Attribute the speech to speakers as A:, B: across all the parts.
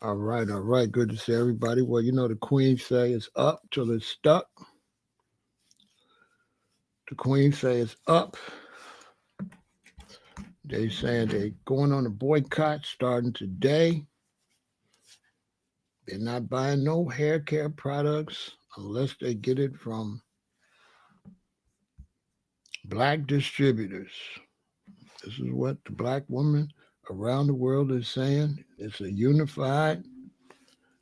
A: All right, all right. Good to see everybody. Well, the Queen say it's up till it's stuck. The Queen say it's up. They saying they going on a boycott starting today. They're not buying no hair care products unless they get it from black distributors. This is what the black woman around the world is saying. It's a unified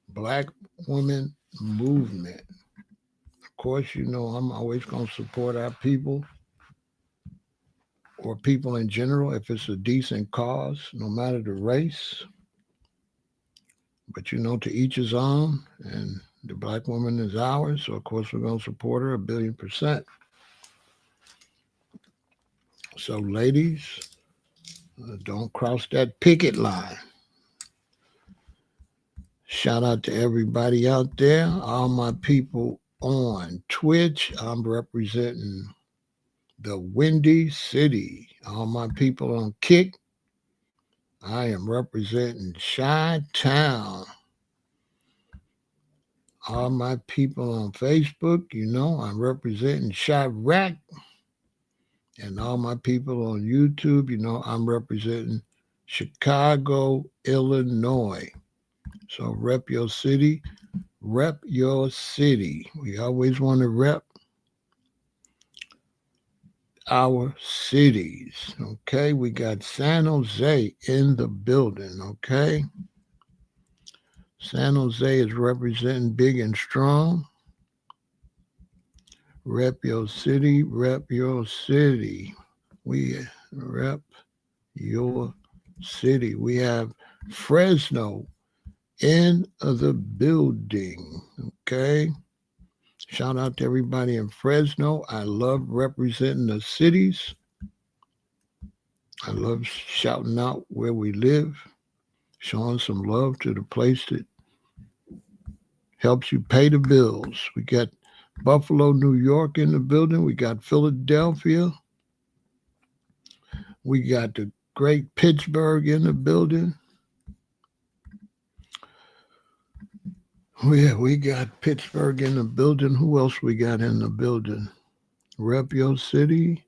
A: black woman movement. Of course, I'm always going to support our people or people in general if it's a decent cause, no matter the race. But to each his own, and the black woman is ours, so of course we're going to support her 1,000,000,000%. So, ladies, don't cross that picket line. Shout out to everybody out there, all my people on Twitch. I'm representing the Windy City. All my people on Kick. I am representing Chi-Town. All my people on Facebook, I'm representing Chirac. And all my people on YouTube, I'm representing Chicago, Illinois. So rep your city. Rep your city. We always want to rep our cities. Okay, we got San Jose in the building. Okay, San Jose is representing big and strong. Rep your city. Rep your city. We rep your city. We have Fresno in the building. Okay. Shout out to everybody in Fresno. I love representing the cities. I love shouting out where we live, showing some love to the place that helps you pay the bills. We got Buffalo, New York in the building. We got Philadelphia. We got the great Pittsburgh in the building. Yeah, we got Pittsburgh in the building. Who else we got in the building? Rep your city.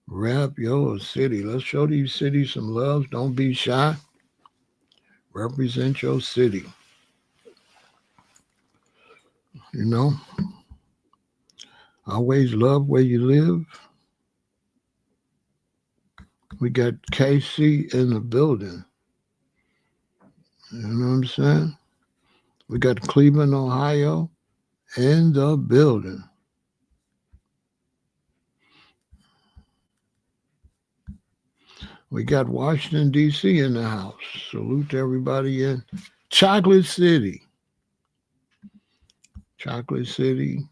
A: Rep your city. Let's show these cities some love. Don't be shy. Represent your city. Always love where you live. We got KC in the building. You know what I'm saying? We got Cleveland, Ohio in the building. We got Washington, D.C. in the house. Salute to everybody in Chocolate City. Chocolate City.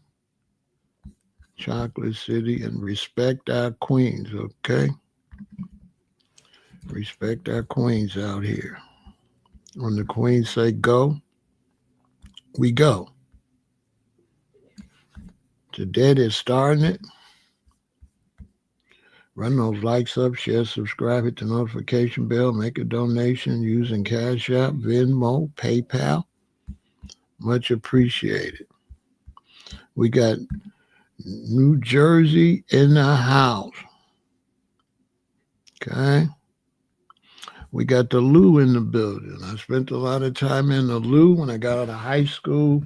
A: Chocolate City. And respect our queens, okay? Respect our queens out here. When the queens say go, we go. Today they're starting it. Run those likes up, share, subscribe, hit the notification bell, make a donation using Cash App, Venmo, PayPal. Much appreciated. We got New Jersey in the house. Okay. We got the Lou in the building. I spent a lot of time in the Lou when I got out of high school.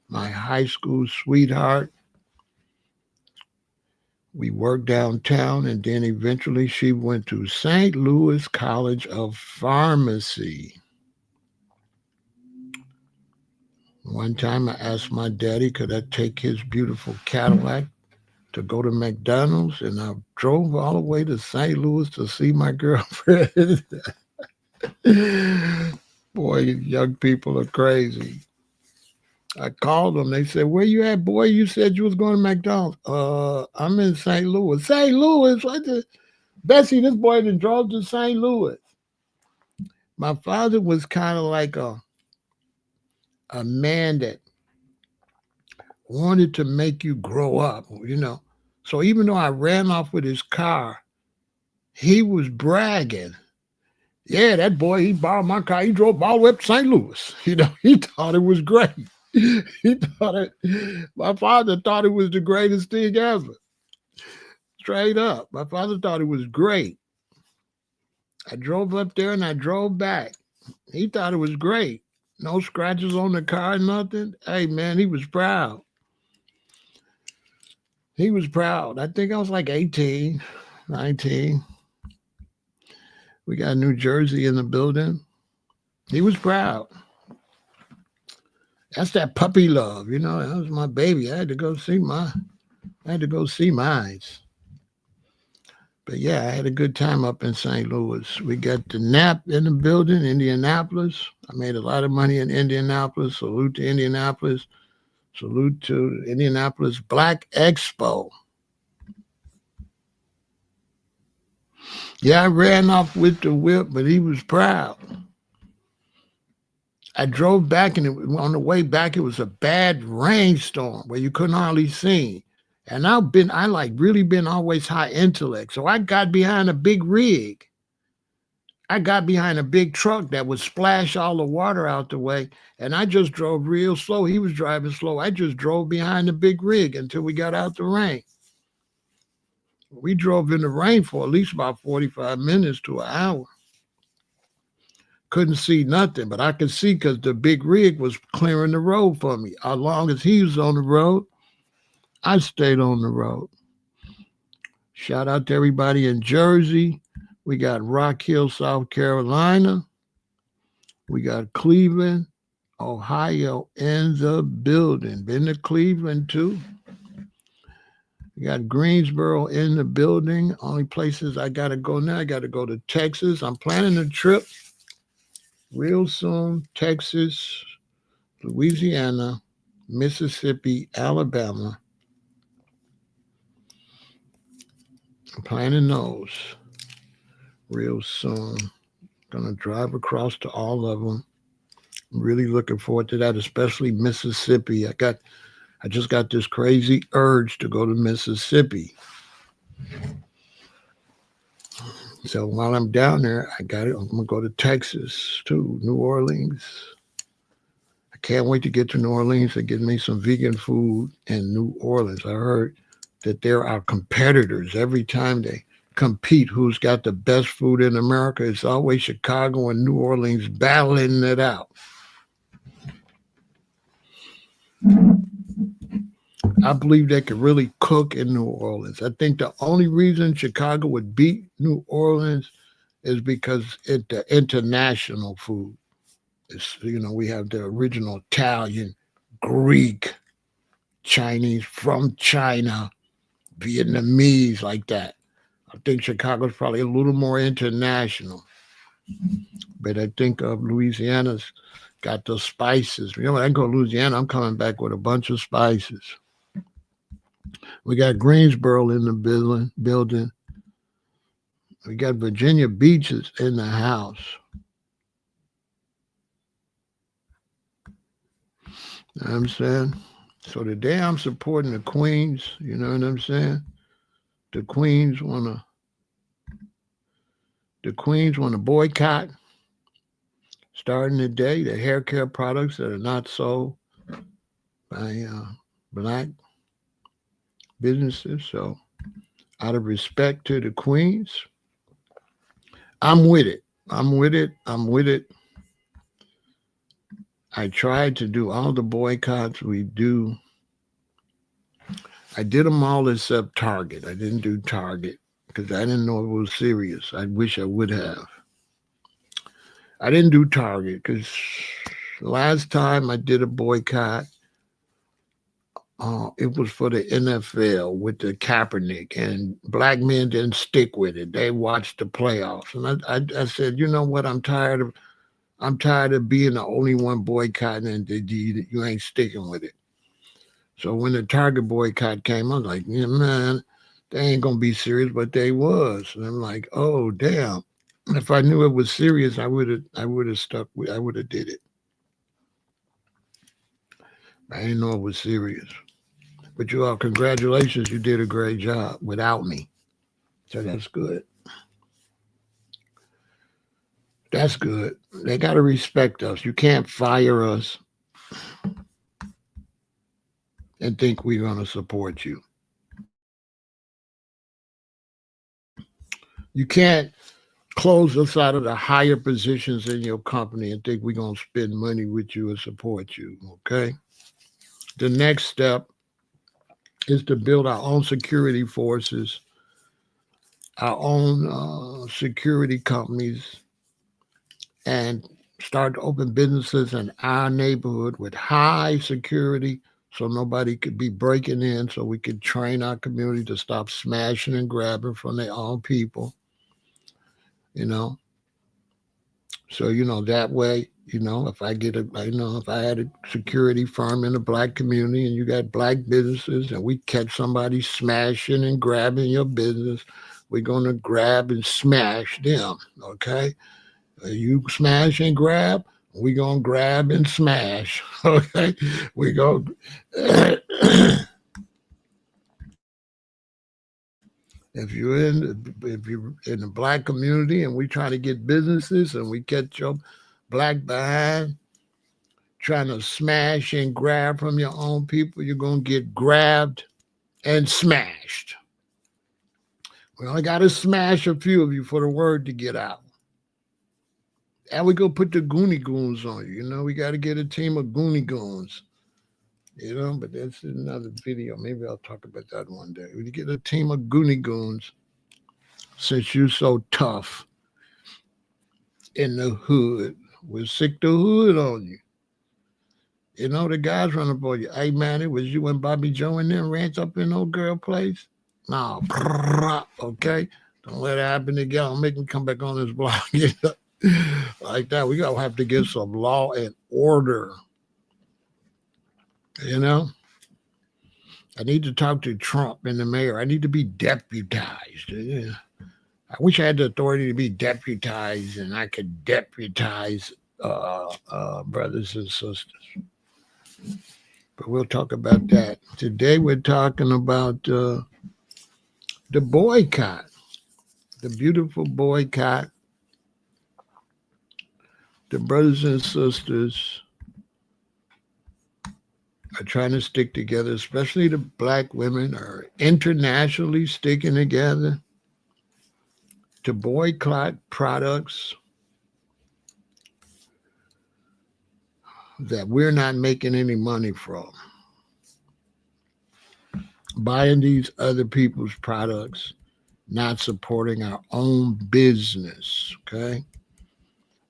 A: My high school sweetheart. We worked downtown, and then eventually she went to St. Louis College of Pharmacy. One time I asked my daddy, could I take his beautiful Cadillac to go to McDonald's? And I drove all the way to St. Louis to see my girlfriend. Boy, young people are crazy. I called them. They said, where you at, boy? You said you was going to McDonald's. I'm in St. Louis. St. Louis? What the? Bessie, this boy that drove to St. Louis. My father was kind of like a man that wanted to make you grow up, So even though I ran off with his car, he was bragging. Yeah, that boy, he borrowed my car. He drove all the way up to St. Louis. He thought it was great. He thought it, my father thought it was the greatest thing ever. Straight up. My father thought it was great. I drove up there and I drove back. He thought it was great. No scratches on the car, nothing. Hey, man, he was proud. He was proud. I think I was like 18, 19. We got New Jersey in the building. He was proud. That's that puppy love, That was my baby. I had to go see mine. But yeah, I had a good time up in St. Louis. We got the NAP in the building, Indianapolis. I made a lot of money in Indianapolis. Salute to Indianapolis. Salute to Indianapolis Black Expo. Yeah, I ran off with the whip, but he was proud. I drove back, and on the way back, it was a bad rainstorm where you couldn't hardly see. And I like really been always high intellect. So I got behind a big rig. I got behind a big truck that would splash all the water out the way. And I just drove real slow. He was driving slow. I just drove behind the big rig until we got out the rain. We drove in the rain for at least about 45 minutes to an hour. Couldn't see nothing, but I could see because the big rig was clearing the road for me. As long as he was on the road, I stayed on the road. Shout out to everybody in Jersey. We got Rock Hill, South Carolina. We got Cleveland, Ohio in the building. Been to Cleveland too. We got Greensboro in the building. Only places I got to go now, I got to go to Texas. I'm planning a trip real soon. Texas, Louisiana, Mississippi, Alabama. I'm planning those real soon. Gonna drive across to all of them. I'm really looking forward to that, especially Mississippi. I just got this crazy urge to go to Mississippi. So while I'm down there, I'm gonna go to Texas too, New Orleans. I can't wait to get to New Orleans and get me some vegan food in New Orleans. I heard that there are competitors every time they compete. Who's got the best food in America? It's always Chicago and New Orleans battling it out. I believe they could really cook in New Orleans. I think the only reason Chicago would beat New Orleans is because it's the international food. We have the original Italian, Greek, Chinese from China, Vietnamese, like that. I think Chicago's probably a little more international. But I think Louisiana's got the spices. When I go to Louisiana, I'm coming back with a bunch of spices. We got Greensboro in the building. We got Virginia Beaches in the house. You know what I'm saying? So today I'm supporting the Queens. You know what I'm saying? The Queens want to boycott starting today the hair care products that are not sold by black businesses. So out of respect to the Queens, I'm with it. I tried to do all the boycotts we do. I did them all except Target. I didn't do Target because I didn't know it was serious. I wish I would have. I didn't do Target because last time I did a boycott, it was for the NFL with the Kaepernick, and black men didn't stick with it. They watched the playoffs, and I said, you know what? I'm tired of being the only one boycotting, and you ain't sticking with it. So when the Target boycott came, I was like, yeah, man, they ain't gonna be serious, but they was, and I'm like, oh damn. If I knew it was serious, I would have stuck with. I would have did it. I didn't know it was serious. But you all, congratulations, you did a great job without me. So that's good. That's good. They got to respect us. You can't fire us and think we're going to support you. You can't close us out of the higher positions in your company and think we're going to spend money with you and support you. Okay. The next step is to build our own security forces, our own security companies, and start to open businesses in our neighborhood with high security so nobody could be breaking in, so we could train our community to stop smashing and grabbing from their own people, you know. So, that way, if I get if I had a security firm in the black community and you got black businesses and we catch somebody smashing and grabbing your business, we're going to grab and smash them, okay? You smash and grab, we're going to grab and smash, okay? We go. If you're in the black community and we try to get businesses and we catch your black behind trying to smash and grab from your own people, you're going to get grabbed and smashed. We only got to smash a few of you for the word to get out. And we go put the Goonie Goons on you. We got to get a team of Goonie Goons. But that's another video. Maybe I'll talk about that one day. We get a team of Goonie Goons since you're so tough in the hood. We'll sick the hood on you. The guys running for you. Hey, man, it was you and Bobby Joe in there ran up in old girl place? No. Okay? Don't let it happen again. I'll make him come back on this block. Like that. We got to have to get some law and order. I need to talk to Trump and the mayor. I need to be deputized. I wish I had the authority to be deputized and I could deputize brothers and sisters. But we'll talk about that. Today we're talking about the boycott, the beautiful boycott. The brothers and sisters are trying to stick together, especially the black women are internationally sticking together to boycott products that we're not making any money from. Buying these other people's products, not supporting our own business, okay?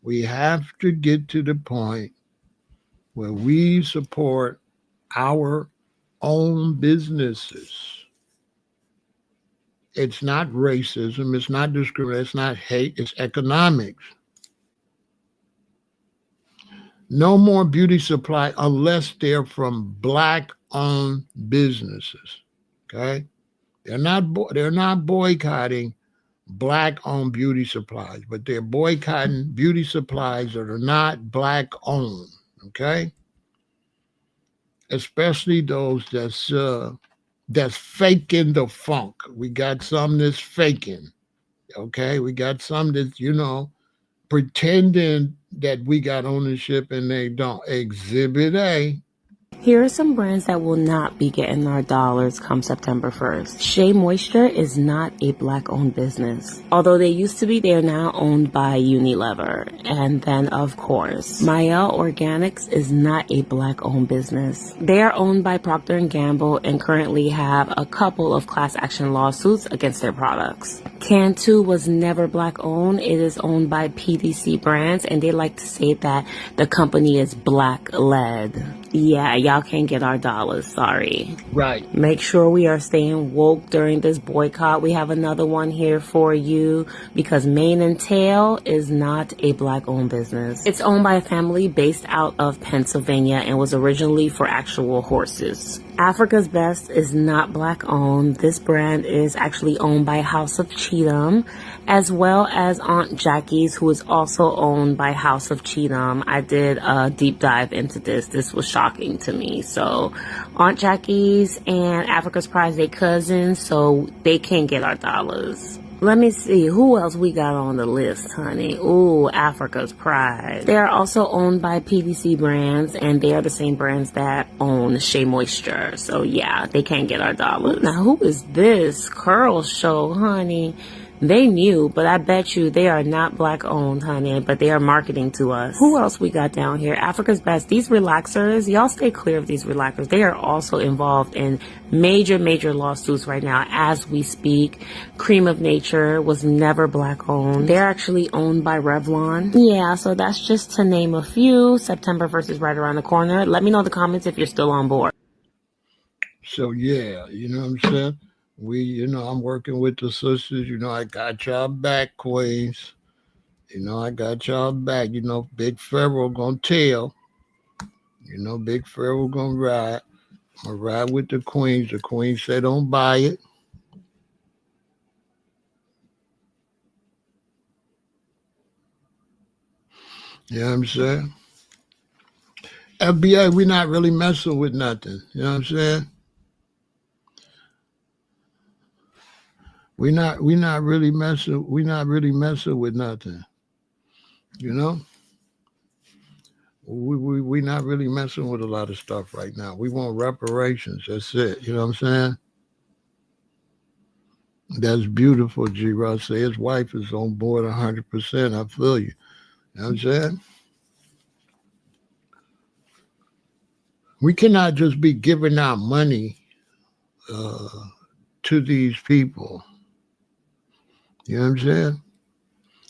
A: We have to get to the point where we support our own businesses. It's not racism, it's not discrimination, it's not hate, it's economics. No more beauty supply unless they're from black-owned businesses, okay? They're not boycotting black-owned beauty supplies, but they're boycotting beauty supplies that are not black-owned, okay? Especially those that's faking the funk. We got some that's faking, okay? We got some that's, pretending that we got ownership and they don't. Exhibit A.
B: Here are some brands that will not be getting our dollars come September 1st. Shea Moisture is not a black-owned business. Although they used to be, they are now owned by Unilever. And then, of course, Mael Organics is not a black-owned business. They are owned by Procter & Gamble and currently have a couple of class action lawsuits against their products. Cantu was never black-owned. It is owned by PDC Brands, and they like to say that the company is black-led. Yeah, y'all can't get our dollars, sorry.
A: Right.
B: Make sure we are staying woke during this boycott. We have another one here for you because Mane and Tail is not a black-owned business. It's owned by a family based out of Pennsylvania and was originally for actual horses. Africa's Best is not black-owned. This brand is actually owned by House of Cheatham, as well as Aunt Jackie's, who is also owned by House of Cheatham. I did a deep dive into this. This was shocking to me. So Aunt Jackie's and Africa's Prize, they cousins, so they can't get our dollars. Let me see, who else we got on the list, honey? Ooh, Africa's Pride. They are also owned by PVC brands, and they are the same brands that own Shea Moisture. So yeah, they can't get our dollars. Now, who is this? Curl Show, honey. They knew, but I bet you they are not black owned, honey, but they are marketing to us. Who else we got down here? Africa's Best. These relaxers, y'all stay clear of these relaxers. They are also involved in major lawsuits right now as we speak. Cream of Nature was never black owned. They're actually owned by Revlon. Yeah, so that's just to name a few. September 1st is right around the corner. Let me know in the comments if you're still on board.
A: So yeah, you know what I'm saying? I'm working with the sisters. I got y'all back, queens. I got y'all back. Big Pharaoh gonna tell. Big Pharaoh gonna ride. I'm gonna ride with the queens. The queens say don't buy it. You know what I'm saying? FBI, we're not really messing with nothing. You know what I'm saying? We're not really messing with nothing. We're not really messing with a lot of stuff right now. We want reparations. That's it. You know what I'm saying? That's beautiful, G. Ross. Say his wife is on board 100%. I feel you. You know what I'm saying? We cannot just be giving out money to these people. You know what I'm saying?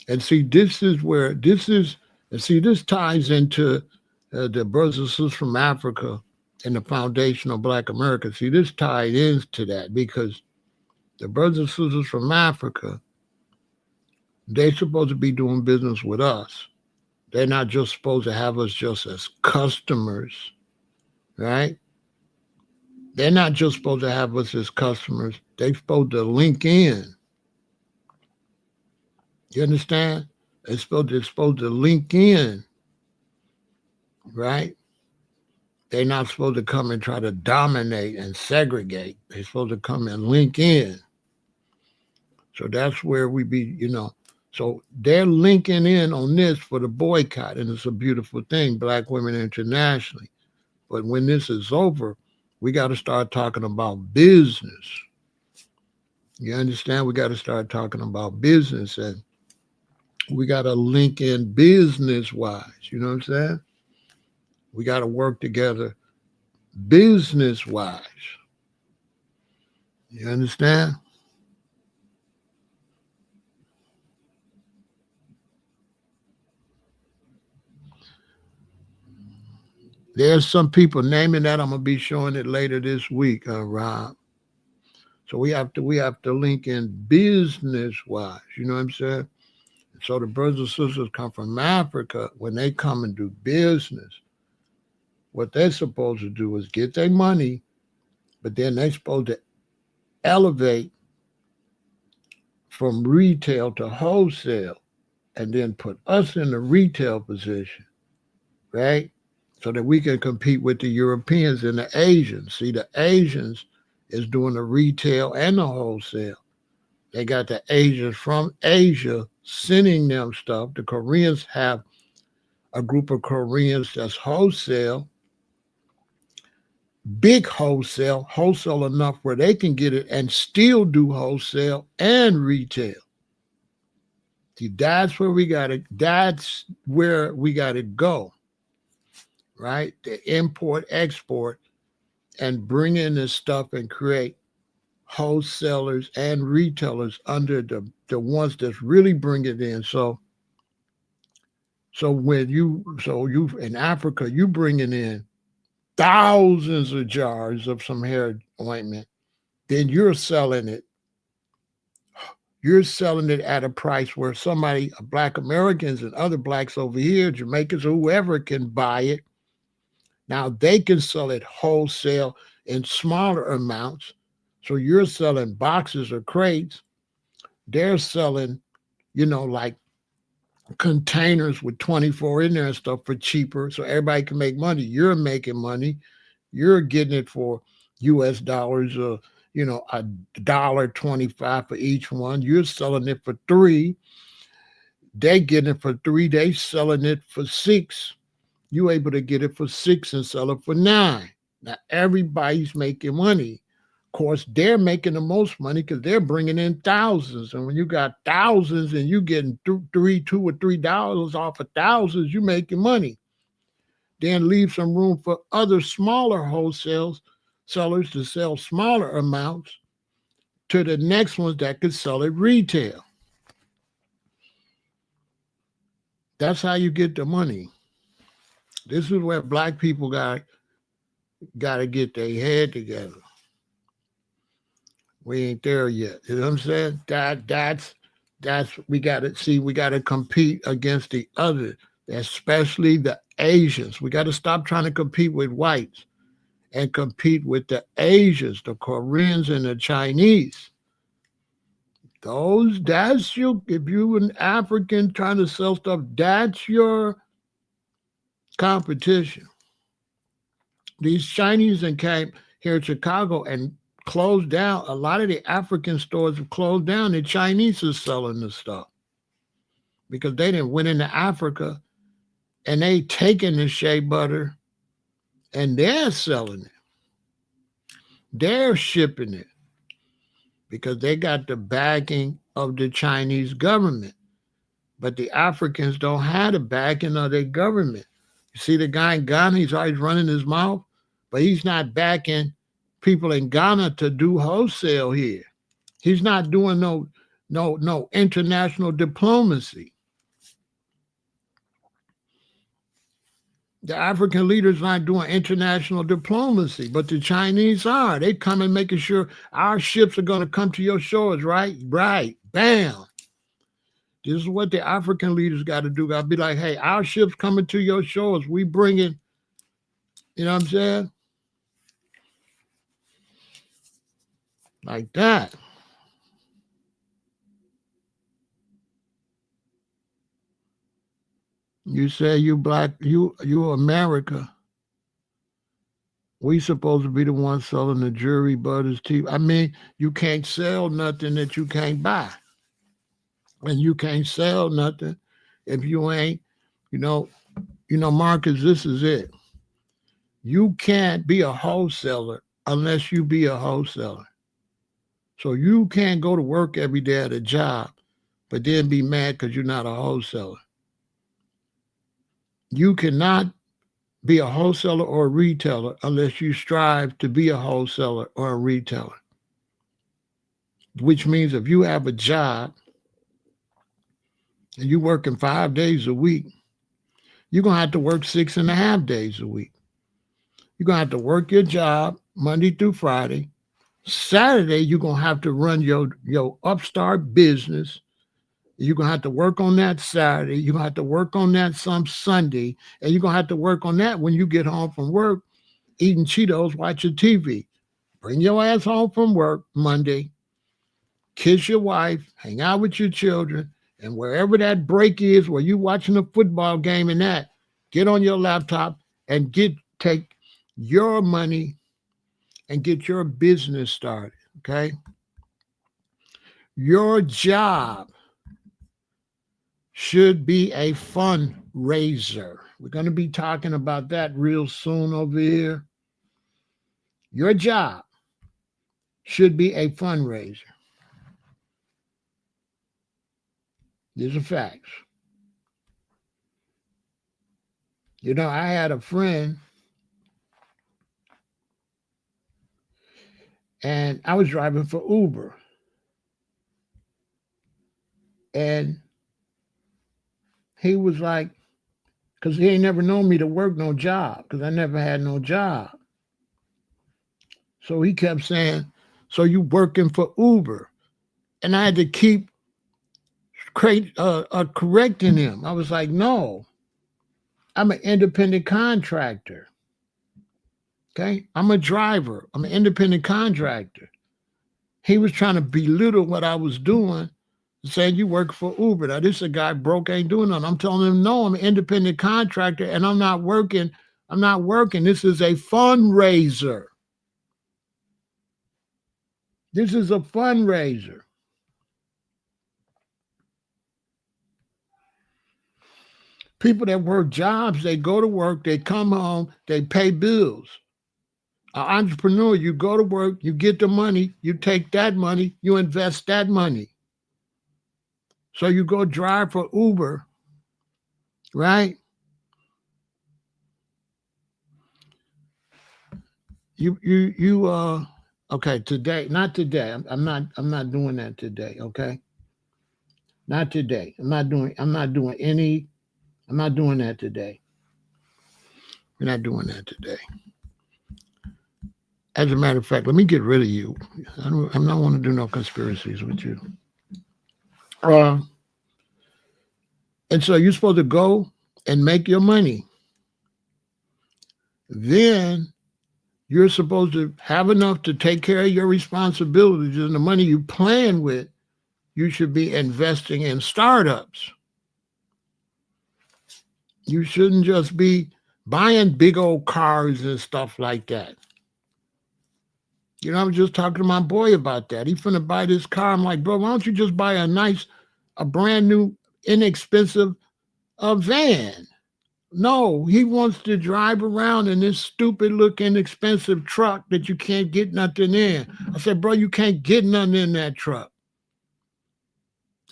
A: And see, this ties into the brothers and sisters from Africa and the foundation of Black America. See, this tied into that because the brothers and sisters from Africa, they're supposed to be doing business with us. They're not just supposed to have us just as customers, right? They're not just supposed to have us as customers. They're supposed to link in. You understand? They're supposed to link in, right? They're not supposed to come and try to dominate and segregate. They're supposed to come and link in. So that's where we be, So they're linking in on this for the boycott, and it's a beautiful thing, Black women internationally. But when this is over, we got to start talking about business. You understand? We got to start talking about business, and we got to link in business-wise. You know what I'm saying? We got to work together business-wise. You understand? There's some people naming that. I'm gonna be showing it later this week, Rob. So we have to link in business-wise. You know what I'm saying? So the brothers and sisters come from Africa. When they come and do business, what they're supposed to do is get their money, but then they're supposed to elevate from retail to wholesale and then put us in the retail position, right? So that we can compete with the Europeans and the Asians. See, the Asians is doing the retail and the wholesale. They got the Asians from Asia sending them stuff. The Koreans have a group of Koreans that's wholesale, big wholesale enough where they can get it and still do wholesale and retail. See, that's where we got to go, right? The import, export, and bring in this stuff and create wholesalers and retailers under the ones that's really bring it in. So when you in Africa, you bringing in thousands of jars of some hair ointment, then you're selling it at a price where somebody, Black Americans and other Blacks over here, Jamaicans, whoever can buy it. Now they can sell it wholesale in smaller amounts. So you're selling boxes or crates. They're selling, like containers with 24 in there and stuff for cheaper. So everybody can make money. You're making money. You're getting it for US dollars $1.25 for each one. You're selling it for $3. They getting it for $3. They selling it for $6. You able to get it for $6 and sell it for $9. Now everybody's making money. Of course, they're making the most money because they're bringing in thousands. And when you got thousands and you getting $2 or $3 off of thousands, you're making money. Then leave some room for other smaller wholesale sellers to sell smaller amounts to the next ones that could sell it retail. That's how you get the money. This is where black people got to get their head together. We ain't there yet. You know what I'm saying? That's we got to compete against the others, especially the Asians. We got to stop trying to compete with whites and compete with the Asians, the Koreans and the Chinese. That's your, if you an African trying to sell stuff, that's your competition. These Chinese and came here in Chicago and closed down. A lot of the African stores have closed down. The Chinese are selling the stuff because they didn't went into Africa and they taking the shea butter and they're selling it. They're shipping it because they got the backing of the Chinese government. But the Africans don't have the backing of their government. You see the guy in Ghana, he's always running his mouth, but he's not backing people in Ghana to do wholesale here. He's not doing no international diplomacy. The African leaders not doing international diplomacy, but the Chinese are. They come and making sure our ships are going to come to your shores, right? Right. Bam. This is what the African leaders got to do. Got to be like, hey, our ship's coming to your shores. We bringing, you know what I'm saying? Like that. You say you black, you America. We supposed to be the ones selling the jewelry, butters, tea. I mean, you can't sell nothing that you can't buy. And you can't sell nothing if you ain't, Marcus, this is it. You can't be a wholesaler unless you be a wholesaler. So you can't go to work every day at a job, but then be mad because you're not a wholesaler. You cannot be a wholesaler or a retailer unless you strive to be a wholesaler or a retailer. Which means if you have a job and you're working 5 days a week, you're going to have to work 6.5 days a week. You're going to have to work your job Monday through Friday. Saturday, you're going to have to run your upstart business. You're going to have to work on that Saturday. You're going to have to work on that some Sunday. And you're going to have to work on that when you get home from work, eating Cheetos, watching TV. Bring your ass home from work Monday. Kiss your wife. Hang out with your children. And wherever that break is, where you're watching a football game and that, get on your laptop and take your money and get your business started, okay? Your job should be a fundraiser. We're going to be talking about that real soon over here. Your job should be a fundraiser. These are facts. I had a friend and I was driving for Uber. And he was like, because he ain't never known me to work no job, because I never had no job. So he kept saying, so you working for Uber? And I had to keep correcting him. I was like, no, I'm an independent contractor. Okay, I'm a driver. I'm an independent contractor. He was trying to belittle what I was doing, saying you work for Uber. Now, this is a guy broke, ain't doing nothing. I'm telling him, no, I'm an independent contractor and I'm not working. This is a fundraiser. This is a fundraiser. People that work jobs, they go to work, they come home, they pay bills. An entrepreneur, you go to work, you get the money, you take that money, you invest that money. So you go drive for Uber, right? Okay, today, not today. I'm not doing that today, okay? Not today. I'm not doing that today. We're not doing that today. As a matter of fact, let me get rid of you. I'm not want to do no conspiracies with you. And so you're supposed to go and make your money. Then you're supposed to have enough to take care of your responsibilities, and the money you plan with, you should be investing in startups. You shouldn't just be buying big old cars and stuff like that. You know, I was just talking to my boy about that. He's finna buy this car. I'm like, bro, why don't you just buy a brand new, inexpensive van? No, he wants to drive around in this stupid looking expensive truck that you can't get nothing in. I said, bro, you can't get nothing in that truck.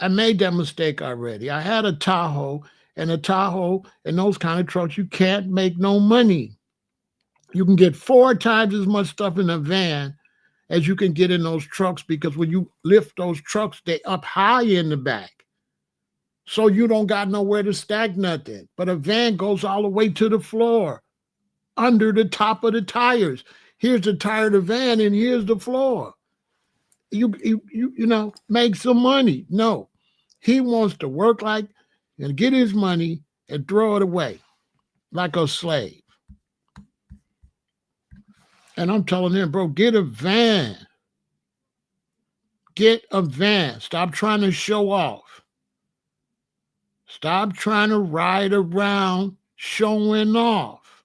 A: I made that mistake already. I had a Tahoe and those kind of trucks, you can't make no money. You can get 4 times as much stuff in a van as you can get in those trucks, because when you lift those trucks, they up high in the back. So you don't got nowhere to stack nothing. But a van goes all the way to the floor, under the top of the tires. Here's the tire of the van and here's the floor. You know, make some money. No, he wants to work like and get his money and throw it away like a slave. And I'm telling him, bro, get a van. Get a van. Stop trying to show off. Stop trying to ride around showing off.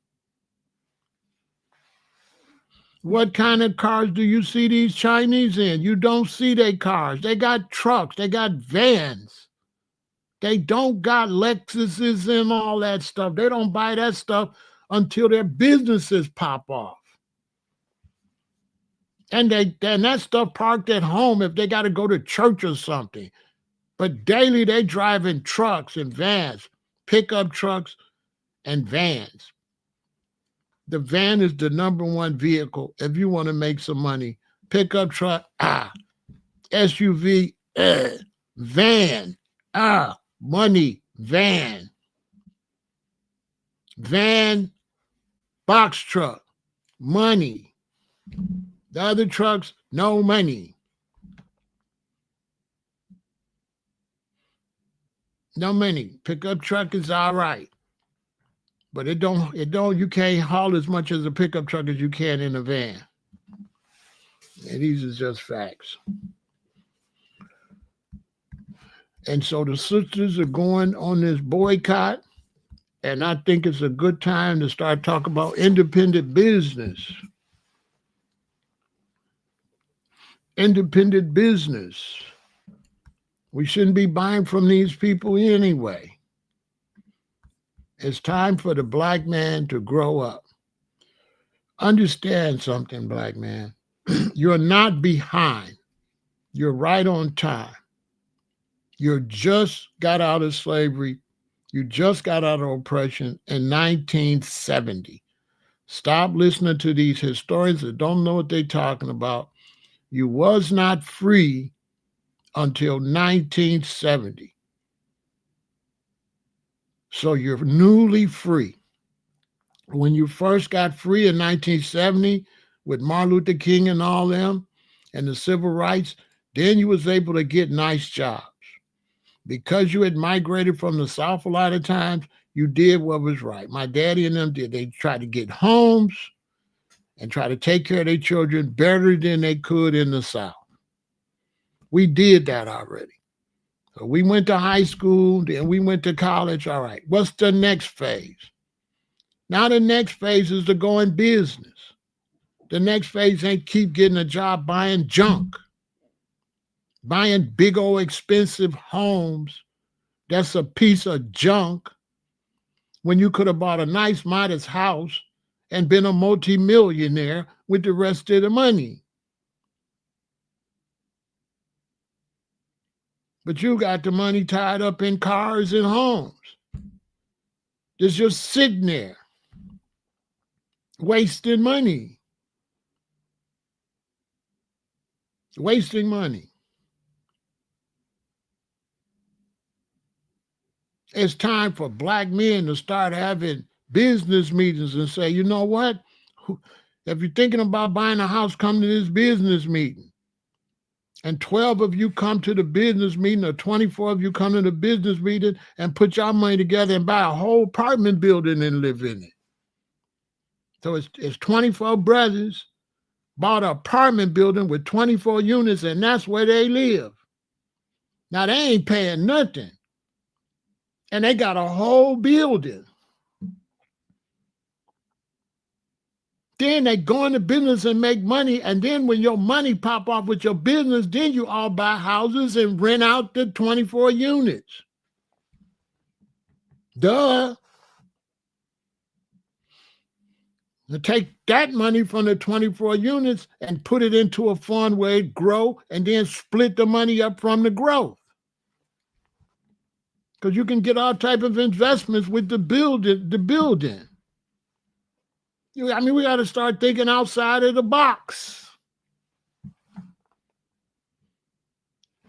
A: What kind of cars do you see these Chinese in? You don't see their cars. They got trucks. They got vans. They don't got Lexuses and all that stuff. They don't buy that stuff until their businesses pop off. And that stuff parked at home if they got to go to church or something. But daily they drive in trucks and vans, pickup trucks and vans. The van is the number one vehicle if you want to make some money. Pickup truck, SUV, van, money, van. Van, box truck, money. The other trucks, no money. No money. Pickup truck is all right. But you can't haul as much as a pickup truck as you can in a van. And these are just facts. And so the sisters are going on this boycott, and I think it's a good time to start talking about independent business. Independent business. We shouldn't be buying from these people anyway. It's time for the black man to grow up. Understand something, black man. You're not behind. You're right on time. You just got out of slavery. You just got out of oppression in 1970. Stop listening to these historians that don't know what they're talking about. You was not free until 1970. So you're newly free. When you first got free in 1970 with Martin Luther King and all them and the civil rights, then you was able to get nice jobs. Because you had migrated from the South a lot of times, you did what was right. My daddy and them did. They tried to get homes and try to take care of their children better than they could in the South. We did that already. So we went to high school, then we went to college. All right, what's the next phase? Now the next phase is to go in business. The next phase ain't keep getting a job buying junk. buying big old expensive homes. That's a piece of junk when you could have bought a nice, modest house and been a multimillionaire with the rest of the money. But you got the money tied up in cars and homes. It's just sitting there, wasting money. Wasting money. It's time for black men to start having business meetings and say, you know what? If you're thinking about buying a house, come to this business meeting. And 12 of you come to the business meeting, or 24 of you come to the business meeting and put your money together and buy a whole apartment building and live in it. So it's 24 brothers bought an apartment building with 24 units, and that's where they live. Now, they ain't paying nothing. And they got a whole building. Then they go into business and make money. And then when your money pop off with your business, then you all buy houses and rent out the 24 units. Duh. To take that money from the 24 units and put it into a fund where it grow, and then split the money up from the growth. Because you can get all type of investments with the building. I mean, we got to start thinking outside of the box.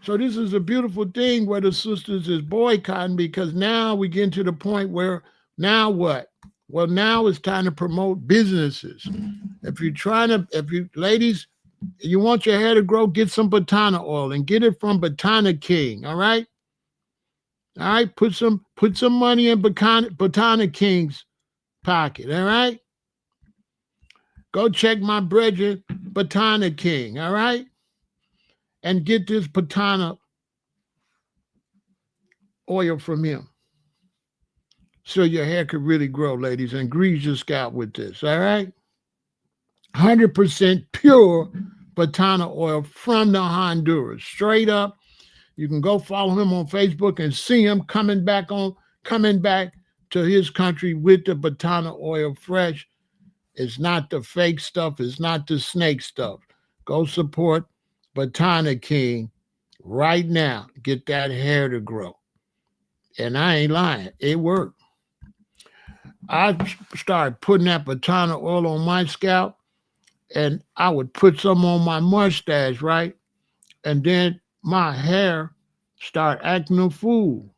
A: So this is a beautiful thing where the sisters is boycotting, because now we get to the point where, now what? Well, now it's time to promote businesses. If you ladies, you want your hair to grow, get some Batana oil and get it from Batana King, all right? All right, put some money in Batana King's pocket, all right? Go check my brethren, Batana King, all right? And get this Batana oil from him, so your hair could really grow, ladies, and grease your scalp with this, all right? 100% pure Batana oil from the Honduras, straight up. You can go follow him on Facebook and see him coming back to his country with the Batana oil fresh. It's not the fake stuff. It's not the snake stuff. Go support Batana King right now. Get that hair to grow. And I ain't lying. It worked. I started putting that Batana oil on my scalp, and I would put some on my mustache, right? And then my hair started acting a fool.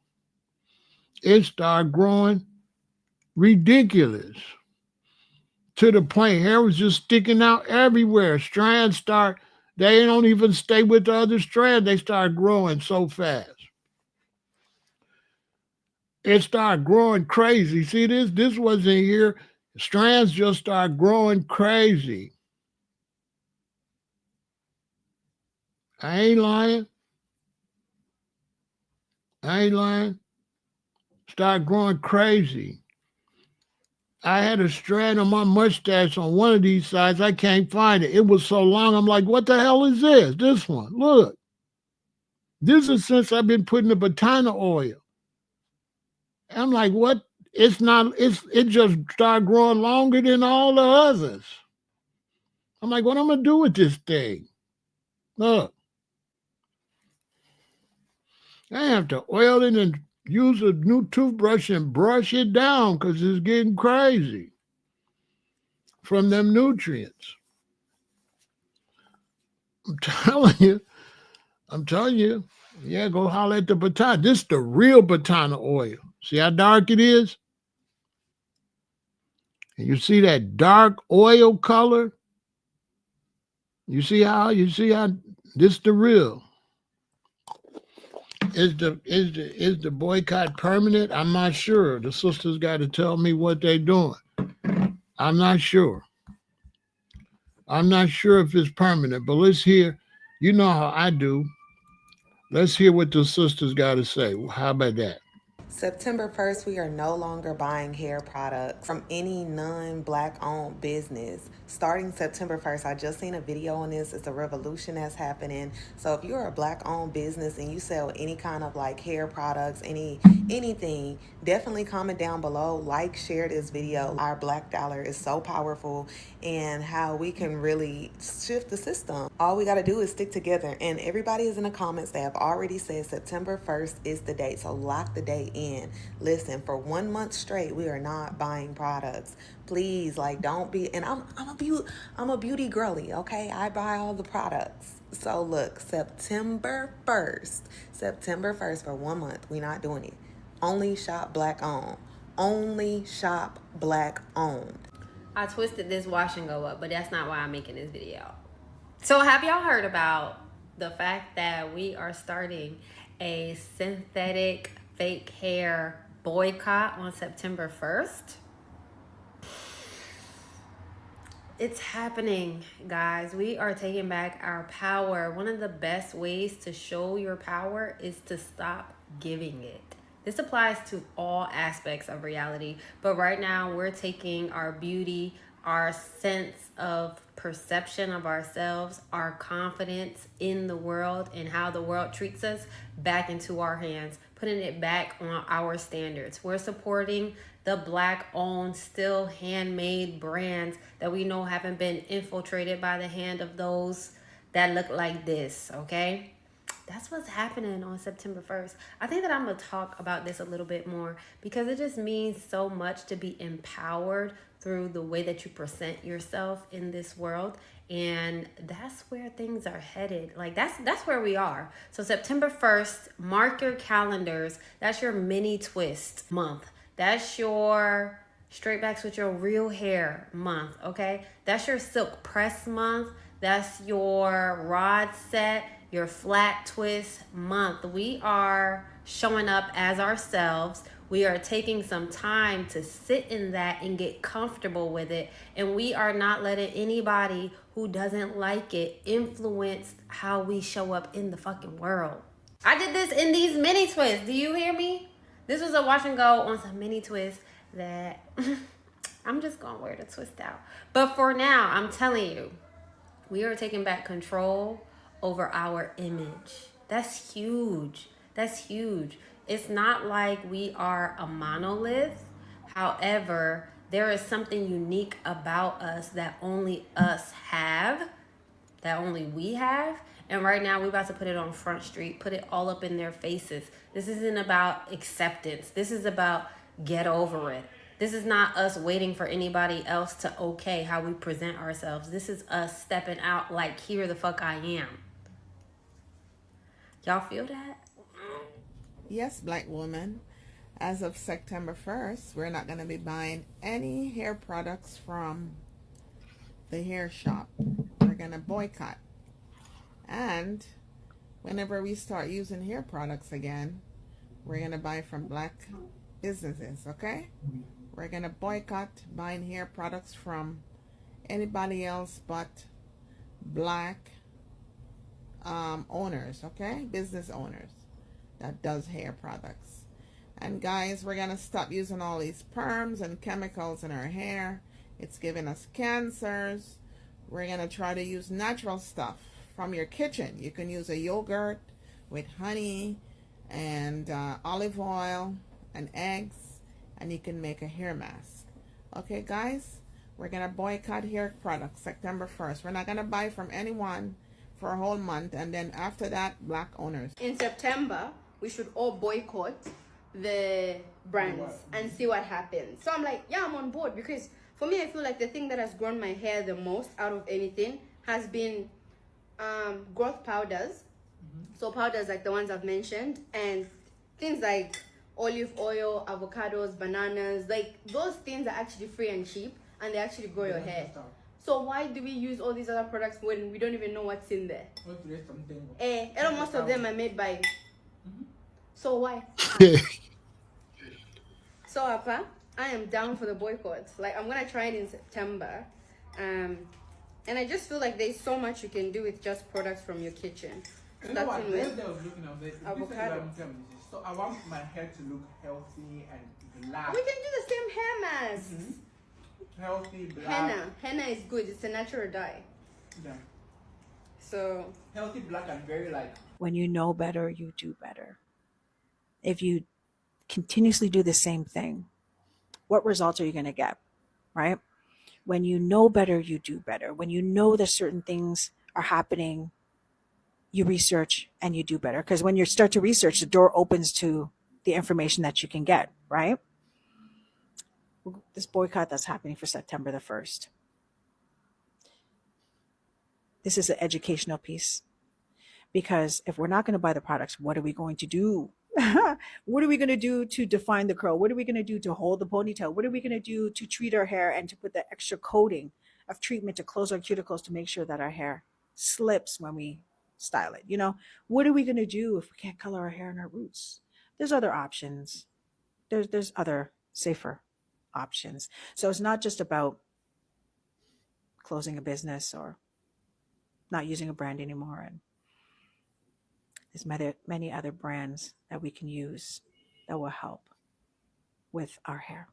A: It started growing ridiculous, to the point hair was just sticking out everywhere. Strands they don't even stay with the other strand. They start growing so fast. It started growing crazy. See, this wasn't here. Strands just start growing crazy. I ain't lying. Start growing crazy. I had a strand on my mustache on one of these sides. I can't find it. It was so long. I'm like, what the hell is this? This one. Look. This is since I've been putting the Batana oil. I'm like, what? It just started growing longer than all the others. I'm like, what am I going to do with this thing? Look. I have to oil it and use a new toothbrush and brush it down because it's getting crazy from them nutrients. I'm telling you. Yeah, go holler at the Batana. This is the real Batana oil. See how dark it is? And you see that dark oil color? You see how this is the real. Is the boycott permanent? I'm not sure. The sisters got to tell me what they're doing. I'm not sure. I'm not sure if it's permanent, but let's hear. You know how I do. Let's hear what the sisters got to say. How about that?
C: September 1st, we are no longer buying hair products from any non-black owned business. Starting September 1st, I just seen a video on this. It's a revolution that's happening. So if you're a black owned business and you sell any kind of like hair products, anything, definitely comment down below, like, share this video. Our black dollar is so powerful and how we can really shift the system. All we got to do is stick together. And everybody is in the comments. They have already said September 1st is the date. So lock the date in. Listen, for 1 month straight, we are not buying products. Please, like, don't be, and I'm a beauty girly, okay? I buy all the products. So look, September 1st for 1 month, we're not doing it. Only shop black owned. Only shop black owned.
D: I twisted this wash and go up, but that's not why I'm making this video. So have y'all heard about the fact that we are starting a synthetic fake hair boycott on September 1st? It's happening, guys. We are taking back our power. One of the best ways to show your power is to stop giving it. This applies to all aspects of reality, but right now we're taking our beauty, our sense of perception of ourselves, our confidence in the world and how the world treats us back into our hands, putting it back on our standards. We're supporting the black owned, still handmade brands that we know haven't been infiltrated by the hand of those that look like this, okay? That's what's happening on September 1st. I think that I'm going to talk about this a little bit more because it just means so much to be empowered through the way that you present yourself in this world. And that's where things are headed. Like that's where we are. So September 1st, mark your calendars. That's your mini twist month. That's your straight backs with your real hair month, okay? That's your silk press month. That's your rod set, your flat twist month. We are showing up as ourselves. We are taking some time to sit in that and get comfortable with it. And we are not letting anybody who doesn't like it influence how we show up in the fucking world. I did this in these mini twists. Do you hear me? This was a wash and go on some mini twists that I'm just gonna wear the twist out. But for now, I'm telling you, we are taking back control over our image. That's huge. That's huge. It's not like we are a monolith. However, there is something unique about us that only us have, that only we have. And right now we're about to put it on Front Street, put it all up in their faces. This isn't about acceptance. This is about get over it. This is not us waiting for anybody else to okay how we present ourselves. This is us stepping out like, here the fuck I am. Y'all feel that?
E: Yes, black woman. As of September 1st, we're not going to be buying any hair products from the hair shop. We're going to boycott. And whenever we start using hair products again, we're going to buy from black businesses, okay? We're going to boycott buying hair products from anybody else but black owners, okay? Business owners that does hair products. And guys, we're going to stop using all these perms and chemicals in our hair. It's giving us cancers. We're going to try to use natural stuff from your kitchen. You can use a yogurt with honey and olive oil and eggs, and you can make a hair mask. Okay, guys, we're going to boycott hair products September 1st. We're not going to buy from anyone for a whole month, and then after that, black owners.
F: In September, we should all boycott the brands and see what happens. So I'm like, yeah, I'm on board, because for me, I feel like the thing that has grown my hair the most out of anything has been growth powders. So powders like the ones I've mentioned, and things like olive oil, avocados, bananas, like those things are actually free and cheap, and they actually grow your hair. So why do we use all these other products when we don't even know what's in there? And most of them are made by. So why? So Appa, I am down for the boycott. Like, I'm gonna try it in September, and I just feel like there's so much you can do with just products from your kitchen.
G: You know what?
F: Starting
G: The other
F: with
G: day I was looking, I was like, this is
F: avocado.
G: what I'm telling you. So I want my hair to look healthy and black.
F: We can do the same hair masks.
G: Healthy, black.
F: Henna is good. It's a natural dye.
G: Yeah.
F: So
G: Healthy, black, and very like.
H: When you know better, you do better. If you continuously do the same thing, what results are you going to get, right? When you know better, you do better. When you know that certain things are happening, you research and you do better. Because when you start to research, the door opens to the information that you can get, right? This boycott that's happening for September the 1st. This is an educational piece. Because if we're not going to buy the products, what are we going to do? What are we going to do to define the curl? What are we going to do to hold the ponytail? What are we going to do to treat our hair and to put the extra coating of treatment to close our cuticles to make sure that our hair slips when we style it? You know, what are we going to do if we can't color our hair and our roots? There's other options. There's other safer options. So it's not just about closing a business or not using a brand anymore. And there's many other brands that we can use that will help with our hair.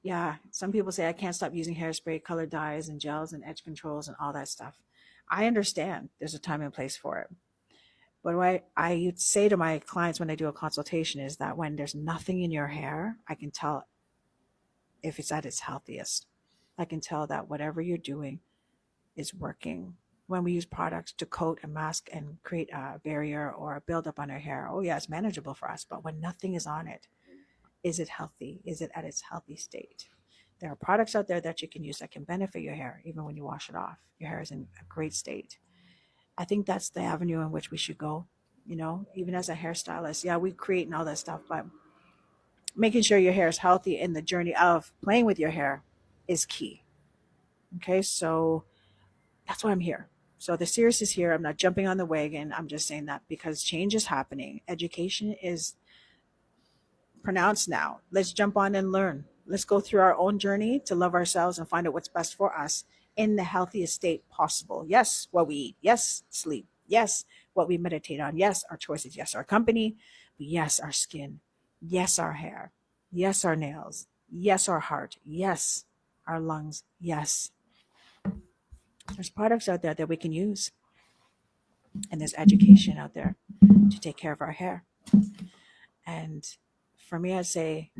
H: Yeah, some people say I can't stop using hairspray, color dyes, and gels and edge controls and all that stuff. I understand there's a time and place for it. But what I say to my clients when I do a consultation is that when there's nothing in your hair, I can tell if it's at its healthiest. I can tell that whatever you're doing is working. When we use products to coat and mask and create a barrier or a buildup on our hair, oh yeah, it's manageable for us. But when nothing is on it, is it healthy? Is it at its healthy state? There are products out there that you can use that can benefit your hair, even when you wash it off. Your hair is in a great state. I think that's the avenue in which we should go. You know, even as a hairstylist, yeah, we create and all that stuff, but making sure your hair is healthy in the journey of playing with your hair is key. Okay, so that's why I'm here. So the series is here. I'm not jumping on the wagon. I'm just saying that because change is happening. Education is pronounced now. Let's jump on and learn. Let's go through our own journey to love ourselves and find out what's best for us in the healthiest state possible. Yes, what we eat. Yes, sleep. Yes, what we meditate on. Yes, our choices. Yes, our company. Yes, our skin. Yes, our hair. Yes, our nails. Yes, our heart. Yes, our lungs. Yes. There's products out there that we can use. And there's education out there to take care of our hair. And for me, I'd say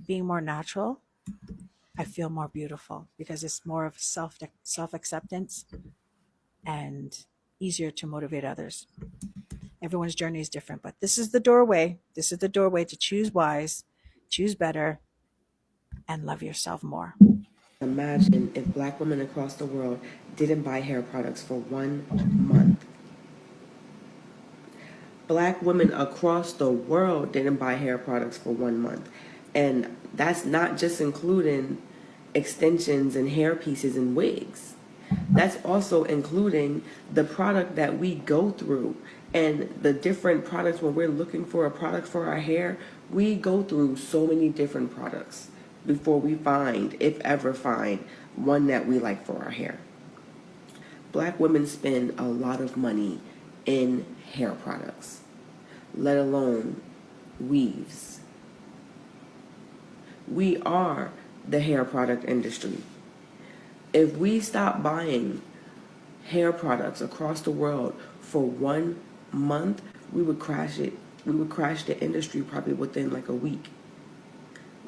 H: being more natural, I feel more beautiful because it's more of self-acceptance and easier to motivate others. Everyone's journey is different, but this is the doorway. This is the doorway to choose wise, choose better, and love yourself more.
I: Imagine if Black women across the world didn't buy hair products for 1 month. Black women across the world didn't buy hair products for 1 month. And that's not just including extensions and hair pieces and wigs. That's also including the product that we go through and the different products. When we're looking for a product for our hair, we go through so many different products before we find, if ever find, one that we like for our hair. Black women spend a lot of money in hair products, let alone weaves. We are the hair product industry. If we stop buying hair products across the world for 1 month, we would crash it. We would crash the industry probably within like a week.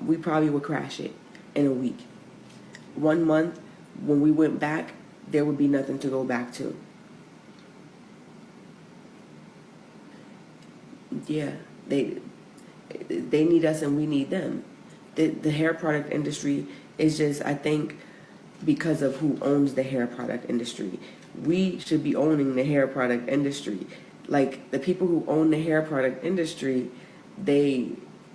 I: We probably would crash it in a week. 1 month, when we went back, there would be nothing to go back to. Yeah, they need us and we need them. The hair product industry is just, I think, because of who owns the hair product industry. We should be owning the hair product industry. Like, the people who own the hair product industry,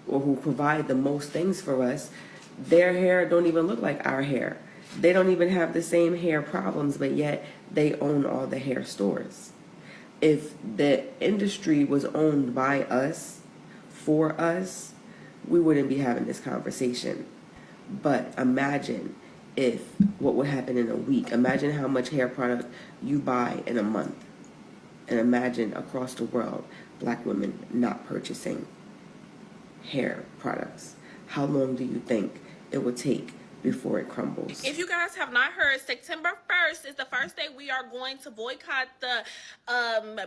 I: or who provide the most things for us, their hair don't even look like our hair. They don't even have the same hair problems, but yet they own all the hair stores. If the industry was owned by us, for us, we wouldn't be having this conversation. But imagine what would happen in a week. Imagine how much hair product you buy in a month. And imagine across the world, black women not purchasing hair products. How long do you think it would take before it crumbles?
J: If you guys have not heard, September 1st is the first day we are going to boycott the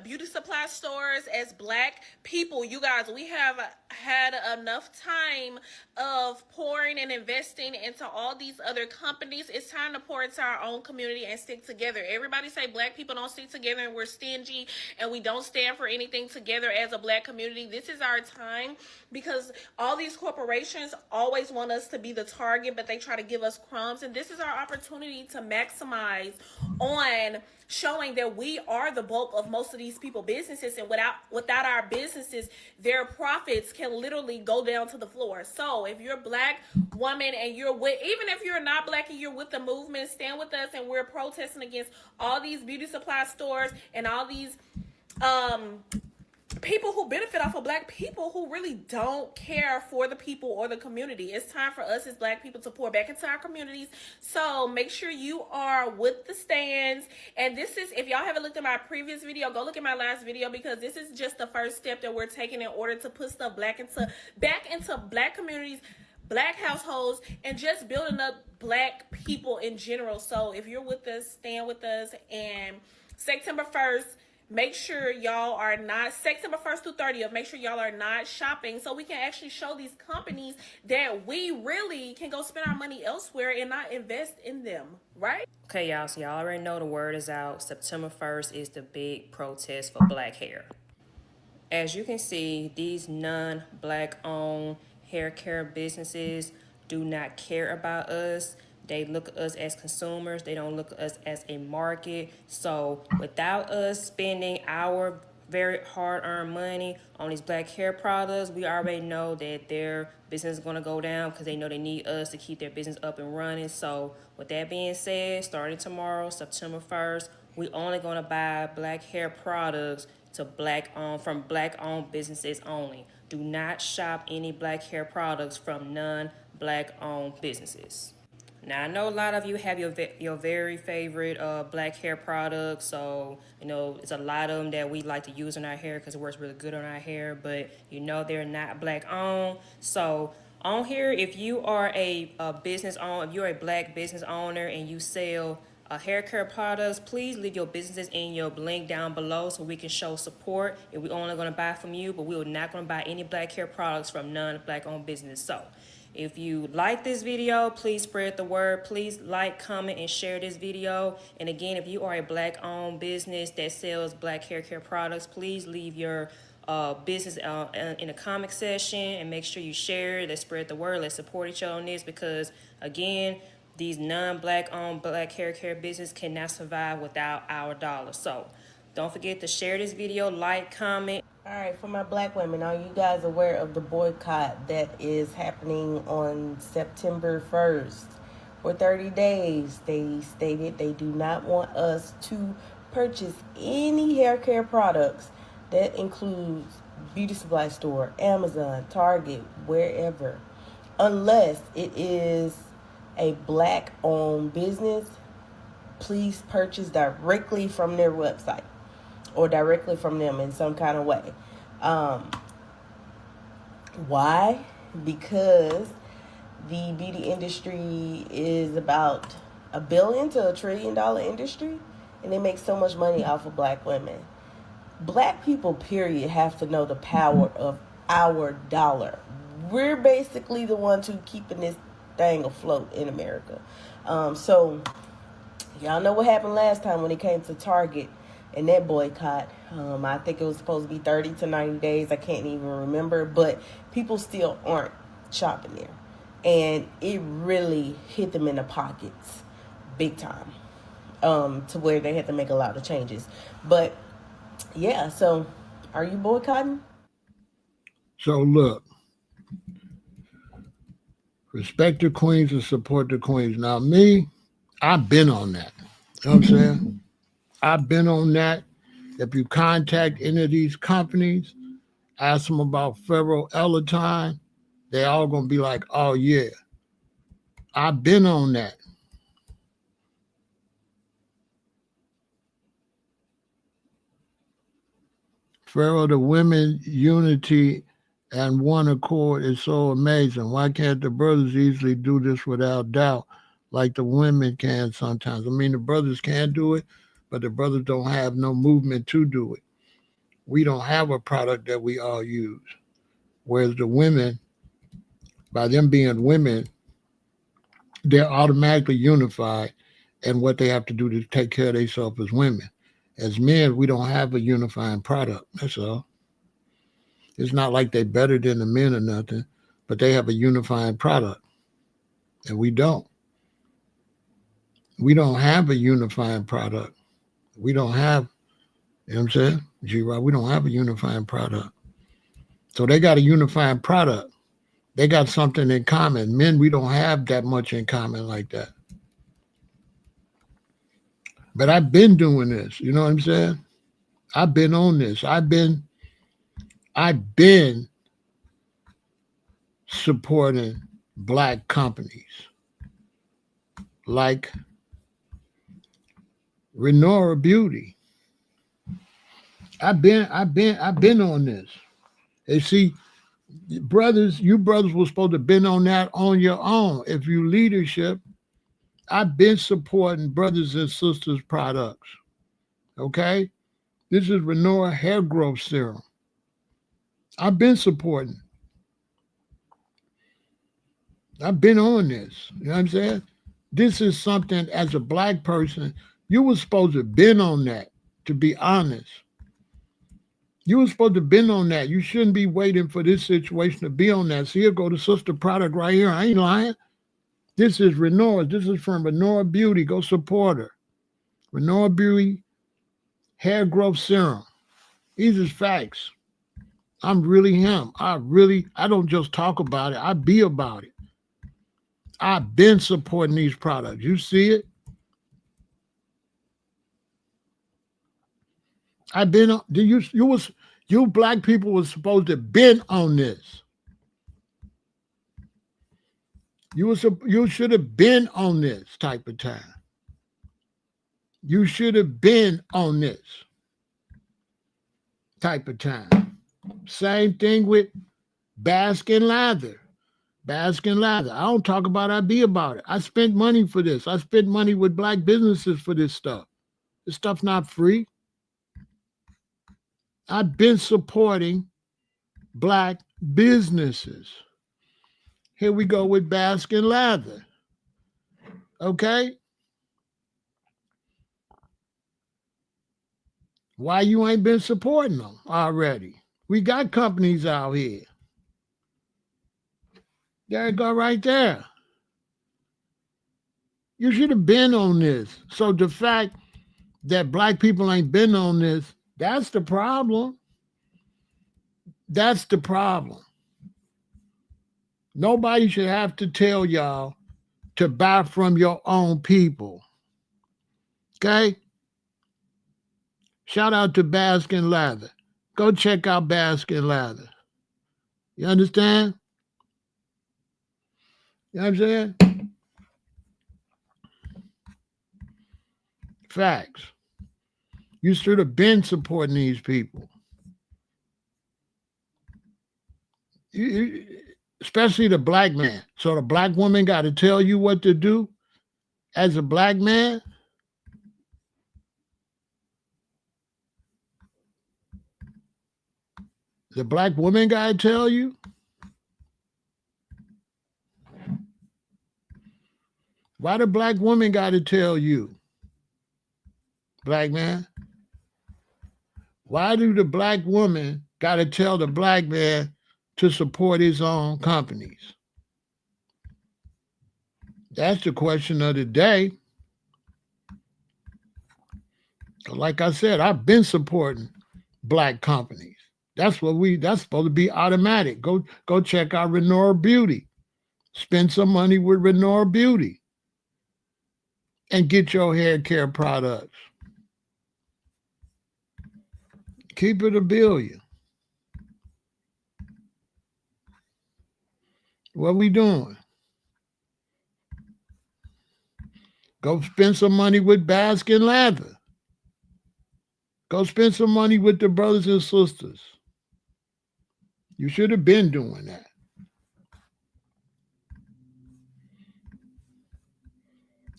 J: beauty supply stores as black people. You guys, we have had enough time of pouring and investing into all these other companies. It's time to pour into our own community and stick together. Everybody say black people don't stick together and we're stingy and we don't stand for anything together as a black community. This is our time, because all these corporations always want us to be the target, but they try to give us crumbs. And this is our opportunity to maximize on showing that we are the bulk of most of these people businesses, and without our businesses, their profits can literally go down to the floor. So if you're a black woman and you're with, even if you're not black and you're with the movement, stand with us. And we're protesting against all these beauty supply stores and all these people who benefit off of black people who really don't care for the people or the community. It's time for us as black people to pour back into our communities. So make sure you are with the stands. And this is, if y'all haven't looked at my previous video, go look at my last video, because this is just the first step that we're taking in order to put stuff back into black communities, black households, and just building up black people in general. So if you're with us, stand with us. And September 1st, make sure y'all are not, September 1st through 30th, make sure y'all are not shopping, so we can actually show these companies that we really can go spend our money elsewhere and not invest in them, right?
K: Okay, y'all, so y'all already know the word is out. September 1st is the big protest for black hair. As you can see, these non-black owned hair care businesses do not care about us. They look at us as consumers. They don't look at us as a market. So without us spending our very hard-earned money on these black hair products, we already know that their business is going to go down, because they know they need us to keep their business up and running. So with that being said, starting tomorrow, September 1st, we only going to buy black hair products to from black-owned businesses only. Do not shop any black hair products from non-black-owned businesses. Now, I know a lot of you have your very favorite black hair products, so, you know, it's a lot of them that we like to use on our hair because it works really good on our hair, but, you know, they're not black-owned. So, on here, if you are a business owner, if you're a black business owner and you sell hair care products, please leave your businesses in your link down below so we can show support. And we're only going to buy from you, but we're not going to buy any black hair products from non-black-owned business. So, if you like this video, please spread the word. Please like, comment, and share this video. And again, if you are a black-owned business that sells black hair care products, please leave your business in the comment section and make sure you share it. Let's spread the word. Let's support each other on this, because, again, these non-black-owned black hair care business cannot survive without our dollars. So don't forget to share this video, like, comment.
B: All right, for my black women, are you guys aware of the boycott that is happening on September 1st? For 30 days, they stated they do not want us to purchase any hair care products. That includes beauty supply store, Amazon, Target, wherever, unless it is a black-owned business. Please purchase directly from their website or directly from them in some kind of way. Why? Because the beauty industry is about $1 billion to $1 trillion industry, and they make so much money off of black women. Black people, period, have to know the power of our dollar. We're basically the ones who keeping this thing afloat in America. So y'all know what happened last time when it came to Target and that boycott. I think it was supposed to be 30 to 90 days. I can't even remember, but people still aren't shopping there. And it really hit them in the pockets big time, to where they had to make a lot of changes. But yeah, so are you boycotting?
A: So look, respect the queens and support the queens. Now me, I've been on that. You know what I'm saying? I've been on that. If you contact any of these companies, ask them about Pharaoh El-Aton, they all gonna be like, oh yeah, I've been on that. Pharaoh, the women unity and one accord is so amazing. Why can't the brothers easily do this without doubt, like the women can sometimes? I mean, the brothers can do it, but the brothers don't have no movement to do it. We don't have a product that we all use. Whereas the women, by them being women, they're automatically unified in what they have to do to take care of themselves as women. As men, we don't have a unifying product. That's all. It's not like they're better than the men or nothing, but they have a unifying product, and we don't. We don't have a unifying product. We don't have, you know what I'm saying? G-Rod, we don't have a unifying product. So they got a unifying product. They got something in common. Men, we don't have that much in common like that. But I've been doing this. You know what I'm saying? I've been on this. I've been supporting black companies like Renora Beauty. I've been on this. And see, brothers, you brothers were supposed to have been on that on your own. If you leadership, I've been supporting brothers and sisters products. Okay? This is Renora Hair Growth Serum. I've been supporting. I've been on this. You know what I'm saying? This is something, as a black person, you were supposed to have been on that, to be honest. You were supposed to have been on that. You shouldn't be waiting for this situation to be on that. See, here go the sister product right here. I ain't lying. This is Renora. This is from Renora Beauty. Go support her. Renora Beauty Hair Growth Serum. These is facts. I'm really him. I don't just talk about it. I be about it. I've been supporting these products. You see it? I've been on. You black people were supposed to have been on this. You should have been on this type of time. You should have been on this type of time. Same thing with Baskin Lather. Baskin Lather. I don't talk about it, I be about it. I spent money for this. I spent money with black businesses for this stuff. This stuff's not free. I've been supporting black businesses. Here we go with Baskin Lather. Okay? Why you ain't been supporting them already? We got companies out here. There you go right there. You should have been on this. So the fact that black people ain't been on this, that's the problem. That's the problem. Nobody should have to tell y'all to buy from your own people. Okay? Shout out to Baskin Lather. Go check out Baskin Lather. You understand? You know what I'm saying? Facts. You should have been supporting these people. Especially the black man. So the black woman got to tell you what to do as a black man? The black woman got to tell you? Why the black woman got to tell you? Black man? Why do the black woman got to tell the black man to support his own companies? That's the question of the day. Like I said, I've been supporting black companies. That's supposed to be automatic. Go check out Renora Beauty. Spend some money with Renora Beauty and get your hair care products. Keep it a billion. What we doing? Go spend some money with Baskin Lather. Go spend some money with the brothers and sisters. You should have been doing that.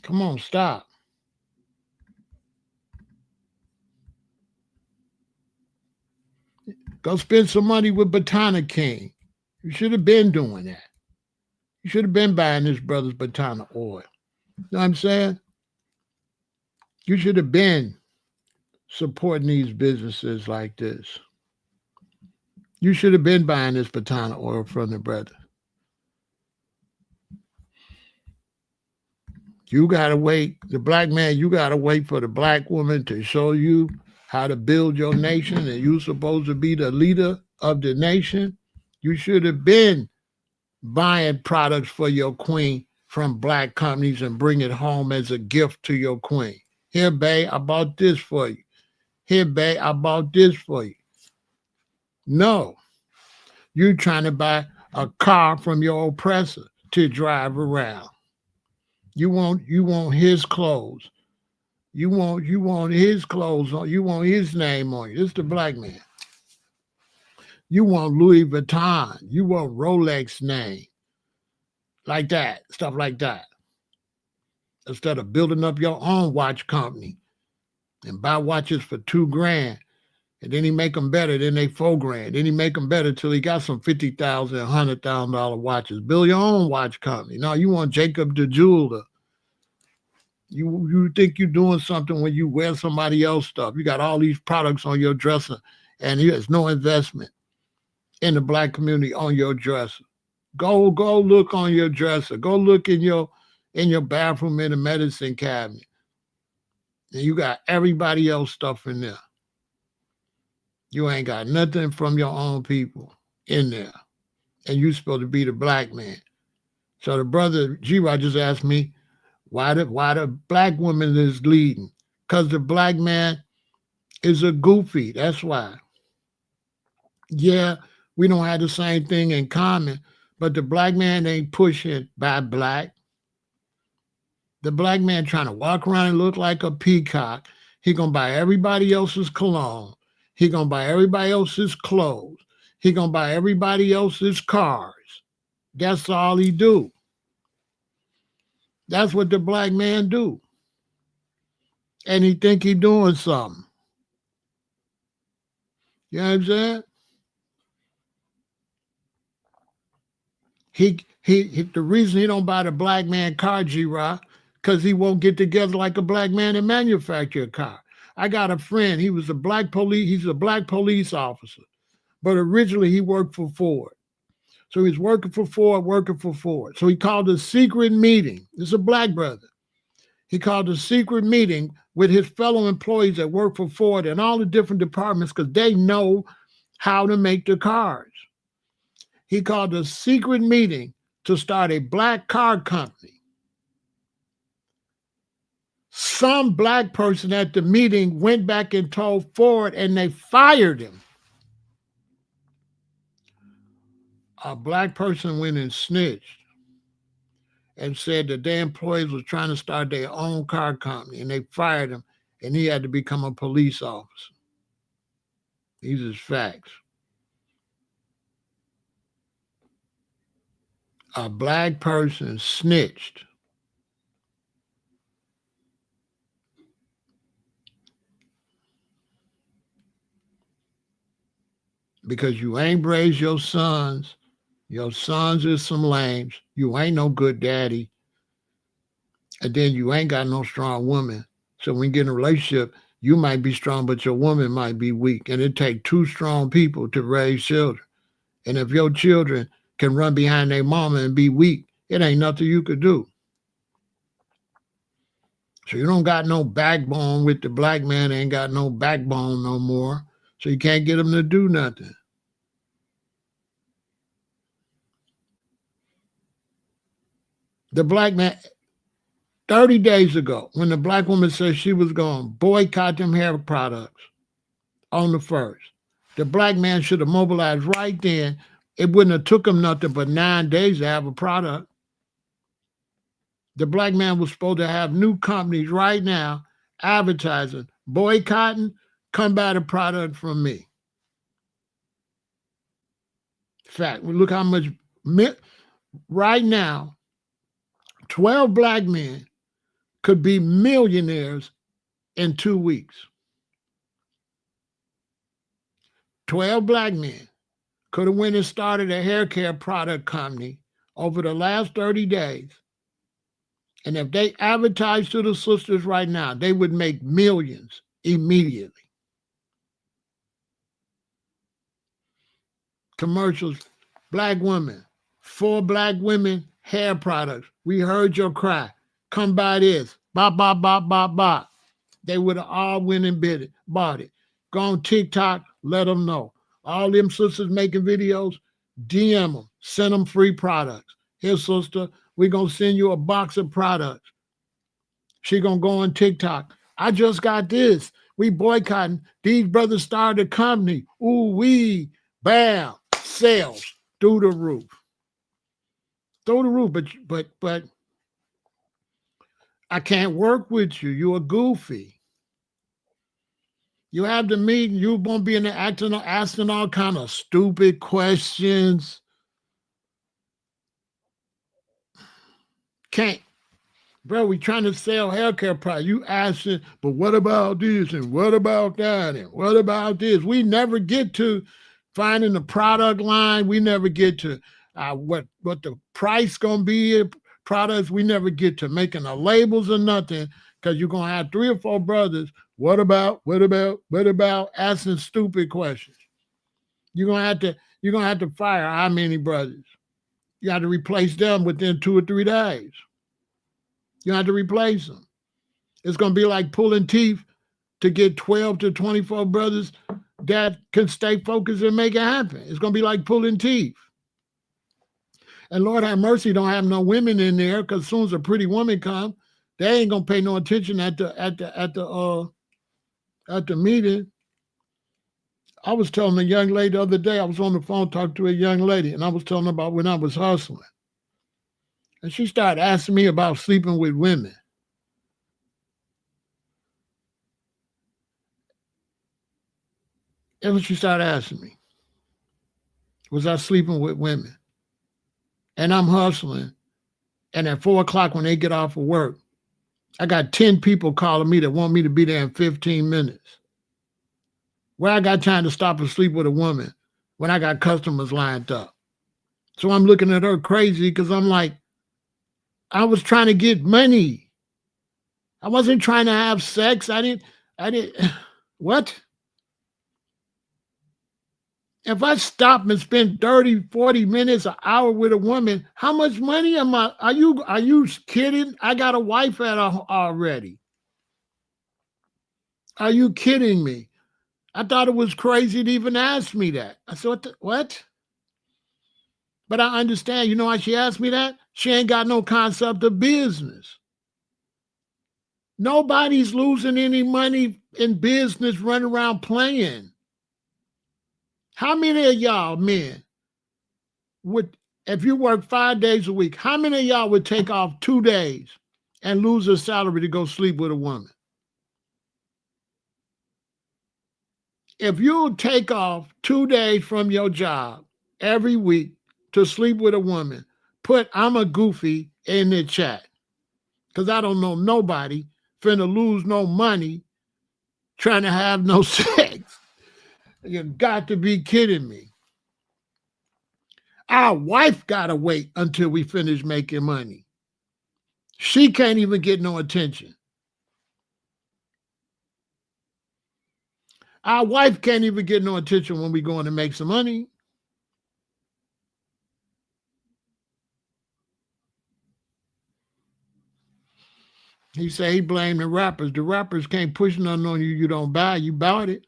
A: Come on, stop. Go spend some money with Batana King. You should have been doing that. You should have been buying this brother's Batana oil. You know what I'm saying? You should have been supporting these businesses like this. You should have been buying this Batana oil from the brother. You got to wait. The black man, you got to wait for the black woman to show you how to build your nation, and you're supposed to be the leader of the nation. You should have been buying products for your queen from black companies and bring it home as a gift to your queen. Here, babe, I bought this for you. Here, babe, I bought this for you. No, you're trying to buy a car from your oppressor to drive around. You want his clothes. You want his clothes on. You want his name on you. This is the black man. You want Louis Vuitton. You want Rolex name. Like that, stuff like that. Instead of building up your own watch company and buy watches for $2,000, and then he make them better, then they $4,000. Then he make them better till he got some $50,000, $100,000 watches. Build your own watch company. No, you want Jacob the jeweler. You think you're doing something when you wear somebody else's stuff. You got all these products on your dresser, and there's no investment in the black community on your dresser. Go look on your dresser. Go look in your bathroom in the medicine cabinet. And you got everybody else stuff in there. You ain't got nothing from your own people in there. And you supposed to be the black man. So the brother G-Rod just asked me why the black woman is leading. Because the black man is a goofy. That's why. Yeah, we don't have the same thing in common, but the black man ain't pushing by black. The black man trying to walk around and look like a peacock. He gonna buy everybody else's cologne. He gonna buy everybody else's clothes. He gonna buy everybody else's cars. That's all he do. That's what the black man do. And he think he doing something. You know what I'm saying? The reason he don't buy the black man car, G-Rod, because he won't get together like a black man and manufacture a car. I got a friend, he's a black police officer, but originally he worked for Ford. So he's working for Ford. So he called a secret meeting. This is a black brother. He called a secret meeting with his fellow employees that work for Ford and all the different departments because they know how to make the cars. He called a secret meeting to start a black car company. Some black person at the meeting went back and told Ford and they fired him. A black person went and snitched and said that their employees were trying to start their own car company and they fired him and he had to become a police officer. These are facts. A black person snitched. Because you ain't raised your sons. Your sons is some lames. You ain't no good daddy. And then you ain't got no strong woman. So when you get in a relationship, you might be strong, but your woman might be weak. And it takes two strong people to raise children. And if your children can run behind their mama and be weak, it ain't nothing you could do. So you don't got no backbone with the black man, ain't got no backbone no more. So you can't get him to do nothing. The black man, 30 days ago, when the black woman said she was going to boycott them hair products on the 1st, the black man should have mobilized right then. It wouldn't have took him nothing but 9 days to have a product. The black man was supposed to have new companies right now advertising, boycotting come buy the product from me. Fact, look how much, right now, 12 black men could be millionaires in 2 weeks. 12 black men could have went and started a hair care product company over the last 30 days. And if they advertised to the sisters right now, they would make millions immediately. Commercials, black women, 4 black women hair products. We heard your cry. Come buy this. Bop, bop, bop, bop, bop. They would have all went and bought it. Go on TikTok, let them know. All them sisters making videos, DM them, send them free products. Here, sister, we're going to send you a box of products. She going to go on TikTok. I just got this. We boycotting. These brothers started a company. Ooh, we, bam, sales through the roof. Through the roof, but I can't work with you. You're a goofy. You have the meeting, you won't be in there asking all kind of stupid questions. Can't. Bro, we trying to sell healthcare products. You asking, but what about this and what about that and what about this? We never get to finding the product line. We never get to what the price gonna be. Products. We never get to making the labels or nothing because you're gonna have 3 or 4 brothers. What about? Asking stupid questions. You're gonna have to fire how many brothers? You have to replace them within 2 or 3 days. You have to replace them. It's gonna be like pulling teeth to get 12 to 24 brothers that can stay focused and make it happen. It's gonna be like pulling teeth. And Lord have mercy, don't have no women in there because as soon as a pretty woman come, they ain't gonna pay no attention at the meeting. I was telling a young lady the other day, I was on the phone talking to a young lady, and I was telling her about when I was hustling. And she started asking me about sleeping with women. That's what she started asking me. Was I sleeping with women? And I'm hustling. And at 4 o'clock when they get off of work, I got 10 people calling me that want me to be there in 15 minutes. Where I got time to stop and sleep with a woman when I got customers lined up. So I'm looking at her crazy because I'm like, I was trying to get money. I wasn't trying to have sex. I didn't, what? If I stop and spend 30, 40 minutes, an hour with a woman, how much money am I? Are you kidding? I got a wife already. Are you kidding me? I thought it was crazy to even ask me that. I said, what? But I understand. You know why she asked me that? She ain't got no concept of business. Nobody's losing any money in business running around playing. How many of y'all men would, if you work 5 days a week, how many of y'all would take off 2 days and lose a salary to go sleep with a woman? If you take off 2 days from your job every week to sleep with a woman, put I'm a goofy in the chat. Because I don't know nobody finna lose no money trying to have no sex. You got to be kidding me. Our wife got to wait until we finish making money. She can't even get no attention. Our wife can't even get no attention when we going to make some money. He say he blamed the rappers. The rappers can't push nothing on you you don't buy. You bought it.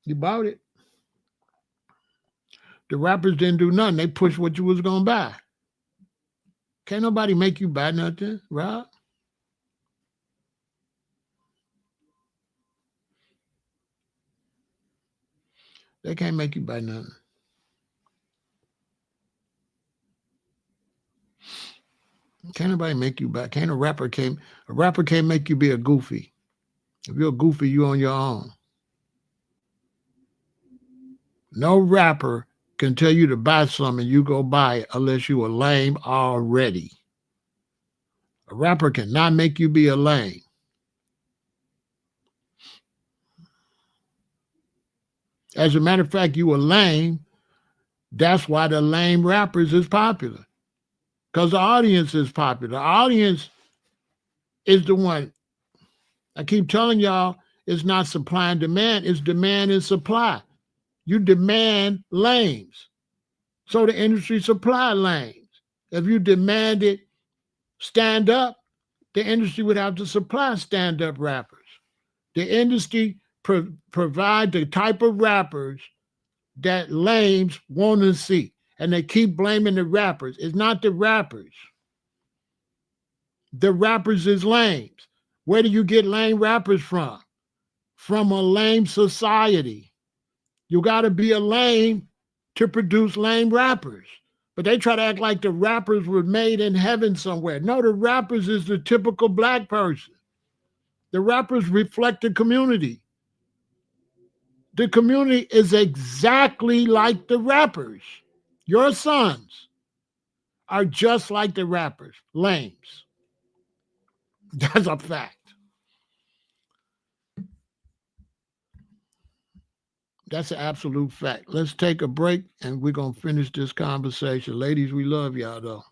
A: You bought it. The rappers didn't do nothing. They pushed what you was going to buy. Can't nobody make you buy nothing, Rob. They can't make you buy nothing. Can't nobody make you buy. A rapper can't make you be a goofy. If you're goofy, you on your own. No rapper can tell you to buy something, you go buy it unless you a lame already. A rapper cannot make you be a lame. As a matter of fact, you a lame. That's why the lame rappers is popular. Because the audience is popular. The audience is the one. I keep telling y'all, it's not supply and demand, it's demand and supply. You demand lanes. So the industry supply lanes. If you demanded stand up, the industry would have to supply stand-up rappers. The industry provide the type of rappers that lames want to see. And they keep blaming the rappers. It's not the rappers. The rappers is lames. Where do you get lame rappers from? From a lame society. You got to be a lame to produce lame rappers. But they try to act like the rappers were made in heaven somewhere. No, the rappers is the typical black person. The rappers reflect the community. The community is exactly like the rappers. Your sons are just like the rappers, lames. That's a fact. That's an absolute fact. Let's take a break and we're going to finish this conversation. Ladies, we love y'all though.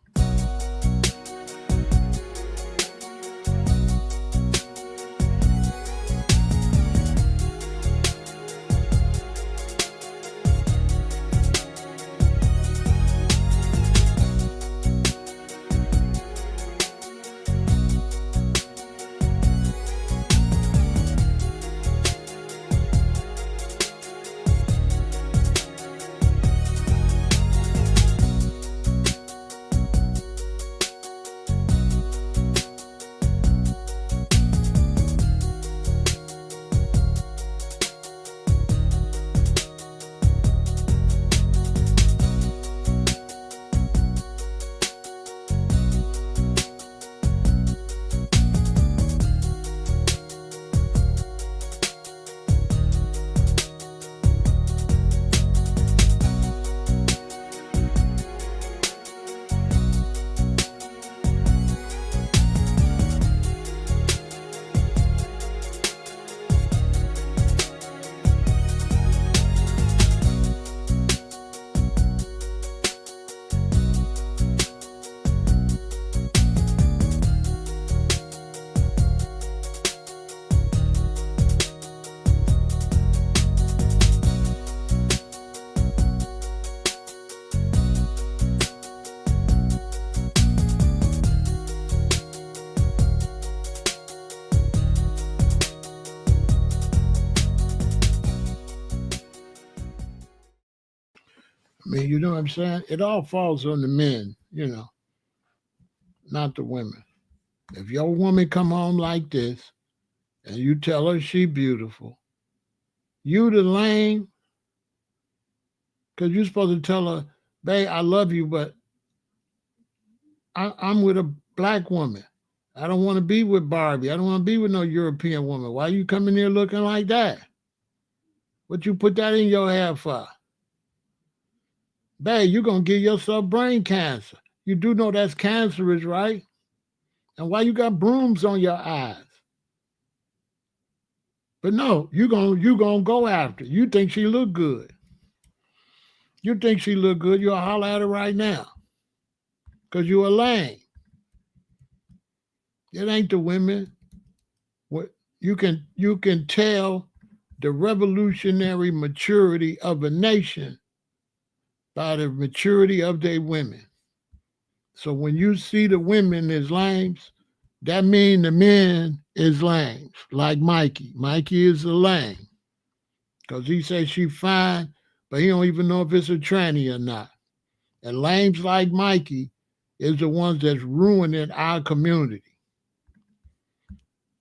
A: I mean, you know what I'm saying? It all falls on the men, not the women. If your woman come home like this and you tell her she beautiful, you the lame, because you're supposed to tell her, babe, I love you, but I'm with a black woman. I don't want to be with Barbie. I don't want to be with no European woman. Why you coming here looking like that? What you put that in your hair for? Babe, you're going to give yourself brain cancer. You do know that's cancerous, right? And why you got brooms on your eyes? But no, you gonna go after. You think she look good. You think she look good, you'll holler at her right now. Because you a lame. It ain't the women. What you can tell the revolutionary maturity of a nation by the maturity of their women. So when you see the women as lames, that mean the men is lames, like Mikey. Mikey is a lame because he says she fine, but he don't even know if it's a tranny or not. And lames like Mikey is the ones that's ruining our community.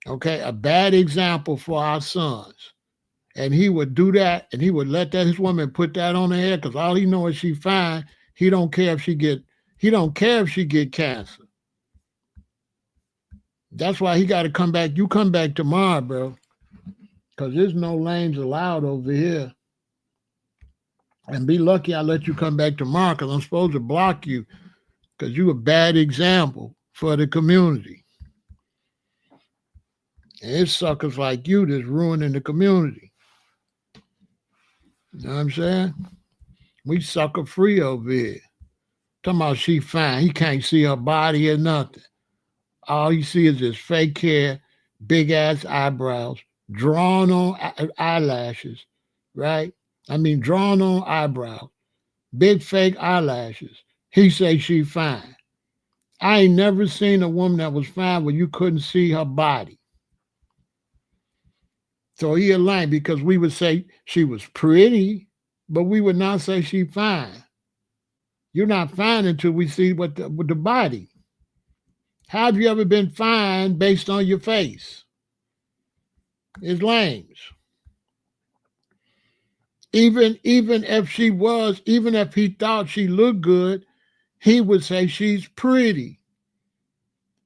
A: Okay, a bad example for our sons. And he would do that, and he would let his woman put that on her head because all he knows is she fine. He don't care if she get cancer. That's why he got to come back. You come back tomorrow, bro. because there's no lanes allowed over here. And be lucky I let you come back tomorrow because I'm supposed to block you because you're a bad example for the community. And it's suckers like you that's ruining the community. You know what I'm saying? We sucker free over here. Talking about she fine. He can't see her body or nothing. All you see is this fake hair, big ass eyebrows, drawn on eyelashes, right? I mean, drawn on eyebrows, big fake eyelashes. He say she fine. I ain't never seen a woman that was fine where you couldn't see her body. So he a lame because we would say she was pretty, but we would not say she fine. You're not fine until we see with the body. How have you ever been fine based on your face? It's lames. Even if she was, even if he thought she looked good, he would say she's pretty.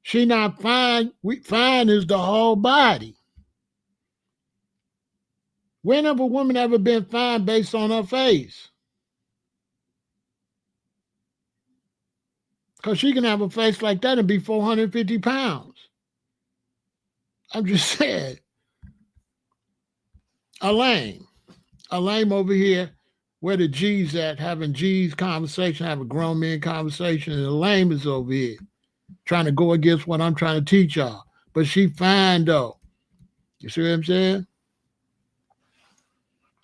A: She not fine. Fine is the whole body. When have a woman ever been fine based on her face? Because she can have a face like that and be 450 pounds. I'm just saying. A lame over here, where the G's at, having G's conversation, having grown men conversation, and the lame is over here trying to go against what I'm trying to teach y'all. But she fine though. You see what I'm saying?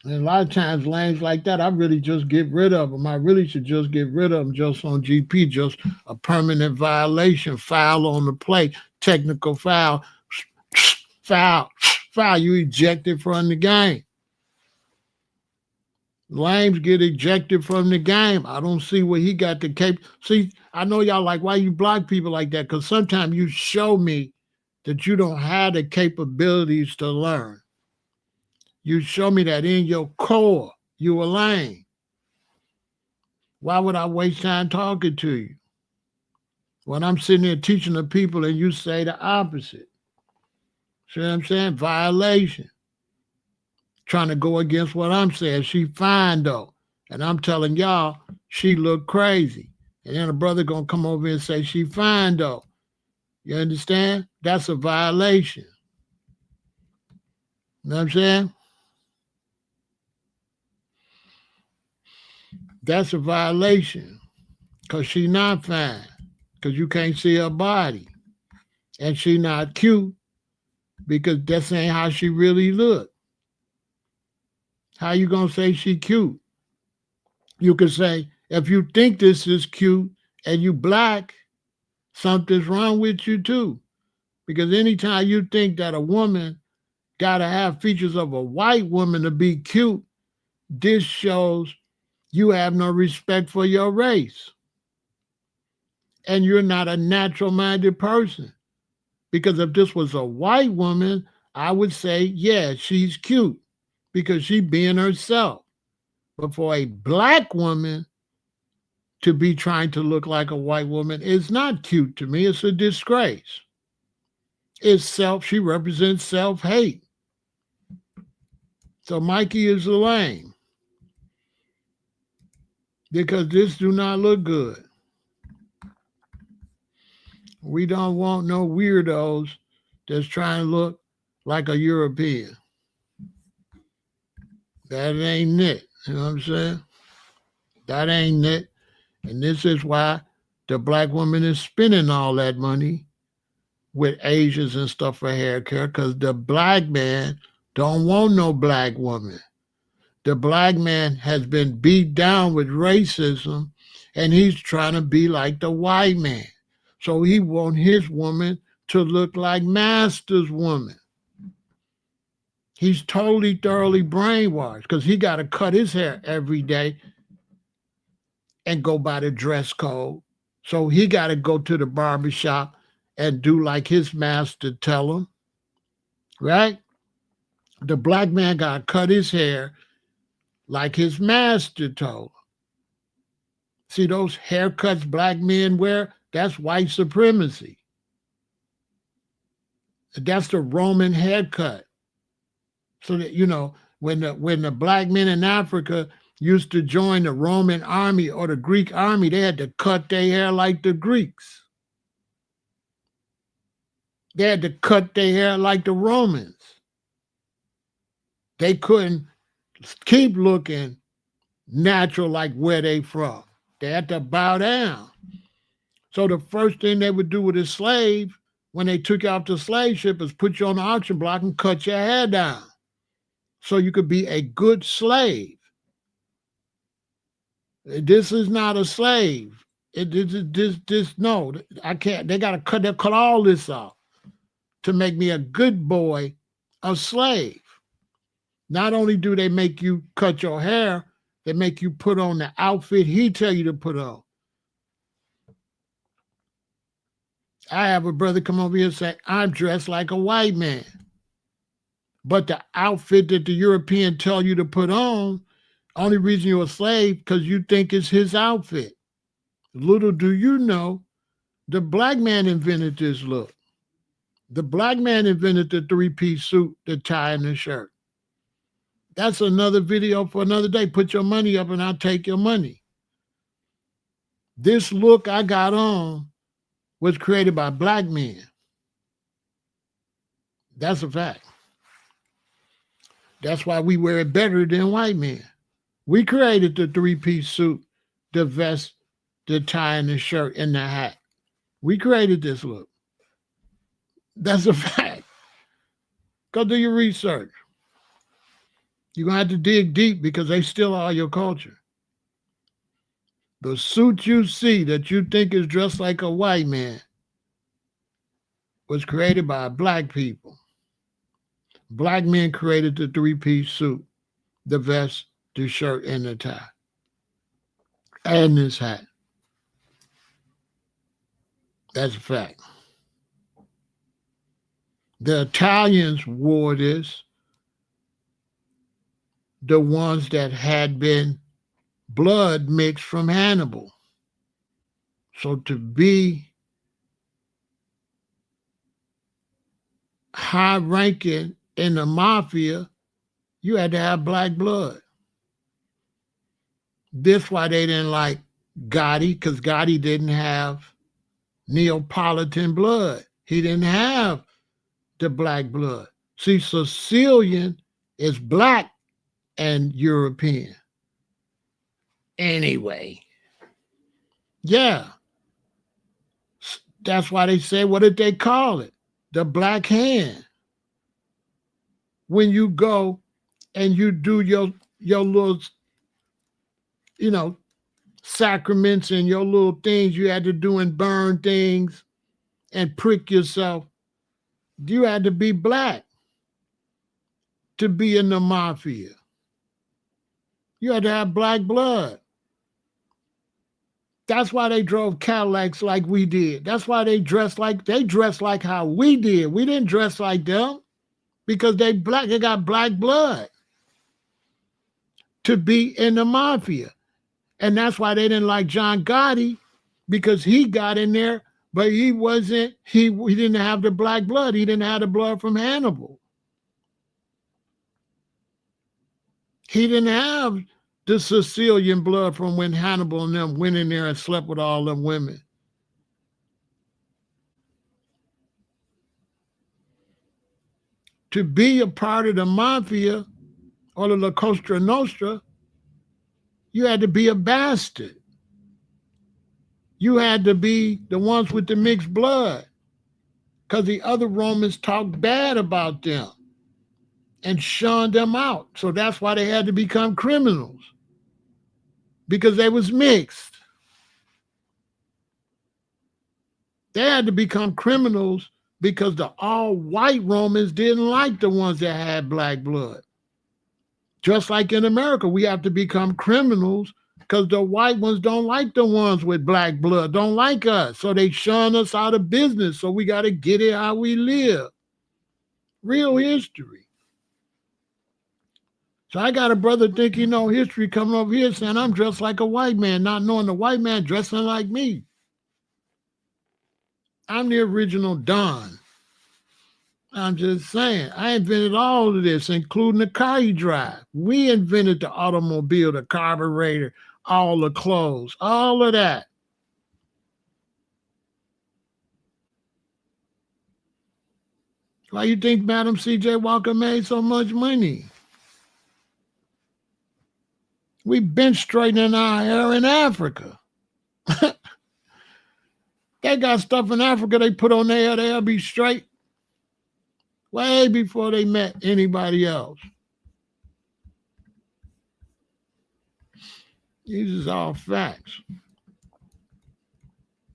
A: And a lot of times lames like that, I really just get rid of them. I really should just get rid of them just on GP, just a permanent violation, foul on the plate, technical foul, foul, you ejected from the game. Lames get ejected from the game. I don't see what he got the cap. See, I know y'all like, why you block people like that? Because sometimes you show me that you don't have the capabilities to learn. You show me that in your core, you a lame. Why would I waste time talking to you when I'm sitting there teaching the people and you say the opposite? See what I'm saying? Violation. Trying to go against what I'm saying. She fine though. And I'm telling y'all, she look crazy. And then a brother gonna come over and say she fine though. You understand? That's a violation. You know what I'm saying? That's a violation. Because she not fine. Because you can't see her body. And she not cute. Because that's ain't how she really look. How you gonna say she cute? You could say, if you think this is cute and you black, something's wrong with you too. Because anytime you think that a woman gotta have features of a white woman to be cute, this shows you have no respect for your race. And you're not a natural-minded person. Because if this was a white woman, I would say, yeah, she's cute because she being herself. But for a black woman to be trying to look like a white woman is not cute to me. It's a disgrace. She represents self-hate. So Mikey is a lame because this do not look good. We don't want no weirdos that's trying to look like a European. That ain't it. You know what I'm saying? That ain't it. And this is why the black woman is spending all that money with Asians and stuff for hair care, because the black man don't want no black woman. The black man has been beat down with racism, and he's trying to be like the white man. So he want his woman to look like Master's woman. He's totally, thoroughly brainwashed because he got to cut his hair every day and go by the dress code. So he got to go to the barbershop and do like his master tell him, right? The black man got to cut his hair like his master told him. See those haircuts black men wear? That's white supremacy. That's the Roman haircut. So that, you know, when the black men in Africa used to join the Roman army or the Greek army, they had to cut their hair like the Greeks. They had to cut their hair like the Romans. They couldn't keep looking natural like where they from. They had to bow down. So the first thing they would do with a slave when they took you off the slave ship is put you on the auction block and cut your hair down so you could be a good slave. This is not a slave. No, I can't. They got to cut all this off to make me a good boy, a slave. Not only do they make you cut your hair, they make you put on the outfit he tell you to put on. I have a brother come over here and say, I'm dressed like a white man. But the outfit that the European tell you to put on, only reason you're a slave because you think it's his outfit. Little do you know, the black man invented this look. The black man invented the three-piece suit, the tie, and the shirt. That's another video for another day. Put your money up and I'll take your money. This look I got on was created by black men. That's a fact. That's why we wear it better than white men. We created the three-piece suit, the vest, the tie, and the shirt, and the hat. We created this look. That's a fact. Go do your research. You're going to have to dig deep because they still are your culture. The suit you see that you think is dressed like a white man was created by black people. Black men created the three-piece suit, the vest, the shirt, and the tie, and this hat. That's a fact. The Italians wore this, the ones that had been blood mixed from Hannibal. So to be high ranking in the mafia, you had to have black blood. This why they didn't like Gotti, because Gotti didn't have Neapolitan blood. He didn't have the black blood. See, Sicilian is black and European. Anyway, yeah. That's why they say, what did they call it? The black hand. When you go and you do your little, sacraments and your little things you had to do and burn things and prick yourself, you had to be black to be in the mafia. You had to have black blood. That's why they drove Cadillacs like we did. That's why they dressed like how we did. We didn't dress like them because they got black blood to be in the mafia. And that's why they didn't like John Gotti, because he got in there, but he didn't have the black blood. He didn't have the blood from Hannibal. He didn't have the Sicilian blood from when Hannibal and them went in there and slept with all them women. To be a part of the mafia or the La Cosa Nostra, you had to be a bastard. You had to be the ones with the mixed blood because the other Romans talked bad about them and shunned them out. So that's why they had to become criminals, because they was mixed. They had to become criminals because the all-white Romans didn't like the ones that had black blood. Just like in America, we have to become criminals because the white ones don't like the ones with black blood, don't like us. So they shun us out of business. So we got to get it how we live. Real history. So I got a brother think he know history coming over here saying I'm dressed like a white man, not knowing the white man dressing like me. I'm the original Don. I'm just saying, I invented all of this, including the car you drive. We invented the automobile, the carburetor, all the clothes, all of that. Why you think Madam C.J. Walker made so much money? We've been straightening our hair in Africa. They got stuff in Africa they put on their hair, they'll be straight way before they met anybody else. These is all facts.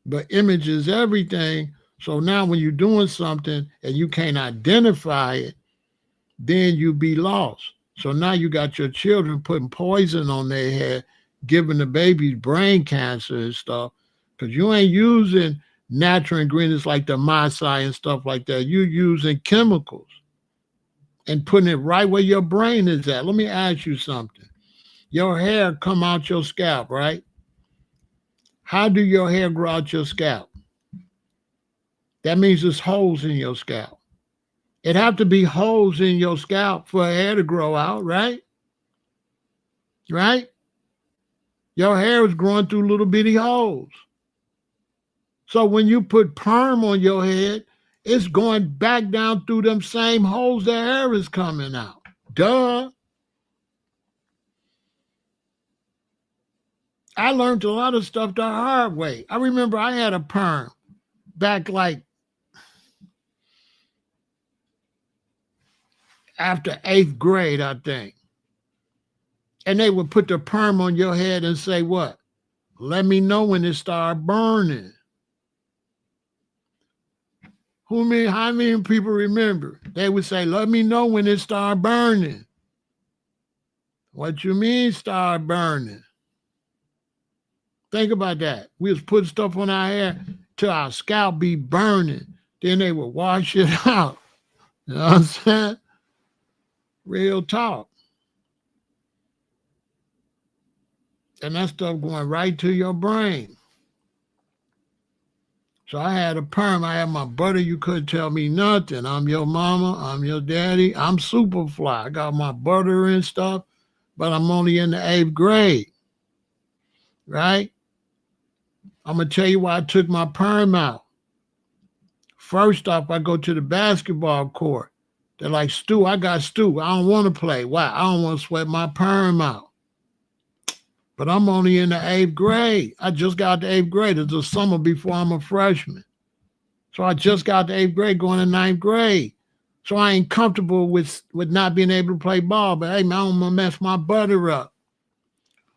A: But image is everything. So now when you're doing something and you can't identify it, then you be lost. So now you got your children putting poison on their head, giving the babies brain cancer and stuff, because you ain't using natural ingredients like the Maasai and stuff like that. You're using chemicals and putting it right where your brain is at. Let me ask you something. Your hair come out your scalp, right? How do your hair grow out your scalp? That means there's holes in your scalp. It have to be holes in your scalp for hair to grow out, right? Right? Your hair is growing through little bitty holes. So when you put perm on your head, it's going back down through them same holes the hair is coming out. Duh. I learned a lot of stuff the hard way. I remember I had a perm back like after 8th grade, I think. And they would put the perm on your head and say, what? Let me know when it start burning. How many people remember? They would say, let me know when it start burning. What you mean start burning? Think about that. We was putting stuff on our hair till our scalp be burning. Then they would wash it out. You know what I'm saying? Real talk. And that stuff going right to your brain. So I had a perm. I had my butter. You couldn't tell me nothing. I'm your mama. I'm your daddy. I'm super fly. I got my butter and stuff, but I'm only in the 8th grade. Right? I'm going to tell you why I took my perm out. First off, I go to the basketball court. They're like, Stu, I got Stu. I don't want to play. Why? I don't want to sweat my perm out. But I'm only in the 8th grade. I just got to 8th grade. It's the summer before I'm a freshman. So I just got to 8th grade going to 9th grade. So I ain't comfortable with not being able to play ball. But hey, man, I don't want to mess my butter up.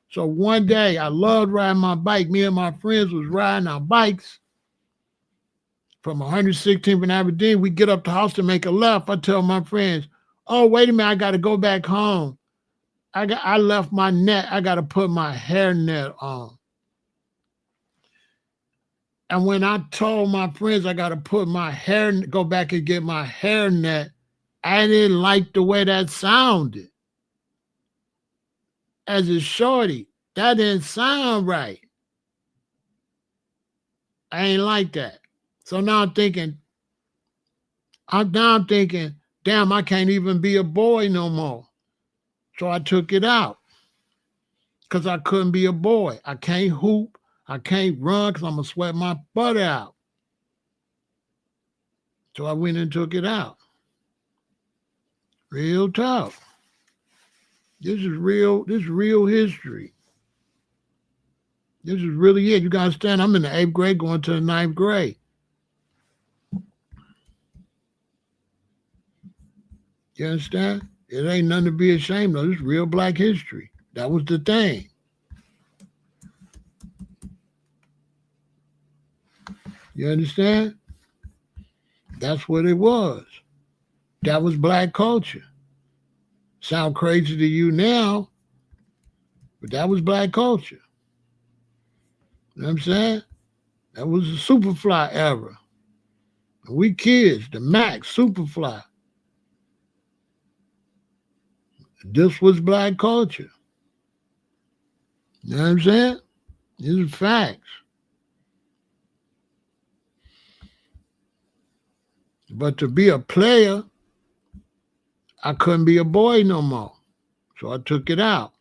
A: So one day, I loved riding my bike. Me and my friends was riding our bikes from 116th and Aberdeen. We get up the house to make a left. I tell my friends, oh, wait a minute, I got to go back home. I left my net. I got to put my hair net on. And when I told my friends I got to put my hair, go back and get my hair net, I didn't like the way that sounded. As a shorty, that didn't sound right. I ain't like that. So now I'm thinking, damn, I can't even be a boy no more. So I took it out because I couldn't be a boy. I can't hoop. I can't run because I'm going to sweat my butt out. So I went and took it out. Real talk. This is real history. This is really it. You got to understand, I'm in the 8th grade going to the 9th grade. You understand? It ain't nothing to be ashamed of. This is real black history. That was the thing. You understand? That's what it was. That was black culture. Sound crazy to you now, but that was black culture. You know what I'm saying? That was the Superfly era. We kids, the Max, Superfly. This was black culture. You know what I'm saying? These are facts. But to be a player, I couldn't be a boy no more. So I took it out.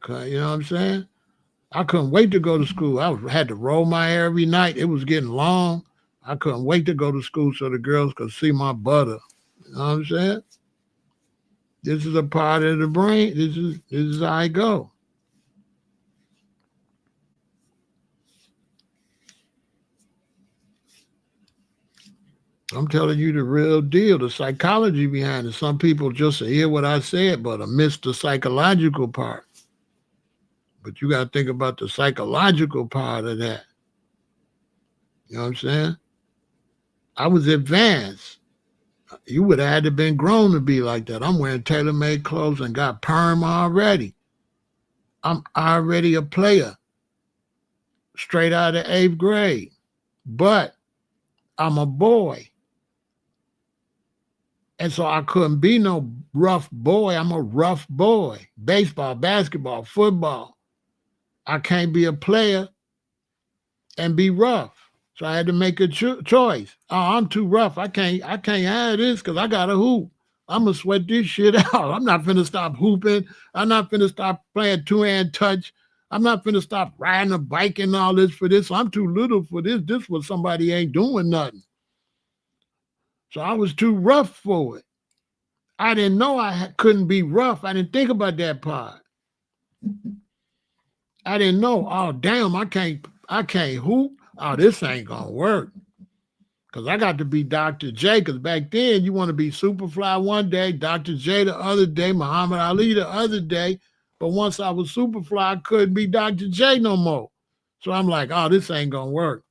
A: You know what I'm saying? I couldn't wait to go to school. Had to roll my hair every night. It was getting long. I couldn't wait to go to school so the girls could see my butter. You know what I'm saying? This is a part of the brain. This is how I go. I'm telling you the real deal, the psychology behind it. Some people just hear what I said, but I miss the psychological part. But you got to think about the psychological part of that. You know what I'm saying? I was advanced. You would have had to been grown to be like that. I'm wearing tailor-made clothes and got perm already. I'm already a player, straight out of 8th grade. But I'm a boy. And so I couldn't be no rough boy. I'm a rough boy. Baseball, basketball, football. I can't be a player and be rough. So I had to make a choice. Oh, I'm too rough. I can't have this because I got a hoop. I'm going to sweat this shit out. I'm not finna stop hooping. I'm not finna stop playing two-hand touch. I'm not finna stop riding a bike and all this for this. I'm too little for this. This was somebody ain't doing nothing. So I was too rough for it. I didn't know I couldn't be rough. I didn't think about that part. I didn't know. Oh, damn, I can't hoop. Oh, this ain't gonna work. Because I got to be Dr. J, because back then you want to be Superfly one day, Dr. J the other day, Muhammad Ali the other day. But once I was Superfly, I couldn't be Dr. J no more. So I'm like, oh, this ain't gonna work.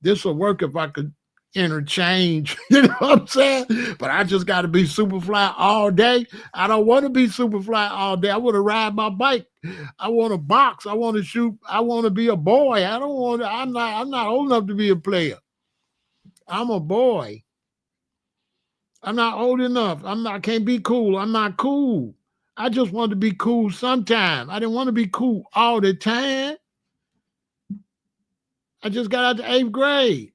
A: This will work if I could interchange, you know what I'm saying? But I just got to be Superfly all day. I don't want to be Superfly all day. I want to ride my bike. I want to box. I want to shoot. I want to be a boy. I'm not old enough to be a player. I'm a boy. I'm not old enough. I can't be cool. I'm not cool. I just want to be cool sometime. I didn't want to be cool all the time. I just got out the 8th grade.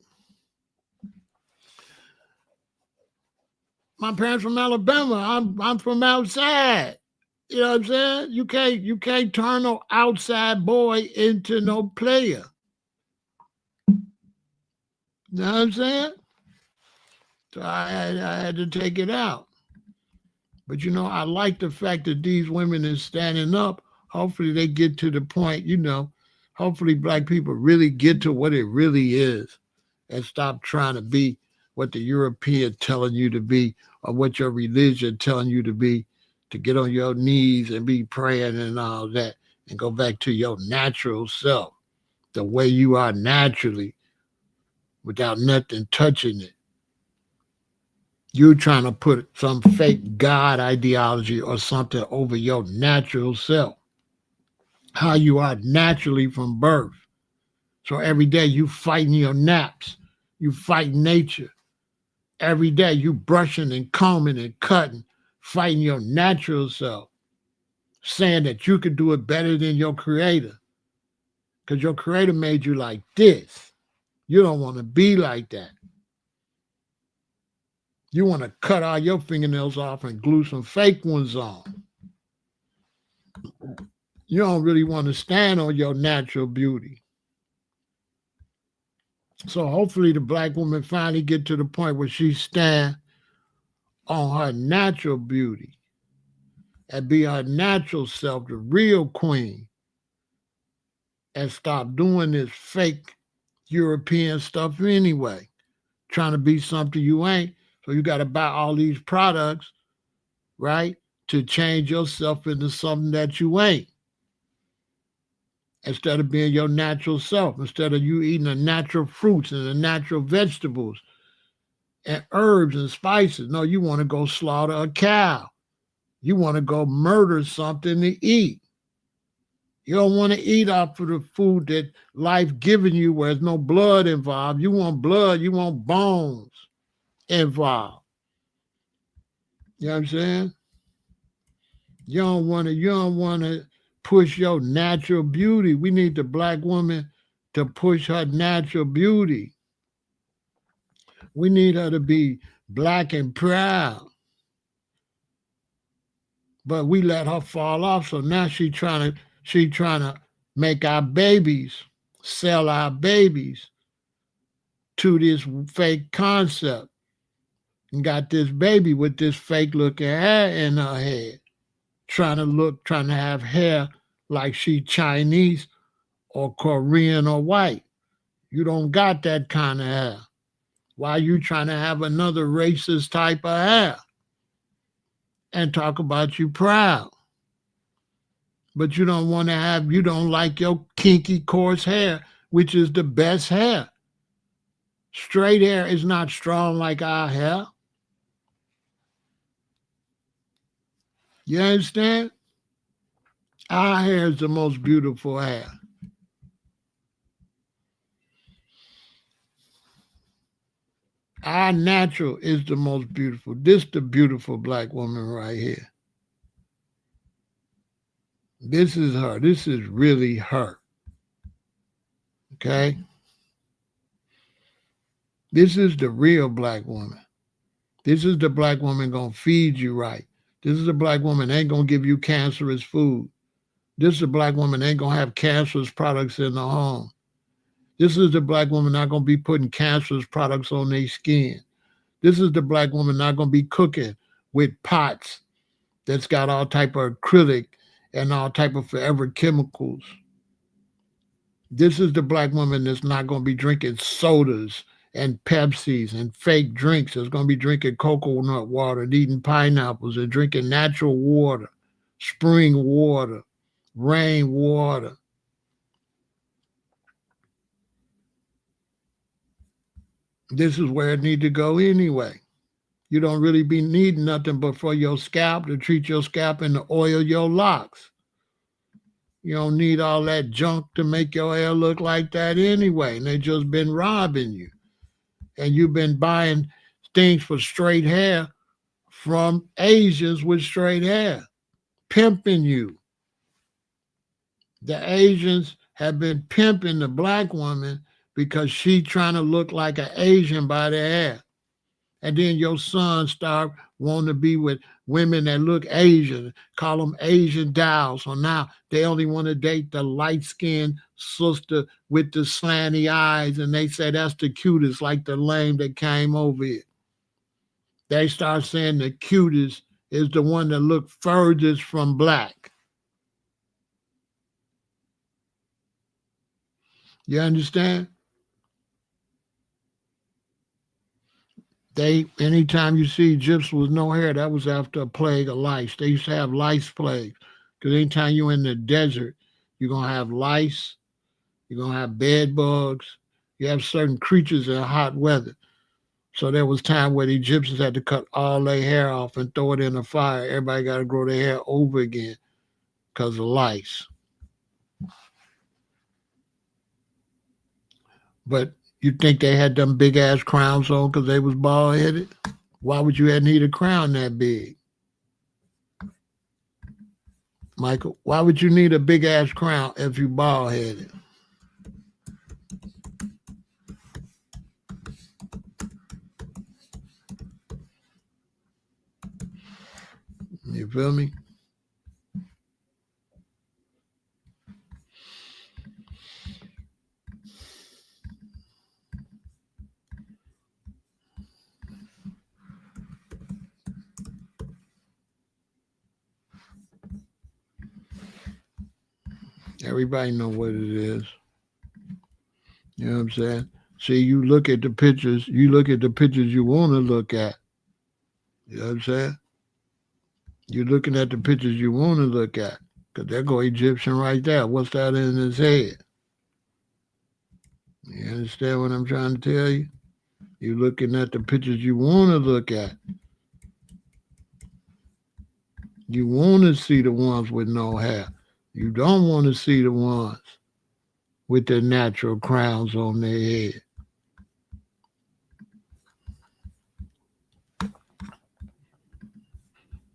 A: My parents from Alabama. I'm from outside. You know what I'm saying? You can't turn no outside boy into no player. You know what I'm saying? So I had to take it out. But I like the fact that these women is standing up. Hopefully they get to the point, hopefully black people really get to what it really is and stop trying to be what the European telling you to be or what your religion telling you to be, to get on your knees and be praying and all that and go back to your natural self, the way you are naturally without nothing touching it. You're trying to put some fake God ideology or something over your natural self, how you are naturally from birth. So every day you fighting your naps, you fight nature. Every day you brushing and combing and cutting, fighting your natural self, saying that you could do it better than your creator because your creator made you like this. You don't want to be like that. You want to cut all your fingernails off and glue some fake ones on. You don't really want to stand on your natural beauty. So hopefully the black woman finally get to the point where she stand on her natural beauty and be her natural self, the real queen, and stop doing this fake European stuff anyway, trying to be something you ain't. So you got to buy all these products, right, to change yourself into something that you ain't. Instead of being your natural self, instead of you eating the natural fruits and the natural vegetables and herbs and spices. No, you want to go slaughter a cow. You want to go murder something to eat. You don't want to eat off of the food that life giving you where there's no blood involved. You want blood, you want bones involved. You know what I'm saying? You don't want to push your natural beauty. We need the black woman to push her natural beauty. We need her to be black and proud. But we let her fall off. So now she trying to make our babies, sell our babies to this fake concept. And got this baby with this fake looking hair in her head, trying to have hair like she Chinese or Korean or white. You don't got that kind of hair. Why you trying to have another racist type of hair and talk about you proud? But you don't want to have, you don't like your kinky coarse hair, which is the best hair. Straight hair is not strong like our hair. You understand? Our hair is the most beautiful hair. Our natural is the most beautiful. This the beautiful black woman right here. This is her. This is really her. Okay? This is the real black woman. This is the black woman gonna feed you right. This is a black woman ain't gonna give you cancerous food. This is a black woman ain't gonna have cancerous products in the home. This is the black woman not gonna be putting cancerous products on their skin. This is the black woman not gonna be cooking with pots that's got all type of acrylic and all type of forever chemicals. This is the black woman that's not gonna be drinking sodas and Pepsis and fake drinks. That's gonna be drinking coconut water and eating pineapples and drinking natural water, spring water, rain water. This is where it need to go anyway. You don't really be needing nothing but for your scalp to treat your scalp and to oil your locks. You don't need all that junk to make your hair look like that anyway. And they just been robbing you. And you've been buying things for straight hair from Asians with straight hair, pimping you. The Asians have been pimping the black woman because she trying to look like an Asian by their hair. And then your son start wanting to be with women that look Asian, call them Asian dolls. So now they only want to date the light-skinned sister with the slanty eyes, and they say that's the cutest, like the lame that came over here. They start saying the cutest is the one that look furthest from black. You understand? Anytime you see gyps with no hair, that was after a plague of lice. They used to have lice plagues. Because anytime you're in the desert, you're going to have lice, you're going to have bed bugs, you have certain creatures in hot weather. So there was time where the Egyptians had to cut all their hair off and throw it in the fire. Everybody got to grow their hair over again because of lice. But you think they had them big ass crowns on because they was bald headed? Why would you need a crown that big? Michael, why would you need a big ass crown if you bald headed? You feel me? Everybody know what it is. You know what I'm saying? See, you look at the pictures you want to look at. You know what I'm saying? You're looking at the pictures you want to look at. Because there go Egyptian right there. What's that in his head? You understand what I'm trying to tell you? You're looking at the pictures you want to look at. You want to see the ones with no hair. You don't want to see the ones with their natural crowns on their head.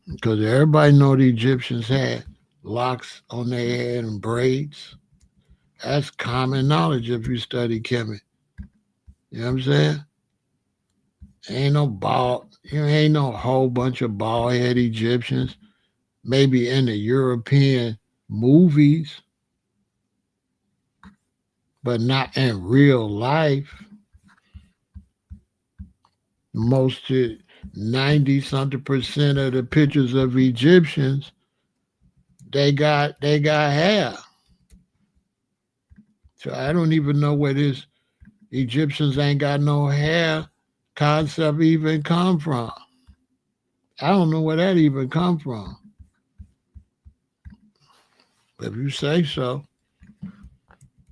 A: Because everybody know the Egyptians had locks on their head and braids. That's common knowledge if you study chemistry. You know what I'm saying? Ain't no bald, you ain't no whole bunch of bald head Egyptians. Maybe in the European movies, but not in real life. Most 90 something percent of the pictures of Egyptians, they got hair. So I don't even know where this Egyptians ain't got no hair concept even come from. I don't know where that even come from. If you say so,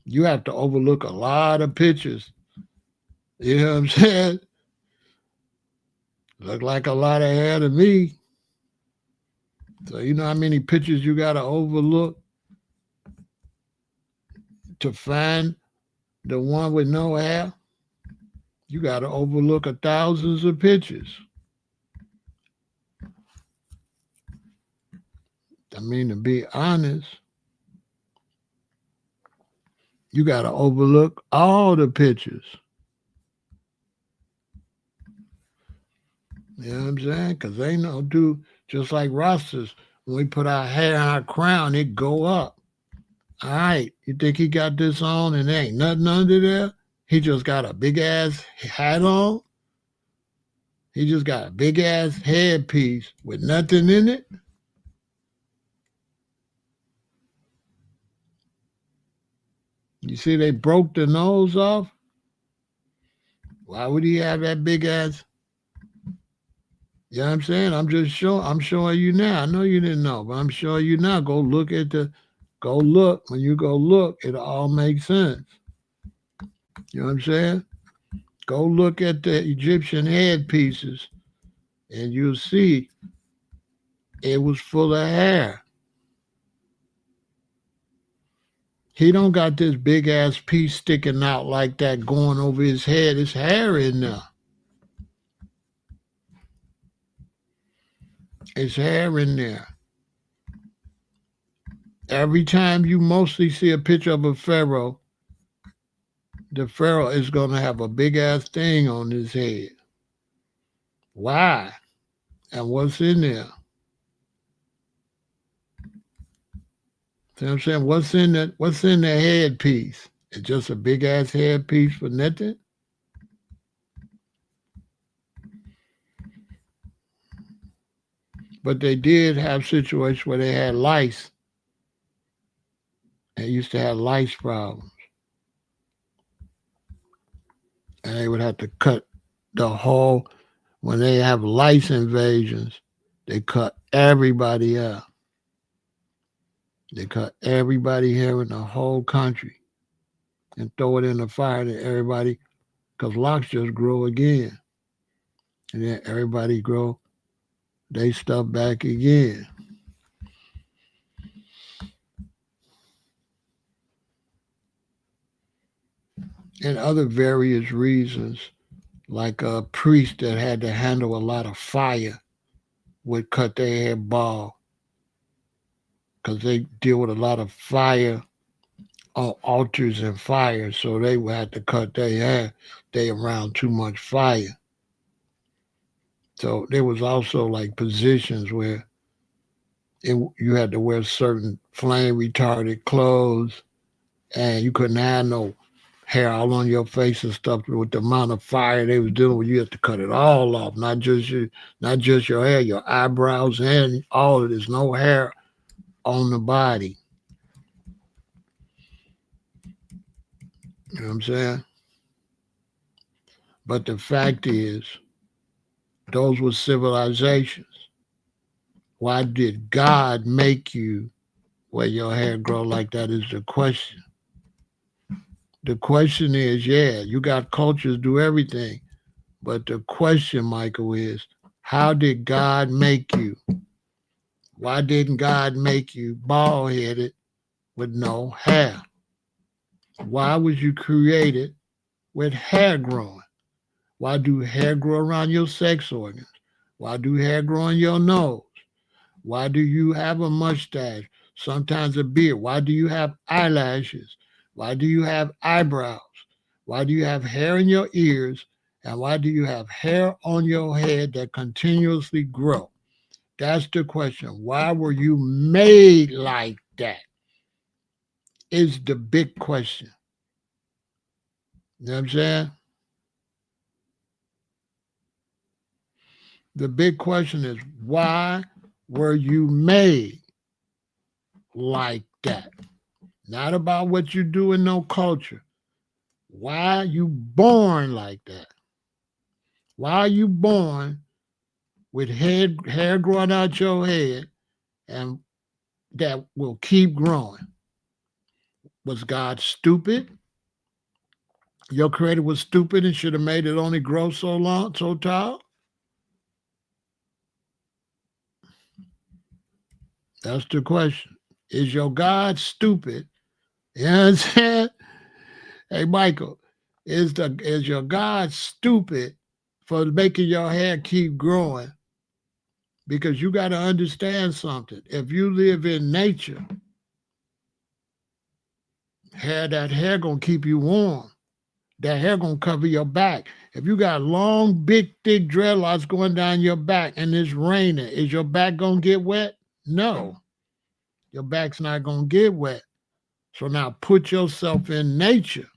A: you have to overlook a lot of pictures. You know what I'm saying? Look like a lot of hair to me. So you know how many pictures you got to overlook to find the one with no hair? You got to overlook thousands of pictures. I mean, to be honest, you got to overlook all the pictures. You know what I'm saying? Because they know, do just like Rastas. When we put our hair on our crown, it go up. All right, you think he got this on and there ain't nothing under there? He just got a big ass hat on. He just got a big ass headpiece with nothing in it. You see, they broke the nose off. Why would he have that big ass? You know what I'm saying? I'm showing you now. I know you didn't know, but I'm showing you now. Go look. When you go look, it all makes sense. You know what I'm saying? Go look at the Egyptian headpieces and you'll see it was full of hair. He don't got this big ass piece sticking out like that going over his head. It's hair in there. It's hair in there. Every time you mostly see a picture of a pharaoh, the pharaoh is going to have a big ass thing on his head. Why? And what's in there? See what I'm saying? What's in the headpiece? It's just a big ass headpiece for nothing? But they did have situations where they had lice. They used to have lice problems. And they would have to cut the whole, when they have lice invasions, they cut everybody out. They cut everybody here in the whole country and throw it in the fire to everybody, because locks just grow again. And then everybody grow they stuff back again. And other various reasons, like a priest that had to handle a lot of fire would cut their hair bald because they deal with a lot of fire on altars and fire, so they would have to cut their hair. They around too much fire. So there was also like positions where you had to wear certain flame retarded clothes, and you couldn't have no hair all on your face and stuff. With the amount of fire they was dealing with, you had to cut it all off, not just your hair, your eyebrows, and all of this. No hair on the body. You know what I'm saying? But the fact is, those were civilizations. Why did God make you where your hair grow like that is the question. The question is, yeah, you got cultures do everything. But the question, Michael, is how did God make you? Why didn't God make you bald-headed with no hair? Why was you created with hair growing? Why do hair grow around your sex organs? Why do hair grow on your nose? Why do you have a mustache? Sometimes a beard. Why do you have eyelashes? Why do you have eyebrows? Why do you have hair in your ears And why do you have hair on your head that continuously grow? That's the question. Why were you made like that? Is the big question. You know what I'm saying? The big question is, why were you made like that? Not about what you do in no culture. Why are you born like that? Why are you born with hair growing out your head and that will keep growing? Was God stupid? Your creator was stupid and should have made it only grow so long, so tall? That's the question. Is your God stupid? You know what I'm saying? Hey, Michael, is your God stupid for making your hair keep growing? Because you got to understand something. If you live in nature, that hair gonna keep you warm. That hair gonna cover your back. If you got long, big, thick dreadlocks going down your back and it's raining, is your back gonna get wet? No, your back's not gonna get wet. So now put yourself in nature.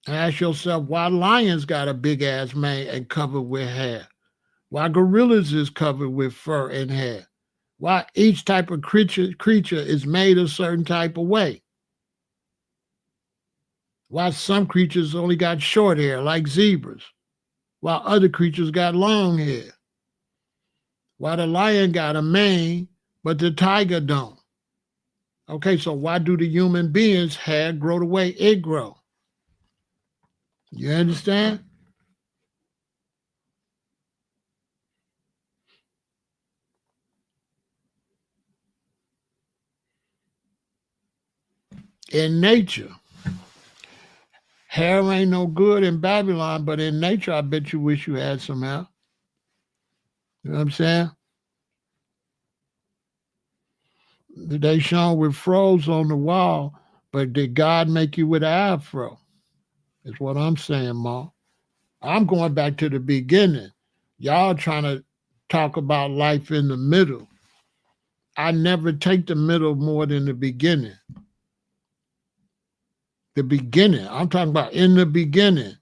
A: Ask yourself why lions got a big ass mane and covered with hair. Why gorillas is covered with fur and hair. Why each type of creature is made a certain type of way. Why some creatures only got short hair like zebras, while other creatures got long hair. Why the lion got a mane, but the tiger don't. Okay, so why do the human beings' hair grow the way it grow? You understand? In nature, hair ain't no good in Babylon, but in nature, I bet you wish you had some hair. You know what I'm saying? They shown with froze on the wall, but did God make you with an afro? Is what I'm saying, Ma. I'm going back to the beginning. Y'all trying to talk about life in the middle. I never take the middle more than the beginning. The beginning. I'm talking about in the beginning.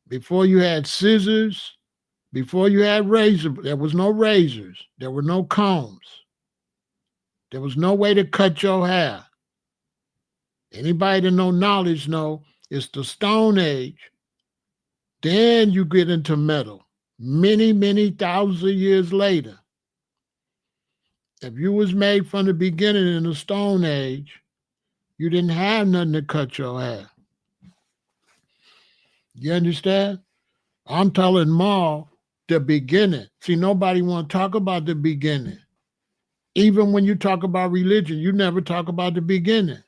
A: Before you had scissors, before you had razors, there was no razors. There were no combs. There was no way to cut your hair. Anybody that know knowledge know it's the Stone Age. Then you get into metal. Many, many thousands of years later. If you was made from the beginning in the Stone Age, you didn't have nothing to cut your hair. You understand? I'm telling Ma the beginning. See, nobody want to talk about the beginning. Even when you talk about religion, you never talk about the beginning.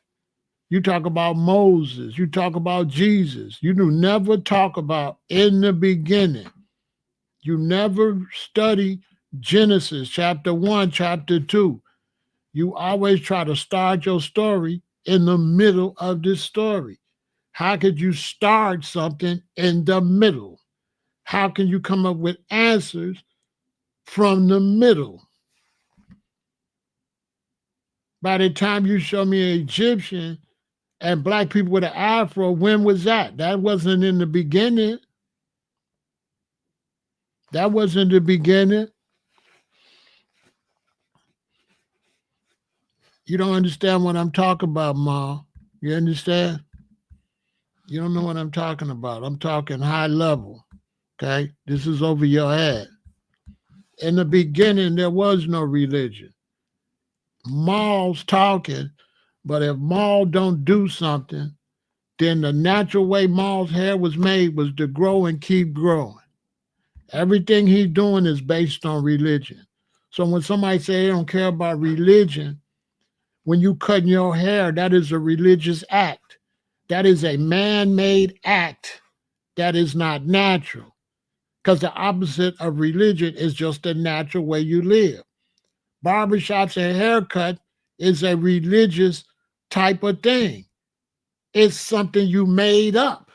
A: You talk about Moses. You talk about Jesus. You do never talk about in the beginning. You never study Genesis chapter 1, chapter 2. You always try to start your story in the middle of this story. How could you start something in the middle? How can you come up with answers from the middle? By the time you show me an Egyptian and black people with an afro, when was that? That wasn't in the beginning. That wasn't the beginning. You don't understand what I'm talking about, Ma. You understand? You don't know what I'm talking about. I'm talking high level, okay? This is over your head. In the beginning, there was no religion. Maul's talking, but if Maul don't do something, then the natural way Maul's hair was made was to grow and keep growing. Everything he's doing is based on religion. So when somebody say they don't care about religion, when you cutting your hair, that is a religious act. That is a man-made act that is not natural. Because the opposite of religion is just the natural way you live. Barbershops and haircut is a religious type of thing. It's something you made up.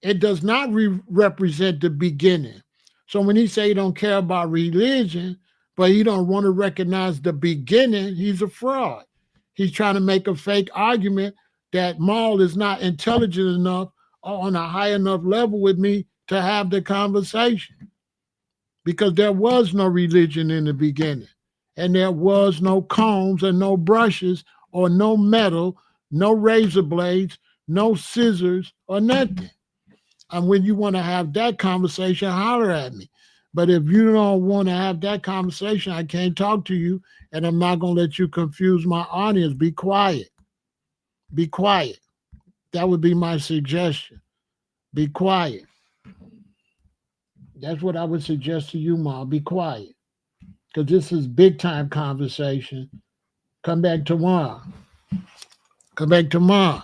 A: It does not represent the beginning. So when he say he don't care about religion, but he don't want to recognize the beginning, he's a fraud. He's trying to make a fake argument that Maul is not intelligent enough or on a high enough level with me to have the conversation. Because there was no religion in the beginning. And there was no combs and no brushes or no metal, no razor blades, no scissors or nothing. And when you want to have that conversation, holler at me. But if you don't want to have that conversation, I can't talk to you, and I'm not going to let you confuse my audience. Be quiet. Be quiet. That would be my suggestion. Be quiet. That's what I would suggest to you, Ma. Be quiet. Because this is big time conversation. Come back tomorrow. Come back tomorrow.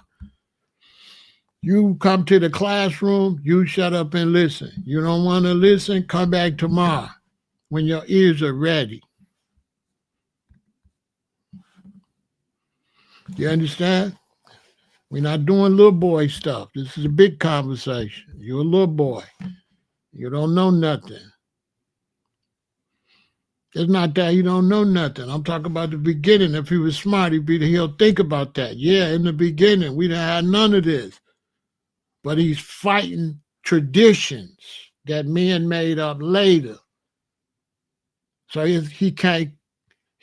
A: You come to the classroom, you shut up and listen. You don't want to listen, come back tomorrow when your ears are ready. You understand? We're not doing little boy stuff. This is a big conversation. You're a little boy. You don't know nothing. It's not that he don't know nothing. I'm talking about the beginning. If he was smart, he'll think about that. Yeah, in the beginning, we didn't have none of this. But he's fighting traditions that men made up later. So he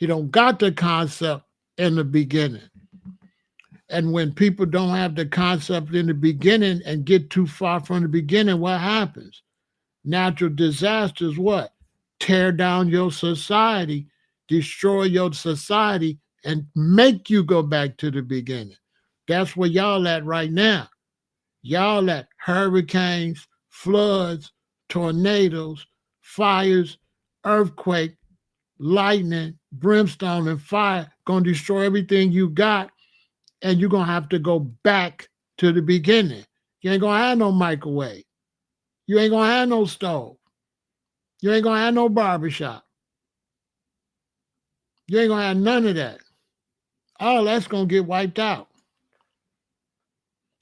A: don't got the concept in the beginning. And when people don't have the concept in the beginning and get too far from the beginning, what happens? Natural disasters, what? Tear down your society, destroy your society, and make you go back to the beginning. That's where y'all at right now. Y'all at hurricanes, floods, tornadoes, fires, earthquake, lightning, brimstone, and fire gonna destroy everything you got, and you're gonna have to go back to the beginning. You ain't gonna have no microwave. You ain't gonna have no stove. You ain't gonna have no barbershop. You ain't gonna have none of that. All that's gonna get wiped out.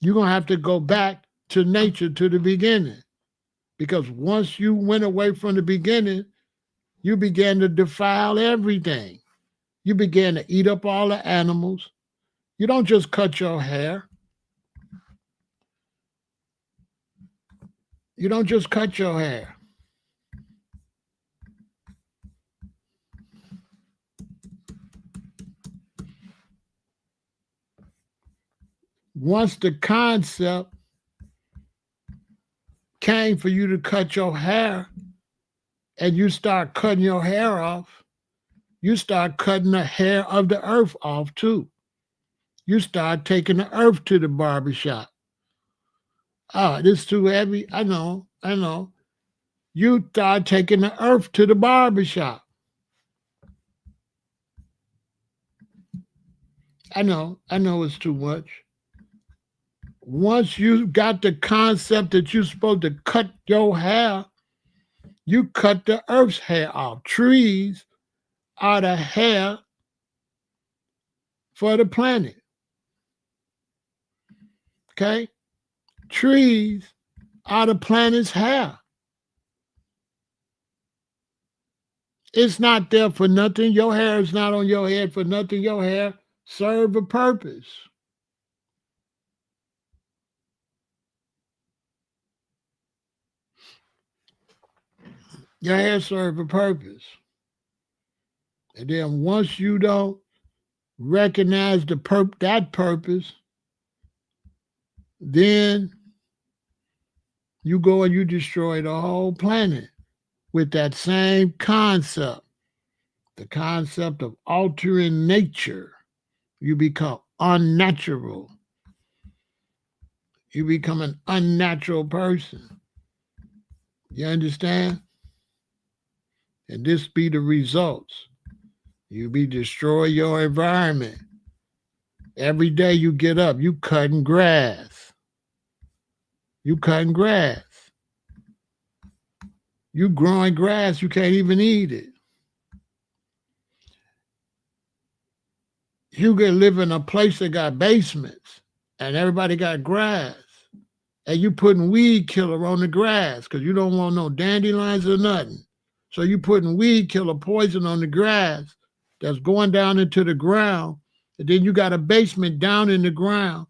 A: You're gonna have to go back to nature, to the beginning. Because once you went away from the beginning, you began to defile everything. You began to eat up all the animals. You don't just cut your hair. You don't just cut your hair. Once the concept came for you to cut your hair and you start cutting your hair off, you start cutting the hair of the earth off too. You start taking the earth to the barbershop. Oh, this is too heavy. I know. You start taking the earth to the barbershop. I know it's too much. Once you got the concept that you're supposed to cut your hair, you cut the earth's hair off. Trees are the hair for the planet. Okay? Trees are the planet's hair. It's not there for nothing. Your hair is not on your head for nothing. Your hair serves a purpose. Your hair serves a purpose. And then once you don't recognize that purpose, then you go and you destroy the whole planet with that same concept, the concept of altering nature. You become unnatural. You become an unnatural person. You understand? And this be the results. You destroy your environment. Every day you get up, you cutting grass. You cutting grass. You growing grass, you can't even eat it. You can live in a place that got basements and everybody got grass. and you putting weed killer on the grass because you don't want no dandelions or nothing. So you putting weed killer poison on the grass that's going down into the ground, and then you got a basement down in the ground.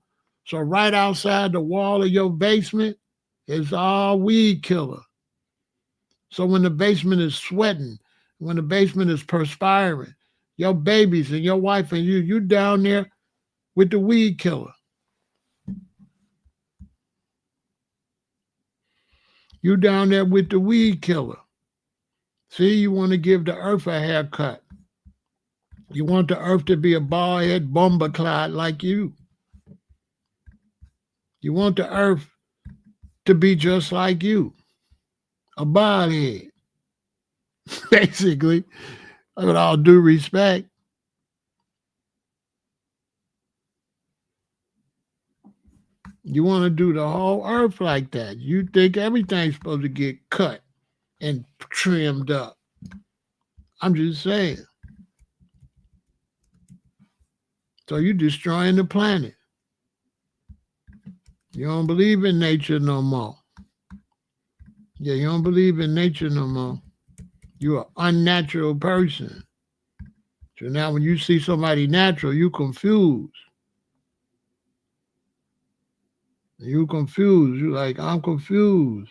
A: So right outside the wall of your basement is all weed killer. So when the basement is sweating, when the basement is perspiring, your babies and your wife and you down there with the weed killer. You down there with the weed killer. See, you want to give the earth a haircut. You want the earth to be a bald head bomber clot like you. You want the earth to be just like you, a bald head. Basically, with all due respect. You want to do the whole earth like that. You think everything's supposed to get cut and trimmed up. I'm just saying. So you're destroying the planet. You don't believe in nature no more. Yeah, you don't believe in nature no more. You're an unnatural person. So now when you see somebody natural, you confused. You confused. You like, I'm confused.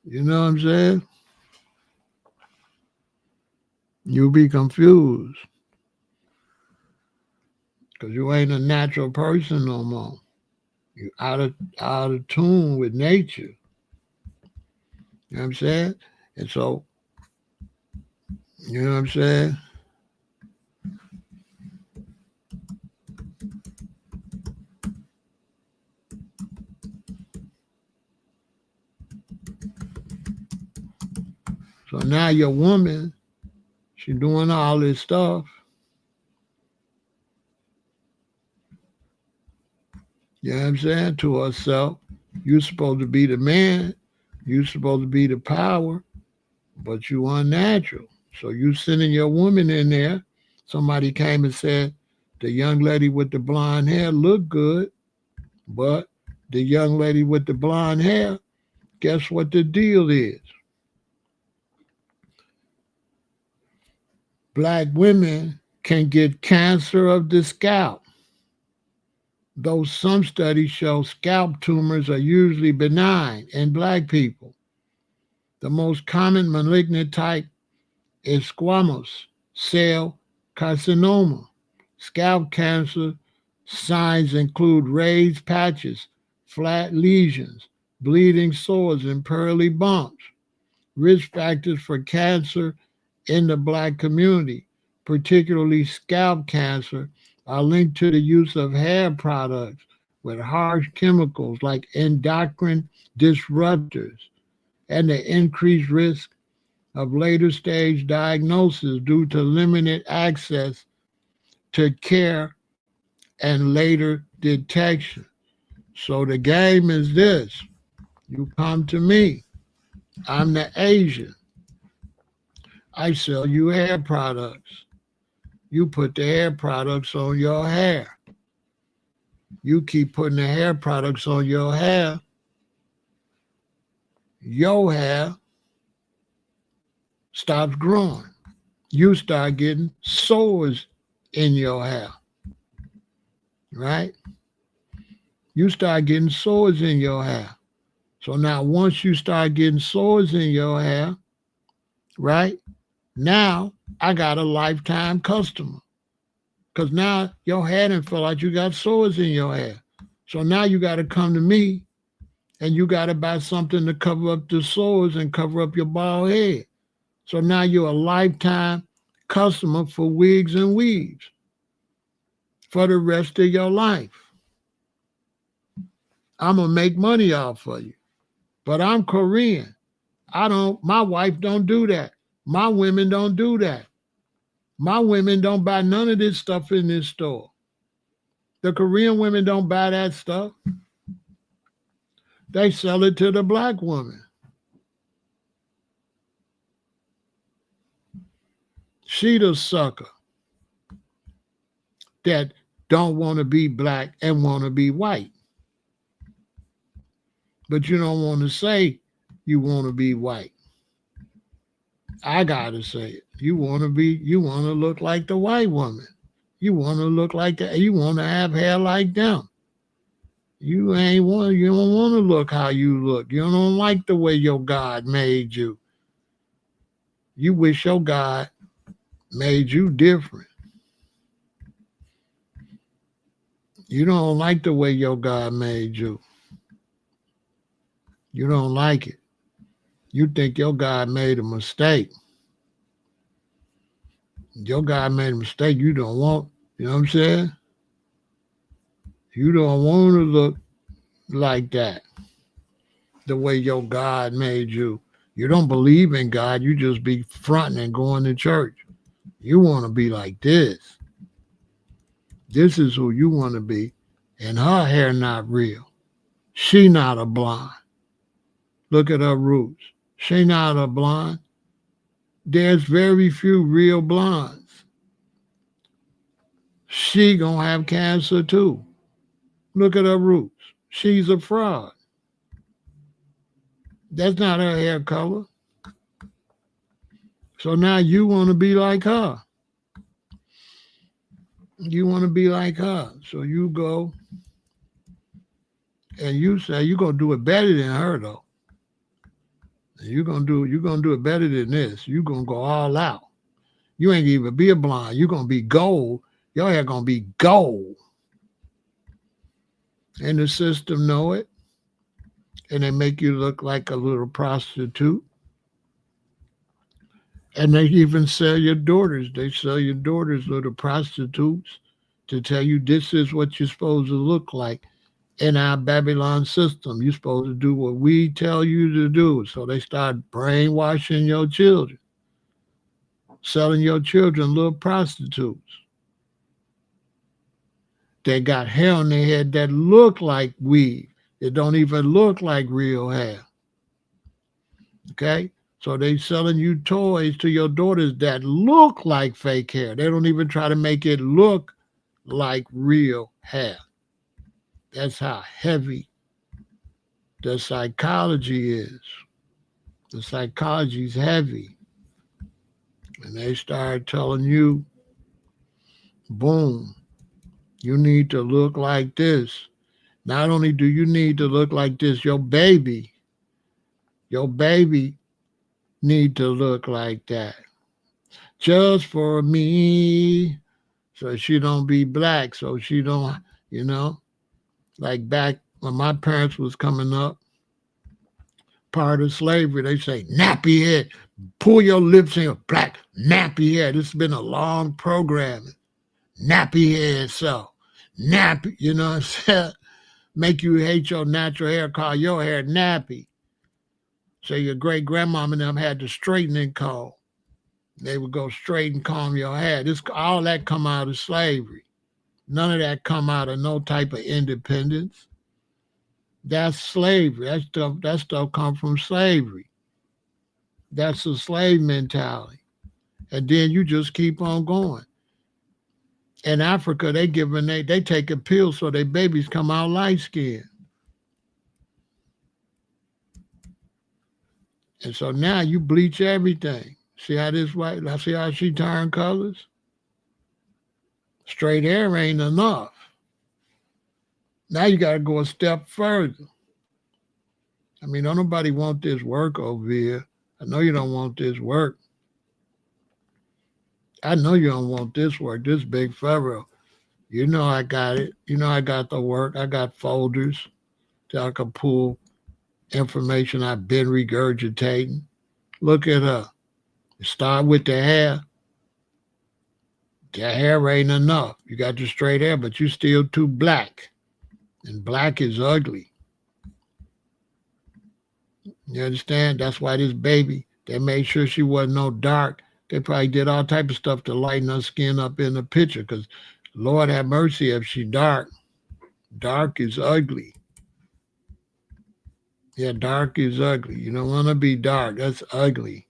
A: You know what I'm saying? You'll be confused. Because you ain't a natural person no more. You're out of tune with nature. You know what I'm saying? And so, you know what I'm saying? So now your woman, she doing all this stuff. You know what I'm saying? To herself. You're supposed to be the man. You're supposed to be the power, but you unnatural. So you sending your woman in there. Somebody came and said, the young lady with the blonde hair looked good, but the young lady with the blonde hair, guess what the deal is? Black women can get cancer of the scalp, though some studies show scalp tumors are usually benign in Black people. The most common malignant type is squamous cell carcinoma. Scalp cancer signs include raised patches, flat lesions, bleeding sores, and pearly bumps. Risk factors for cancer in the Black community, particularly scalp cancer, are linked to the use of hair products with harsh chemicals like endocrine disruptors and the increased risk of later stage diagnosis due to limited access to care and later detection. So the game is this. You come to me. I'm the Asian. I sell you hair products. You put the hair products on your hair. You keep putting the hair products on your hair stops growing. You start getting sores in your hair, right? You start getting sores in your hair. So now once you start getting sores in your hair, right? Now I got a lifetime customer. Because now your hair didn't feel like you got sores in your hair. So now you got to come to me and you got to buy something to cover up the sores and cover up your bald head. So now you're a lifetime customer for wigs and weaves for the rest of your life. I'm going to make money off of you. But I'm Korean. My wife don't do that. My women don't do that. My women don't buy none of this stuff in this store. The Korean women don't buy that stuff. They sell it to the Black woman. She the sucker that don't want to be Black and want to be white. But you don't want to say you want to be white. I gotta say it. You want to look like the white woman. You want to look like that. You want to have hair like them. You don't want to look how you look. You don't like the way your God made you. You wish your God made you different. You don't like the way your God made you. You don't like it. You think your God made a mistake. Your God made a mistake. You don't want, you know what I'm saying? You don't want to look like that, the way your God made you. You don't believe in God. You just be fronting and going to church. You want to be like this. This is who you want to be. And her hair not real. She not a blonde. Look at her roots. She not a blonde. There's very few real blondes. She gonna have cancer too. Look at her roots. She's a fraud. That's not her hair color. So now you want to be like her. You want to be like her. So you go and you say you're gonna do it better than her though. You're gonna do it better than this. You're gonna go all out. You ain't even be a blonde. You're gonna be gold. Your hair gonna be gold. And the system know it. And they make you look like a little prostitute. And they even sell your daughters. They sell your daughters little prostitutes to tell you this is what you're supposed to look like in our Babylon system. You're supposed to do what we tell you to do. So they start brainwashing your children, selling your children little prostitutes. They got hair on their head that look like weave. It don't even look like real hair. Okay? So they selling you toys to your daughters that look like fake hair. They don't even try to make it look like real hair. That's how heavy the psychology is. The psychology is heavy. And they start telling you, boom, you need to look like this. Not only do you need to look like this, your baby need to look like that. Just for me, so she don't be black, so she don't, like back when my parents was coming up, part of slavery, they say, nappy head, pull your lips in, black, nappy head. This has been a long program. Nappy head, so nappy, you know what I'm saying? Make you hate your natural hair, call your hair nappy. So your great grandmama and them had the straightening comb. They would go straight and comb your hair. All that come out of slavery. None of that come out of no type of independence. That's slavery. That stuff come from slavery. That's a slave mentality. And then you just keep on going. In Africa, they take a pill so their babies come out light skinned. And so now you bleach everything. See how this white, see how she turned colors? Straight hair ain't enough. Now you got to go a step further. I mean, don't nobody want this work over here. I know you don't want this work. I know you don't want this work, this big Pharaoh. You know I got it. You know I got the work. I got folders that I can pull information I've been regurgitating. Look at her. Start with the hair. The hair ain't enough. You got the straight hair, but you still too black. And black is ugly. You understand? That's why this baby, they made sure she wasn't no dark. They probably did all type of stuff to lighten her skin up in the picture because Lord have mercy if she dark. Dark is ugly. Yeah, dark is ugly. You don't want to be dark. That's ugly.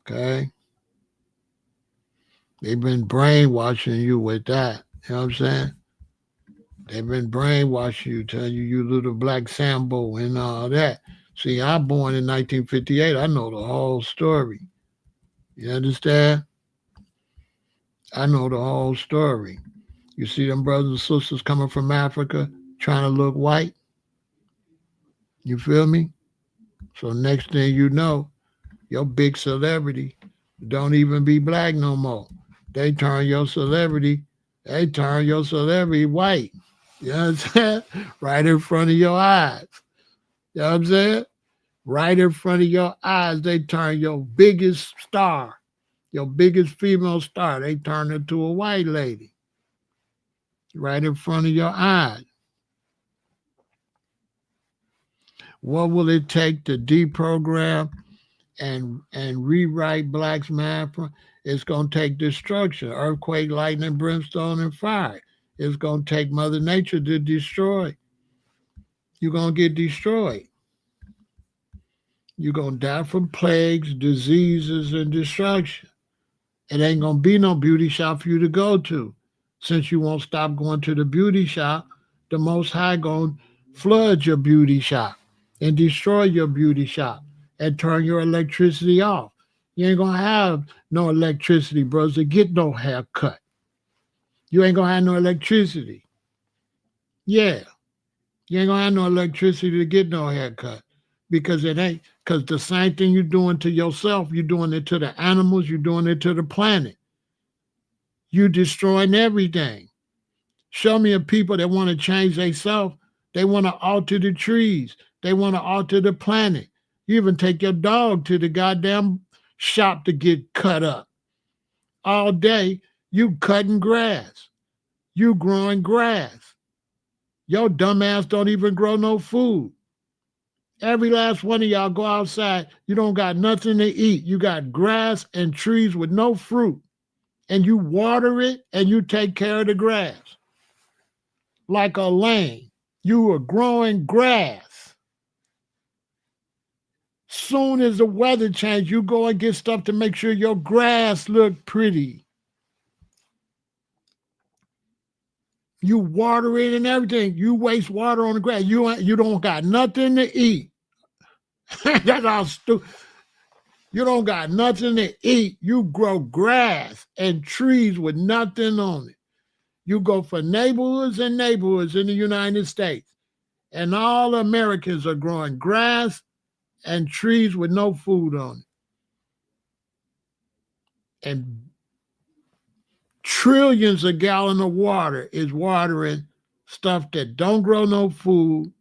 A: Okay? They've been brainwashing you with that. You know what I'm saying? They've been brainwashing you, telling you you little black Sambo and all that. See, I born in 1958. I know the whole story. You understand? I know the whole story. You see them brothers and sisters coming from Africa trying to look white? You feel me? So next thing you know, your big celebrity don't even be black no more. They turn your celebrity white. You know what I'm saying? Right in front of your eyes. You know what I'm saying? Right in front of your eyes, they turn your biggest star, your biggest female star, they turn her to a white lady. Right in front of your eyes. What will it take to deprogram and rewrite blacks' mind? It's going to take destruction, earthquake, lightning, brimstone, and fire. It's going to take Mother Nature to destroy. You're going to get destroyed. You're going to die from plagues, diseases, and destruction. It ain't going to be no beauty shop for you to go to. Since you won't stop going to the beauty shop, the Most High going to flood your beauty shop and destroy your beauty shop and turn your electricity off. You ain't going to have no electricity, bros, to get no haircut. You ain't going to have no electricity. Yeah. You ain't going to have no electricity to get no haircut because it ain't, because the same thing you're doing to yourself, you're doing it to the animals, you're doing it to the planet. You destroying everything. Show me a people that want to change themselves. They want to alter the trees. They want to alter the planet. You even take your dog to the goddamn shop to get cut up. All day, you cutting grass. You growing grass. Your dumb ass don't even grow no food. Every last one of y'all go outside, you don't got nothing to eat. You got grass and trees with no fruit. And you water it and you take care of the grass. Like a lamb. You are growing grass. Soon as the weather changes, you go and get stuff to make sure your grass look pretty. You water it and everything. You waste water on the grass. You don't got nothing to eat. That's how stupid. You don't got nothing to eat. You grow grass and trees with nothing on it. You go for neighborhoods and neighborhoods in the United States, and all Americans are growing grass and trees with no food on it. And trillions of gallons of water is watering stuff that don't grow no food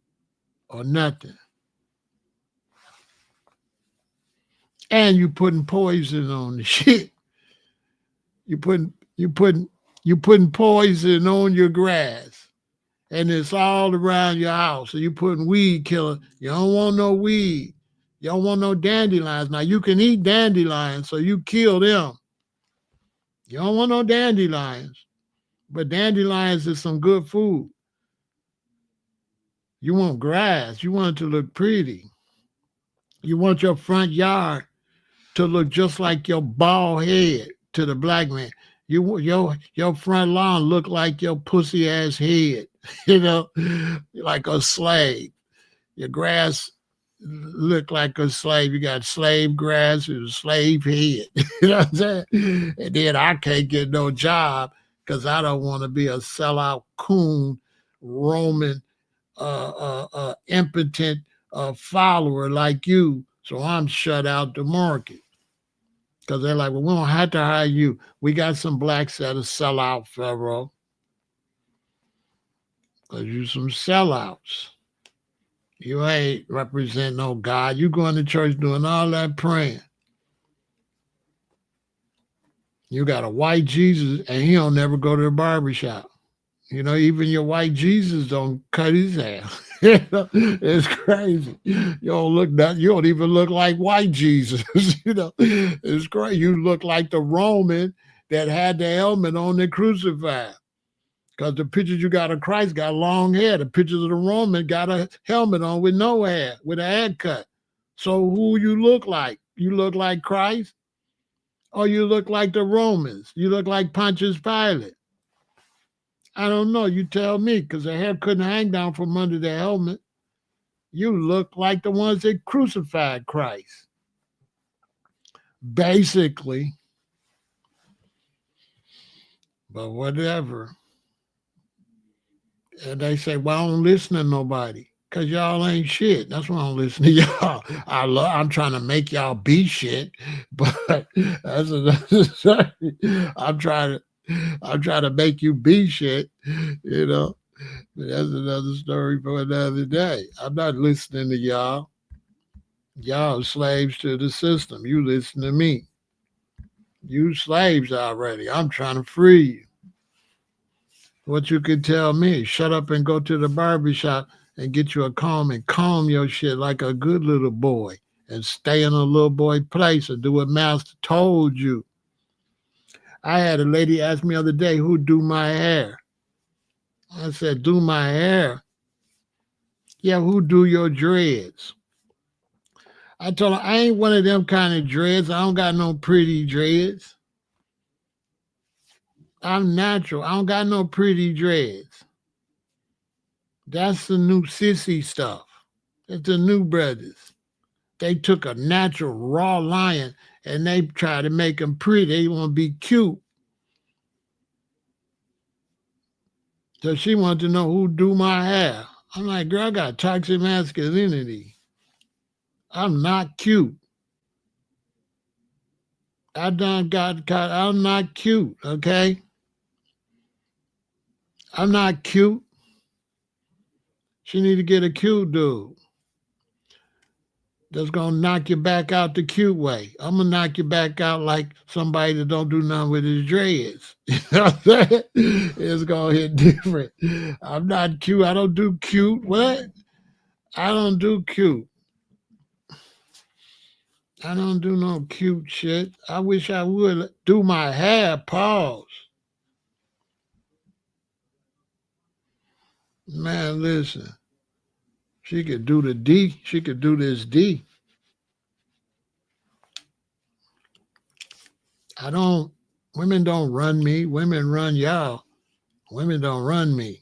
A: or nothing. And you putting poison on the shit. You putting poison on your grass. And it's all around your house. So you putting weed killer. You don't want no weed. You don't want no dandelions. Now you can eat dandelions, so you kill them. You don't want no dandelions. But dandelions is some good food. You want grass. You want it to look pretty. You want your front yard to look just like your bald head to the black man. Your front lawn look like your pussy ass head, like a slave. Your grass look like a slave. You got slave grass and a slave head. You know what I'm saying? And then I can't get no job because I don't want to be a sellout coon, Roman, impotent follower like you. So I'm shut out the market. Because they're like, well, we don't have to hire you. We got some blacks that'll sell out, Pharaoh. Because you some sellouts. You ain't represent no God. You going to church doing all that praying. You got a white Jesus, and he don't never go to the barbershop. Even your white Jesus don't cut his hair. It's crazy. You don't even look like white Jesus. It's crazy. You look like the Roman that had the helmet on the crucified. Because the pictures you got of Christ got long hair. The pictures of the Roman got a helmet on with no hair, with a haircut. So who you look like? You look like Christ? Or you look like the Romans? You look like Pontius Pilate? I don't know. You tell me, because the hair couldn't hang down from under the helmet. You look like the ones that crucified Christ. Basically. But whatever. And they say, well, I don't listen to nobody. Cause y'all ain't shit. That's why I don't listen to y'all. I'm trying to make y'all be shit, but that's another story. I'm trying to make you be shit, you know. But that's another story for another day. I'm not listening to y'all. Y'all slaves to the system. You listen to me. You slaves already. I'm trying to free you. What you could tell me, shut up and go to the barbershop and get you a comb and comb your shit like a good little boy and stay in a little boy place and do what master told you. I had a lady ask me the other day, who do my hair? I said, do my hair? Yeah, who do your dreads? I told her, I ain't one of them kind of dreads. I don't got no pretty dreads. I'm natural. I don't got no pretty dreads. That's the new sissy stuff. It's the new brothers. They took a natural raw lion and they tried to make him pretty. They want to be cute. So she wanted to know who do my hair. I'm like, girl, I got toxic masculinity. I'm not cute. I'm not cute, okay? I'm not cute. She need to get a cute dude that's gonna knock you back out the cute way. I'm gonna knock you back out like somebody that don't do nothing with his dreads. You know what I'm saying? It's gonna hit different. I'm not cute. I don't do cute. What? I don't do cute. I don't do no cute shit. I wish I would do my hair. Pause. Man, listen. She could do the D. She could do this D. Women don't run me. Women run y'all. Women don't run me.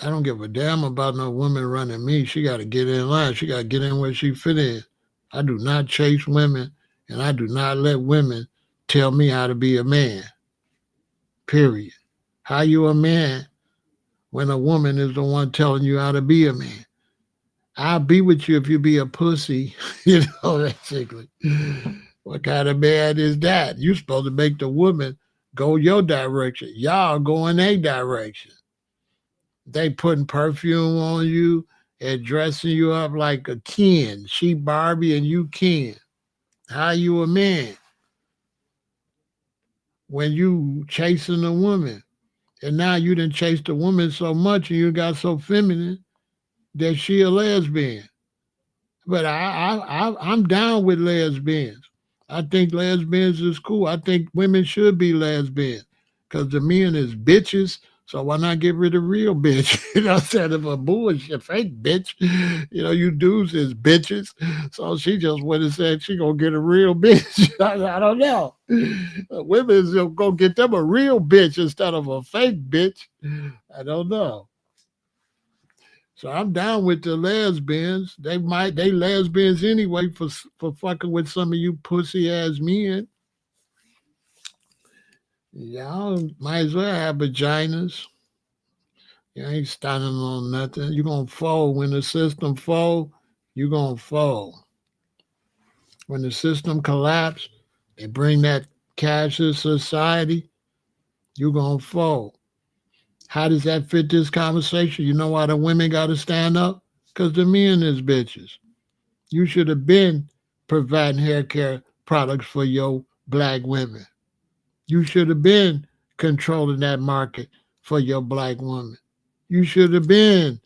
A: I don't give a damn about no woman running me. She got to get in line. She got to get in where she fit in. I do not chase women, and I do not let women tell me how to be a man. Period. How you a man when a woman is the one telling you how to be a man? I'll be with you if you be a pussy, you know, basically. What kind of man is that? You supposed to make the woman go your direction. Y'all go in their direction. They putting perfume on you and dressing you up like a Ken. She Barbie and you Ken. How you a man when you chasing a woman? And now you done chased a woman so much and you got so feminine that she a lesbian. But I'm down with lesbians. I think lesbians is cool. I think women should be lesbians because the men is bitches. So why not get rid of real bitch? You know, instead of a bullshit fake bitch. You know, you dudes is bitches. So she just went and said she gonna get a real bitch. I don't know. Women is gonna get them a real bitch instead of a fake bitch. I don't know. So I'm down with the lesbians. They lesbians anyway for fucking with some of you pussy ass men. Y'all might as well have vaginas. You ain't standing on nothing. You gonna fall when the system fall. You gonna fall. When the system collapse, they bring that cashless society. You gonna fall. How does that fit this conversation? You know why the women got to stand up? Because the men is bitches. You should have been providing hair care products for your black women. You should have been controlling that market for your black woman. You should have been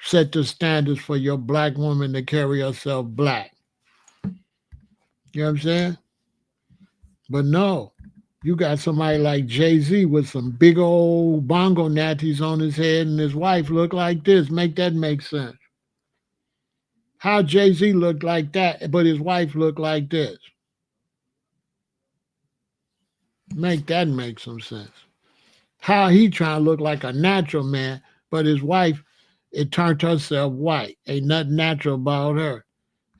A: set the standards for your black woman to carry herself black. You know what I'm saying? But no, you got somebody like Jay-Z with some big old bongo natties on his head and his wife look like this. Make that make sense. How Jay-Z looked like that, but his wife looked like this. Make that make some sense. How he trying to look like a natural man, but his wife, it turned herself white. Ain't nothing natural about her.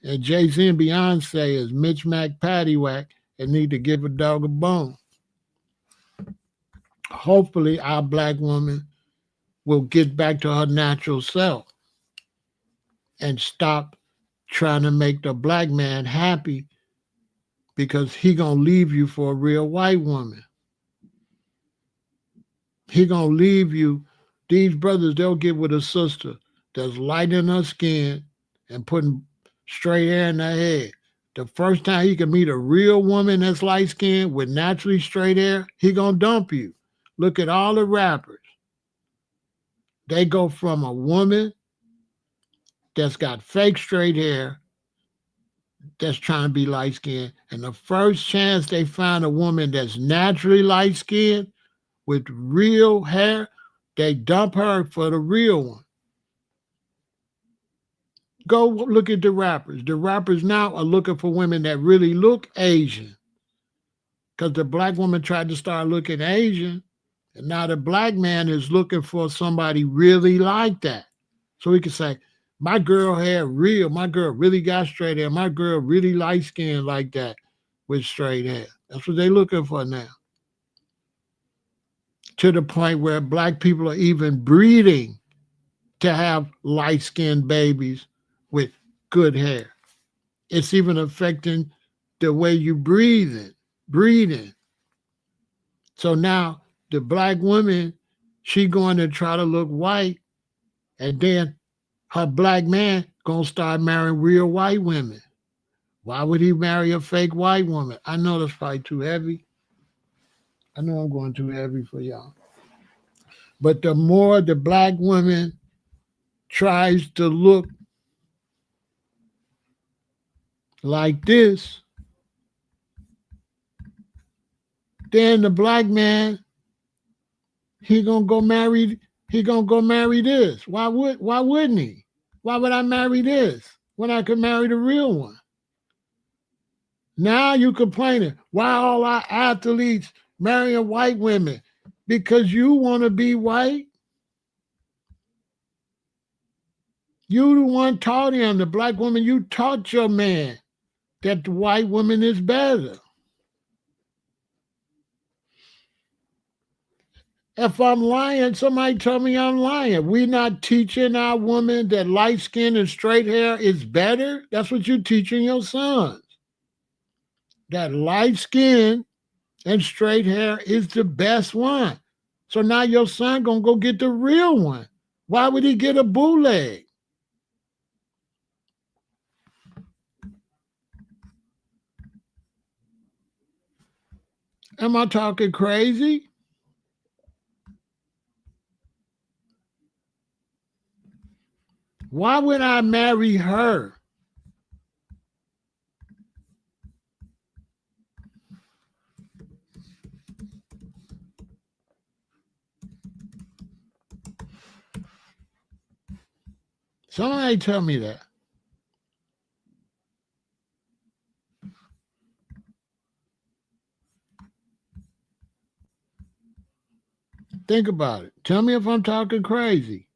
A: And Jay-Z and Beyonce is Mitch Mac Paddywhack and need to give a dog a bone. Hopefully our black woman will get back to her natural self and stop trying to make the black man happy because he gonna leave you for a real white woman. He gonna leave you. These brothers, they'll get with a sister that's light in her skin and putting straight hair in her head. The first time he can meet a real woman that's light skinned with naturally straight hair, he gonna dump you. Look at all the rappers. They go from a woman that's got fake straight hair that's trying to be light skinned, and the first chance they find a woman that's naturally light skinned with real hair, they dump her for the real one. Go look at the rappers. The rappers now are looking for women that really look Asian because the black woman tried to start looking Asian, and now the black man is looking for somebody really like that. So he can say, my girl hair real, my girl really got straight hair, my girl really light skinned like that with straight hair. That's what they're looking for now. To the point where black people are even breeding to have light-skinned babies with good hair. It's even affecting the way you breathing. So now the black woman, she going to try to look white, and then her black man gonna start marrying real white women. Why would he marry a fake white woman? I know that's probably too heavy. I know I'm going too heavy for y'all. But the more the black woman tries to look like this, then the black man, he gonna go marry this. Why wouldn't he? Why would I marry this when I could marry the real one? Now you complaining, why all our athletes marrying white women? Because you want to be white? You the one taught him, the black woman, you taught your man that the white woman is better. If I'm lying, somebody tell me I'm lying. We're not teaching our women that light skin and straight hair is better. That's what you're teaching your sons. That light skin and straight hair is the best one. So now your son gonna go get the real one. Why would he get a bootleg? Am I talking crazy? Why would I marry her? Somebody tell me that. Think about it. Tell me if I'm talking crazy.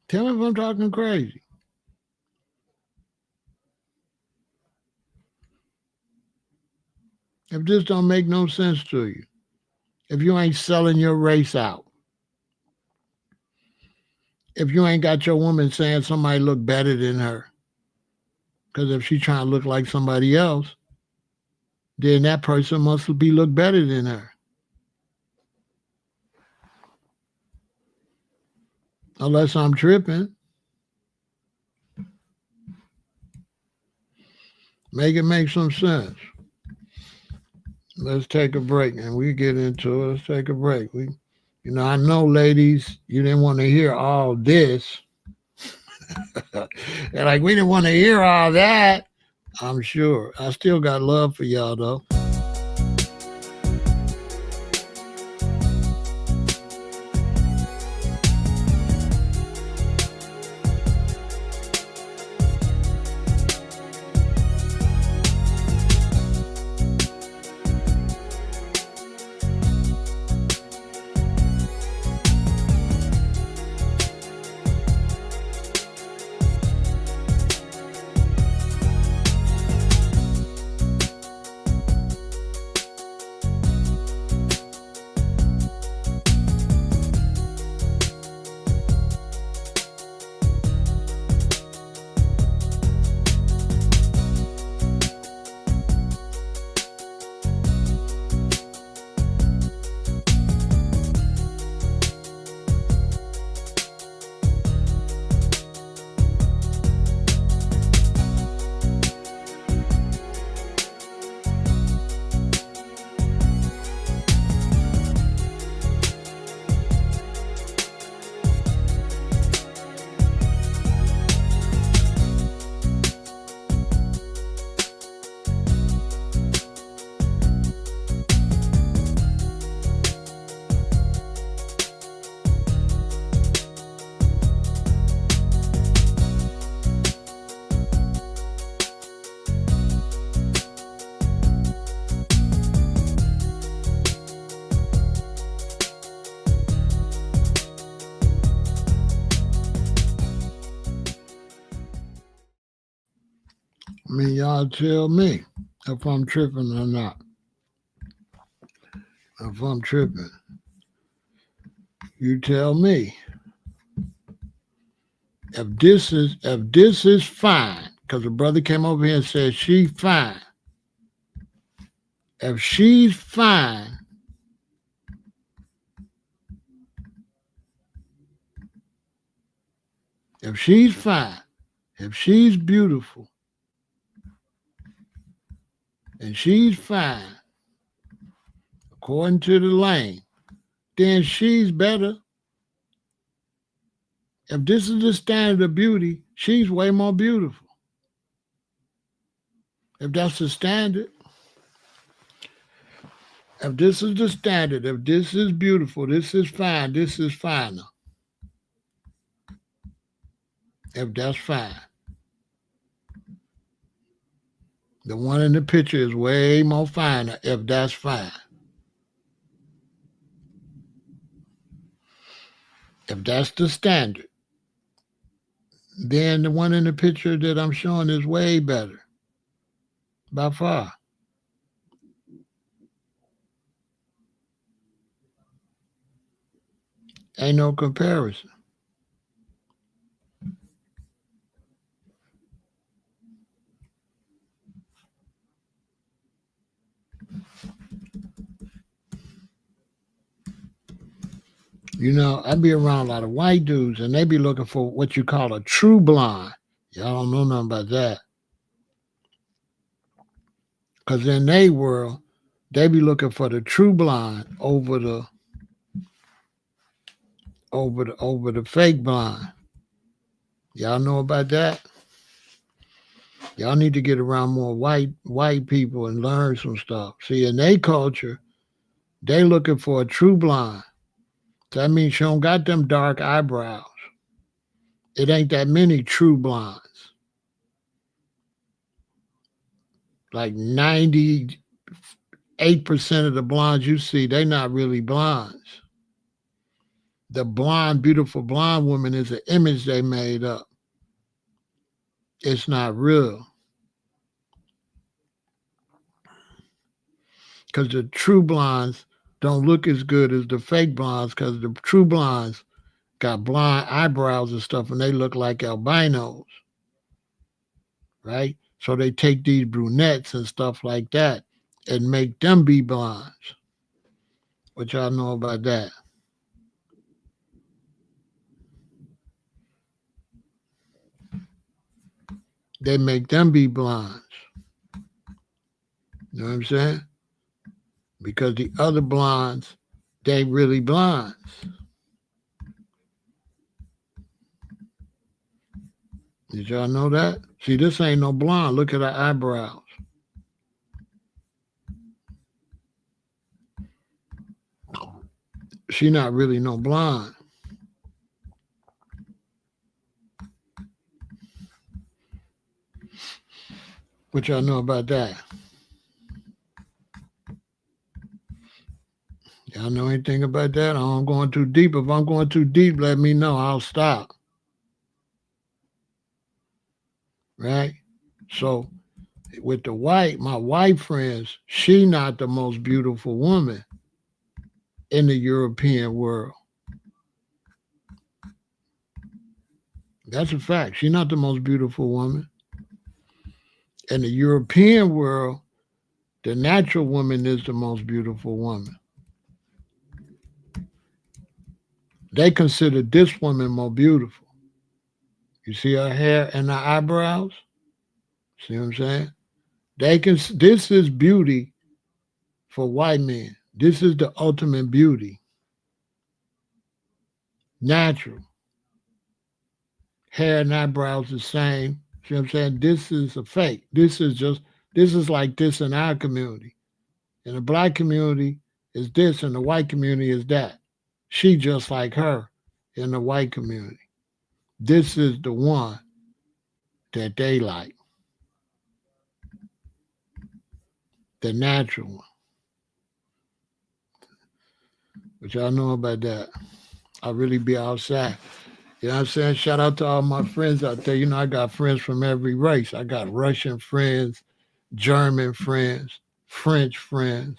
A: Tell me if I'm talking crazy. If this don't make no sense to you, if you ain't selling your race out, if you ain't got your woman saying somebody look better than her, because if she trying to look like somebody else, then that person must be look better than her. Unless I'm tripping. Make it make some sense. Let's take a break and we get into it. Let's take a break. I know, ladies, you didn't want to hear all this. They're like, we didn't want to hear all that. I'm sure. I still got love for y'all, though. I mean, y'all tell me if I'm tripping or not. If I'm tripping, you tell me. If this is fine, because the brother came over here and said she's fine. If she's fine, if she's fine, if she's beautiful, and she's fine, according to the lane, then she's better. If this is the standard of beauty, she's way more beautiful. If that's the standard, if this is the standard, if this is beautiful, this is fine, this is finer. If that's fine. The one in the picture is way more finer if that's fine. If that's the standard, then the one in the picture that I'm showing is way better. By far. Ain't no comparison. You know, I be around a lot of white dudes and they be looking for what you call a true blonde. Y'all don't know nothing about that. Because in their world, they be looking for the true blonde over the fake blonde. Y'all know about that? Y'all need to get around more white people and learn some stuff. See, in their culture, they looking for a true blonde. That means she don't got them dark eyebrows. It ain't that many true blondes. Like 98% of the blondes you see, they not really blondes. The blonde, beautiful blonde woman is an image they made up. It's not real. Because the true blondes don't look as good as the fake blondes because the true blondes got blonde eyebrows and stuff and they look like albinos, right? So they take these brunettes and stuff like that and make them be blondes. What y'all know about that? They make them be blondes. You know what I'm saying? Because the other blondes, they really blondes. Did y'all know that? See, this ain't no blonde. Look at her eyebrows. She not really no blonde. What y'all know about that? Y'all know anything about that? I'm going too deep. If I'm going too deep, let me know. I'll stop. Right? So with my white friends, she not the most beautiful woman in the European world. That's a fact. She's not the most beautiful woman. In the European world, the natural woman is the most beautiful woman. They consider this woman more beautiful. You see her hair and her eyebrows? See what I'm saying? This is beauty for white men. This is the ultimate beauty. Natural. Hair and eyebrows the same. See what I'm saying? This is a fake. This is like this in our community. In the black community is this, and the white community is that. She just like her in the white community. This is the one that they like. The natural one. But y'all know about that. I really be outside. You know what I'm saying? Shout out to all my friends out there. You know, I got friends from every race. I got Russian friends, German friends, French friends,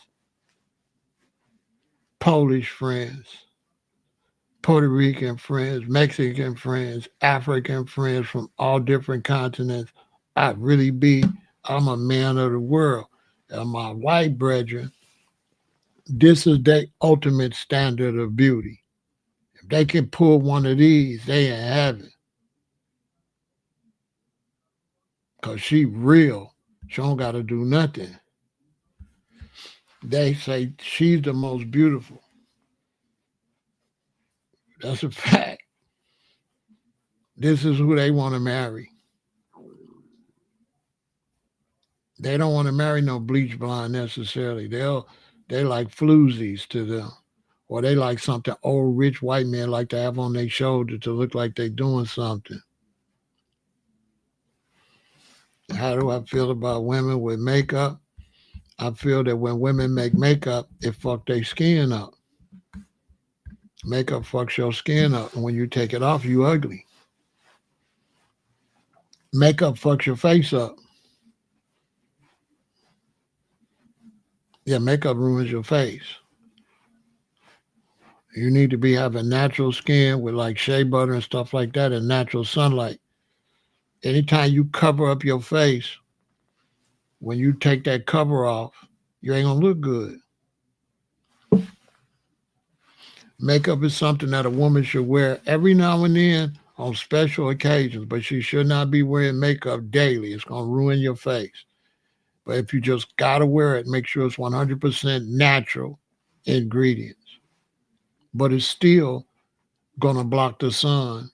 A: Polish friends, Puerto Rican friends, Mexican friends, African friends from all different continents. I'm a man of the world. And my white brethren, this is their ultimate standard of beauty. If they can pull one of these, they in heaven. Because she real. She don't got to do nothing. They say she's the most beautiful. That's a fact. This is who they want to marry. They don't want to marry no bleach blonde necessarily. They like floozies to them. Or they like something old rich white men like to have on their shoulder to look like they doing something. How do I feel about women with makeup? I feel that when women make makeup, it fuck their skin up. Makeup fucks your skin up. And when you take it off, you ugly. Makeup fucks your face up. Yeah, makeup ruins your face. You need to be having natural skin with like shea butter and stuff like that and natural sunlight. Anytime you cover up your face, when you take that cover off, you ain't gonna look good. Makeup is something that a woman should wear every now and then on special occasions, but she should not be wearing makeup daily. It's gonna ruin your face. But if you just gotta wear it, make sure it's 100% natural ingredients. But it's still gonna block the sun.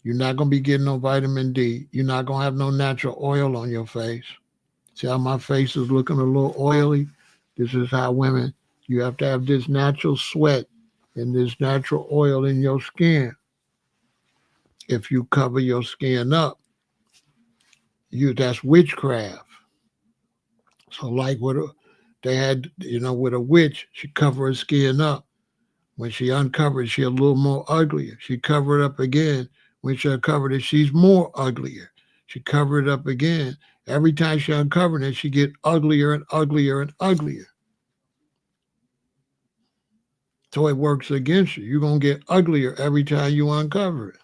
A: You're not gonna be getting no vitamin D. You're not gonna have no natural oil on your face. See how my face is looking a little oily? This is how women, you have to have this natural sweat and this natural oil in your skin. If you cover your skin up, that's witchcraft. So like they had, with a witch, she covered her skin up. When she uncovered, she a little more uglier. She covered up again. When she uncovered it, she's more uglier. She covered it up again. Every time she uncovered it, she get uglier and uglier and uglier. So it works against you. You're going to get uglier every time you uncover it.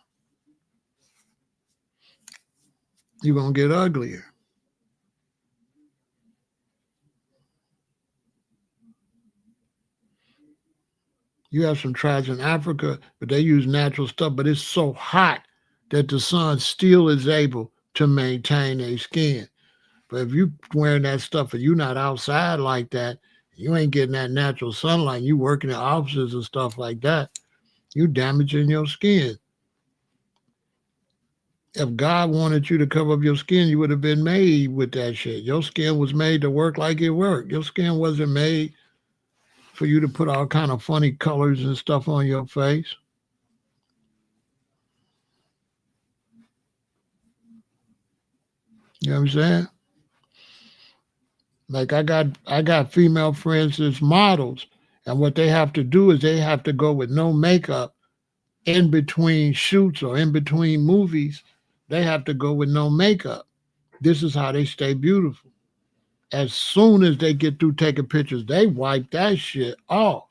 A: You're going to get uglier. You have some tribes in Africa, but they use natural stuff, but it's so hot that the sun still is able to maintain their skin. But if you wearing that stuff and you're not outside like that, you ain't getting that natural sunlight, you working in offices and stuff like that, you damaging your skin. If God wanted you to cover up your skin, you would have been made with that shit. Your skin was made to work like it worked. Your skin wasn't made for you to put all kind of funny colors and stuff on your face. You know what I'm saying? Like I got female friends as models, and what they have to do is they have to go with no makeup in between shoots or in between movies. They have to go with no makeup. This is how they stay beautiful. As soon as they get through taking pictures, they wipe that shit off.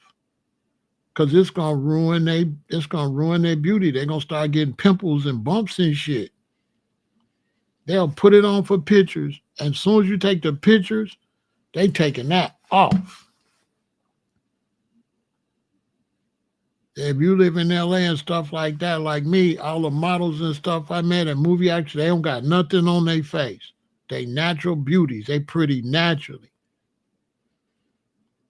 A: Cause it's gonna ruin their beauty. They're gonna start getting pimples and bumps and shit. They'll put it on for pictures, and as soon as you take the pictures, they taking that off. If you live in LA and stuff like that, like me, all the models and stuff I met and movie actors, they don't got nothing on their face. They natural beauties. They pretty naturally.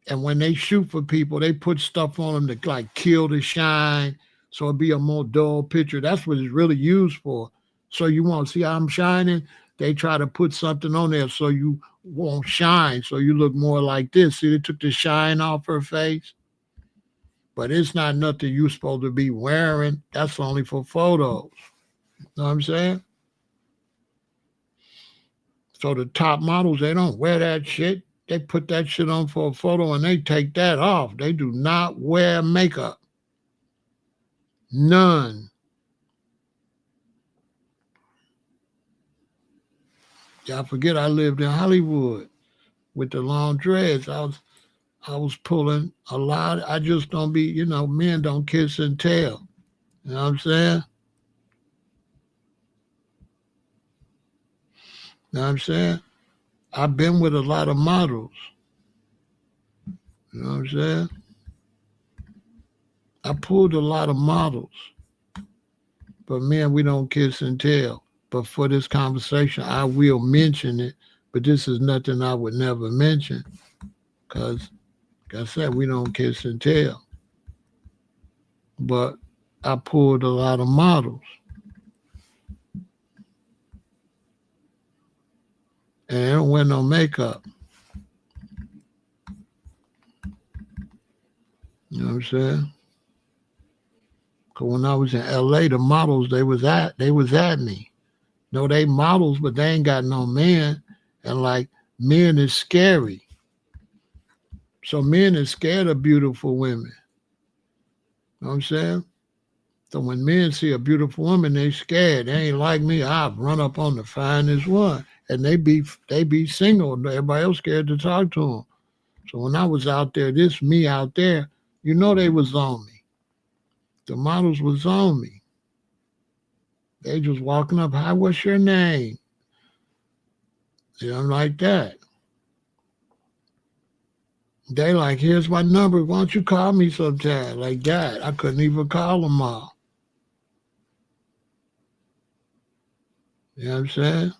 A: And when they shoot for people, they put stuff on them to like kill the shine, so it'd be a more dull picture. That's what it's really used for. So you won't see how I'm shining. They try to put something on there so you won't shine, so you look more like this. See, they took the shine off her face. But it's not nothing you're supposed to be wearing. That's only for photos. Know what I'm saying? So the top models, they don't wear that shit. They put that shit on for a photo and they take that off. They do not wear makeup. None. I forget I lived in Hollywood with the long dreads. I was pulling a lot. I just don't be, men don't kiss and tell. You know what I'm saying? You know what I'm saying? I've been with a lot of models. You know what I'm saying? I pulled a lot of models. But men, we don't kiss and tell. But for this conversation, I will mention it. But this is nothing I would never mention. Because, like I said, we don't kiss and tell. But I pulled a lot of models. And they don't wear no makeup. You know what I'm saying? Because when I was in LA, the models, they was at me. No, they models, but they ain't got no men. And like, men is scary. So men is scared of beautiful women. You know what I'm saying? So when men see a beautiful woman, they scared. They ain't like me. I'll run up on the finest one. And they be single. Everybody else scared to talk to them. So when I was out there, this me out there, they was on me. The models was on me. They just walking up, hi, what's your name? Like that. They like, here's my number. Why don't you call me sometime? Like that. I couldn't even call them all. You know what I'm saying?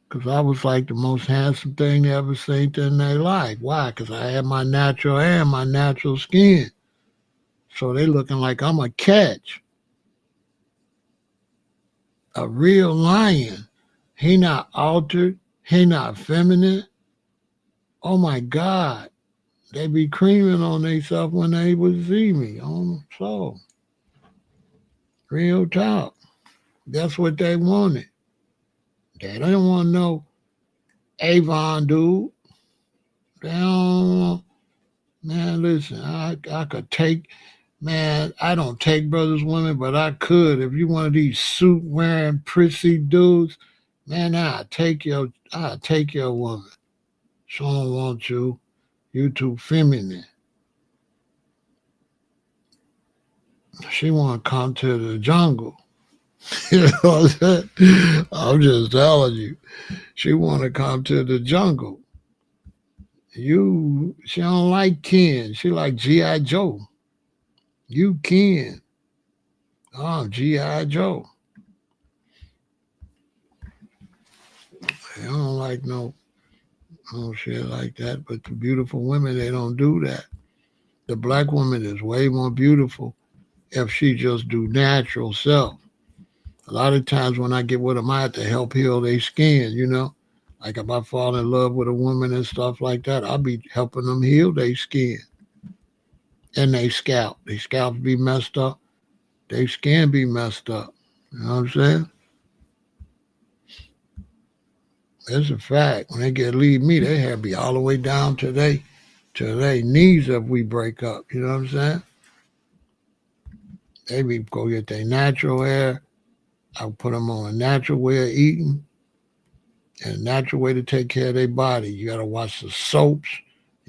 A: Because I was like the most handsome thing they ever seen in their life. Why? Because I had my natural hair and my natural skin. So they looking like I'm a catch. A real lion. He not altered. He not feminine. Oh my God. They be creaming on themselves when they would see me. So, real talk. That's what they wanted. They don't want no Avon dude. They don't want, man, listen, I could take, man, I don't take brothers, women, but I could. If you one of these suit wearing prissy dudes, man, I'll take your woman. She don't want you. You too feminine. She want to come to the jungle. You know what I'm saying? I'm just telling you. She want to come to the jungle. She don't like Ken. She like G.I. Joe. You Ken. Oh, G.I. Joe. They don't like no shit like that. But the beautiful women, they don't do that. The black woman is way more beautiful if she just do natural self. A lot of times when I get with them, I have to help heal their skin, Like if I fall in love with a woman and stuff like that, I'll be helping them heal their skin and their scalp. Their scalp be messed up. Their skin be messed up. You know what I'm saying? It's a fact. When they leave me, their hair be all the way down to their knees if we break up. You know what I'm saying? They be go get their natural hair. I put them on a natural way of eating and a natural way to take care of their body. You got to watch the soaps,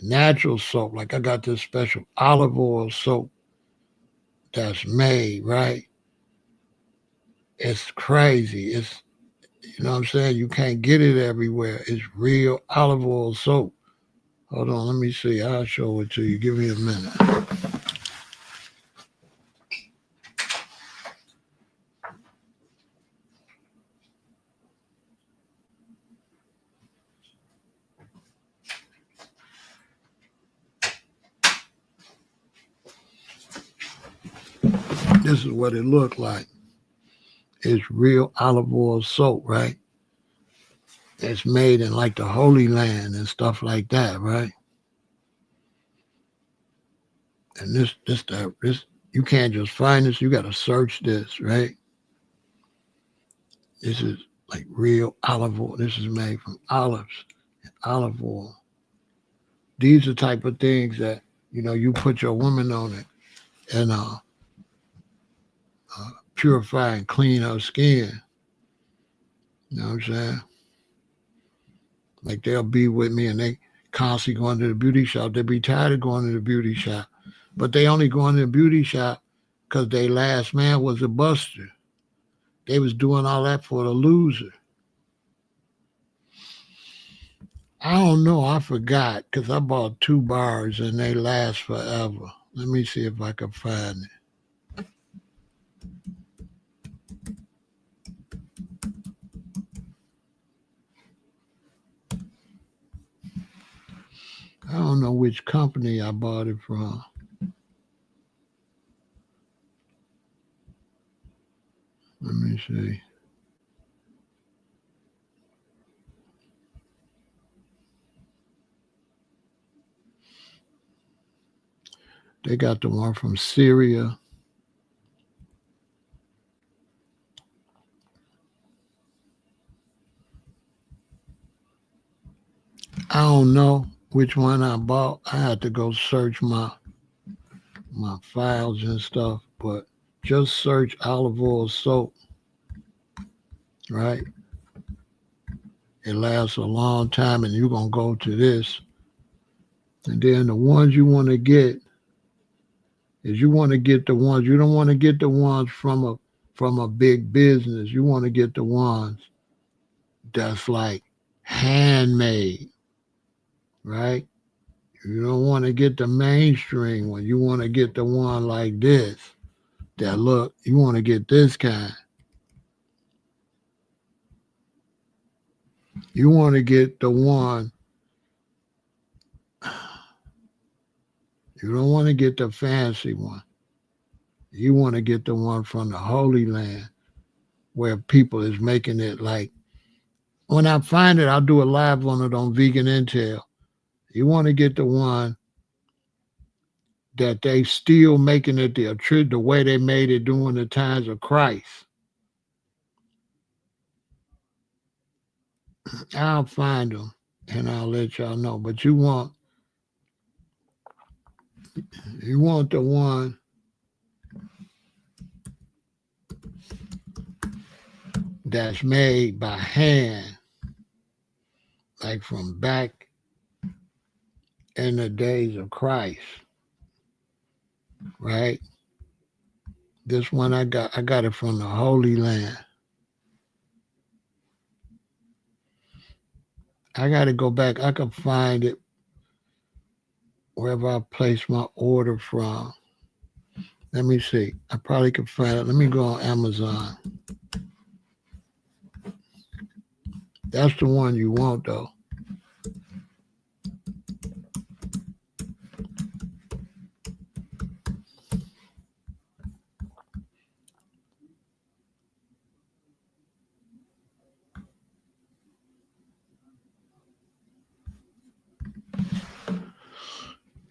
A: natural soap. Like I got this special olive oil soap that's made, right? It's crazy. You know what I'm saying? You can't get it everywhere. It's real olive oil soap. Hold on, let me see. I'll show it to you. Give me a minute. This is what it looked like. It's real olive oil soap, right? It's made in like the Holy Land and stuff like that, right? And this, you can't just find this. You got to search this, right? This is like real olive oil. This is made from olives and olive oil. These are type of things that, you put your woman on it and purify and clean her skin. You know what I'm saying? Like they'll be with me and they constantly going to the beauty shop. They be tired of going to the beauty shop. But they only going to the beauty shop because their last man was a buster. They was doing all that for the loser. I don't know. I forgot because I bought 2 bars and they last forever. Let me see if I can find it. I don't know which company I bought it from. Let me see. They got the one from Syria. I don't know which one I bought. I had to go search my files and stuff, but just search olive oil soap, right? It lasts a long time and you're going to go to this. And then the ones you want to get is you want to get the ones, you don't want to get the ones from a big business. You want to get the ones that's like handmade, right? You don't want to get the mainstream one. You want to get the one like this. That look, you want to get this kind. You want to get the one. You don't want to get the fancy one. You want to get the one from the Holy Land where people is making it like, when I find it, I'll do a live on it on Vegan Intel. You want to get the one that they still making it the way they made it during the times of Christ. I'll find them and I'll let y'all know. But you want the one that's made by hand, like from back in the days of Christ, right? This one I got it from the Holy Land. I got to go back. I can find it wherever I placed my order from. Let me see. I probably could find it. Let me go on Amazon. That's the one you want, though.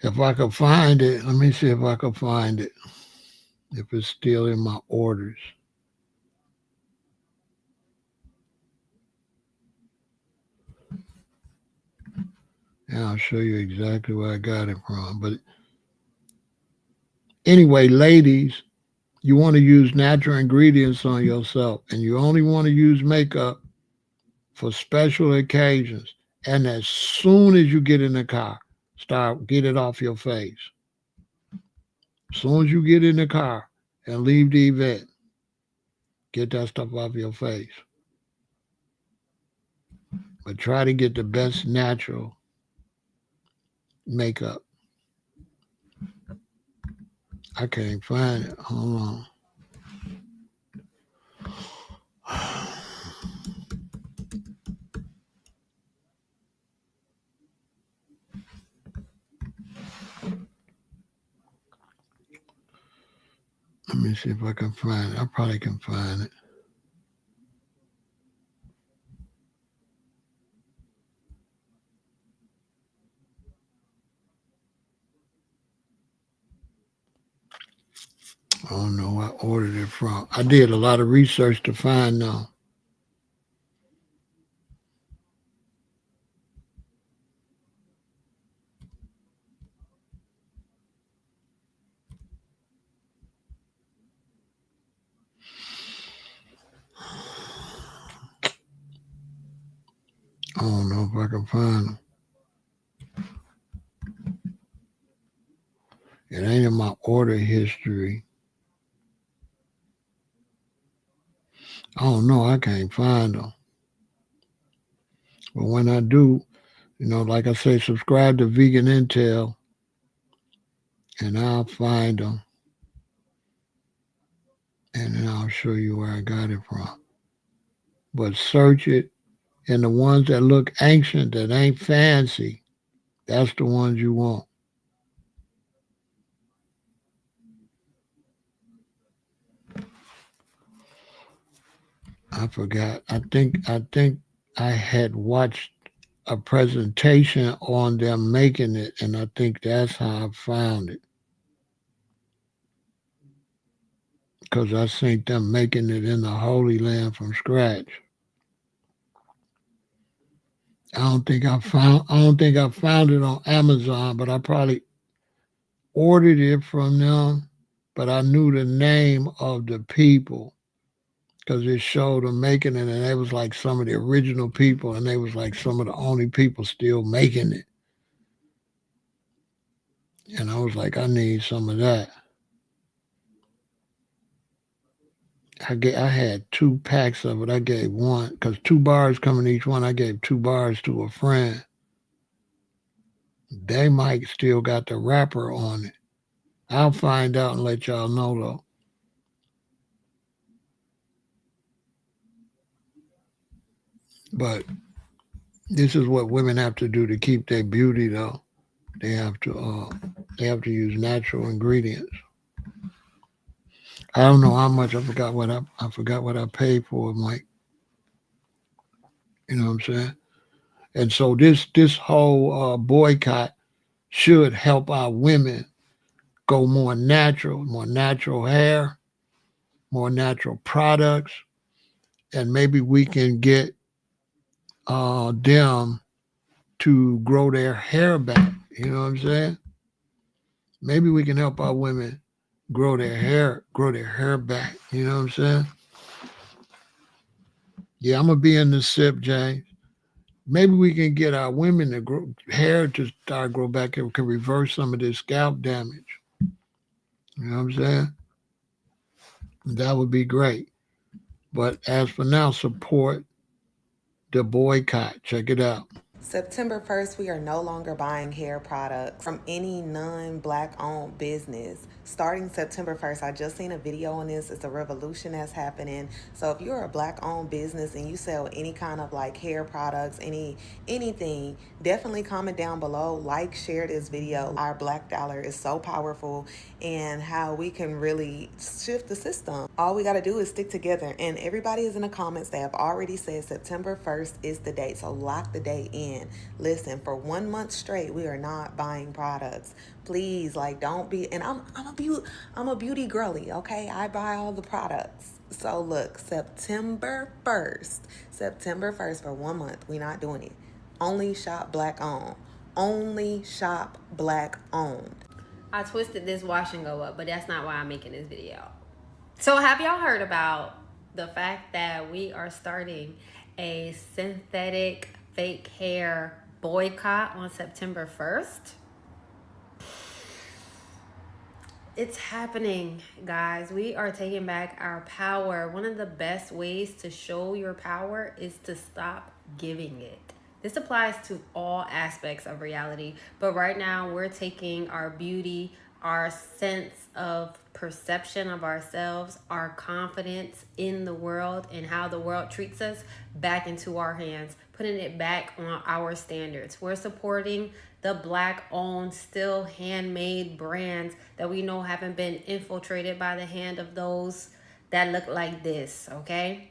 A: If I could find it, let me see if I could find it. If it's still in my orders. And I'll show you exactly where I got it from. But anyway, ladies, you want to use natural ingredients on yourself, and you only want to use makeup for special occasions. And as soon as you get in the car, get it off your face. As soon as you get in the car and leave the event, get that stuff off your face. But try to get the best natural makeup. I can't find it. Hold on. Let me see if I can find it. I probably can find it. I don't know where I ordered it from. I did a lot of research to find them. don't know if I can find them. It ain't in my order history. I don't know. I can't find them. But when I do, like I say, subscribe to Vegan Intel, and I'll find them, and then I'll show you where I got it from. But search it, and the ones that look ancient, that ain't fancy, that's the ones you want. I forgot. I think I had watched a presentation on them making it, and I think that's how I found it. Because I seen them making it in the Holy Land from scratch. I don't think I found it on Amazon, but I probably ordered it from them. But I knew the name of the people because it showed them making it, and they was like some of the original people, and they was like some of the only people still making it. And I was like, I need some of that. I had 2 packs of it. I gave one because 2 bars come in each one. I gave 2 bars to a friend. They might still got the wrapper on it. I'll find out and let y'all know though. But this is what women have to do to keep their beauty though. They have to use natural ingredients. I don't know how much. I forgot what I paid for it, Mike. You know what I'm saying? And so this whole boycott should help our women go more natural hair, more natural products, and maybe we can get them to grow their hair back. You know what I'm saying? Maybe we can help our women grow their hair back. You know what I'm saying? Yeah, I'm gonna be in the sip, James. Maybe we can get our women to grow hair to start grow back and can reverse some of this scalp damage. You know what I'm saying? That would be great. But as for now, support the boycott. Check it out.
C: September 1st, we are no longer buying hair products from any non-black owned business. Starting September 1st, I just seen a video on this. It's a revolution that's happening. So if you're a black owned business and you sell any kind of like hair products, anything, definitely comment down below, like, share this video. Our black dollar is so powerful and how we can really shift the system. All we got to do is stick together. And everybody is in the comments. They have already said September 1st is the date. So lock the date in. Listen, for 1 month straight, we are not buying products. Please, like, don't be. And I'm a beauty girly, okay? I buy all the products. So look, September 1st for 1 month, we're not doing it. Only shop black owned. Only shop black owned.
D: I twisted this wash and go up, but that's not why I'm making this video. So have y'all heard about the fact that we are starting a synthetic fake hair boycott on September 1st? It's happening, guys. We are taking back our power. One of the best ways to show your power is to stop giving it. This applies to all aspects of reality, but right now we're taking our beauty, our sense of perception of ourselves, our confidence in the world and how the world treats us back into our hands, putting it back on our standards. We're supporting the black owned, still handmade brands that we know haven't been infiltrated by the hand of those that look like this, okay?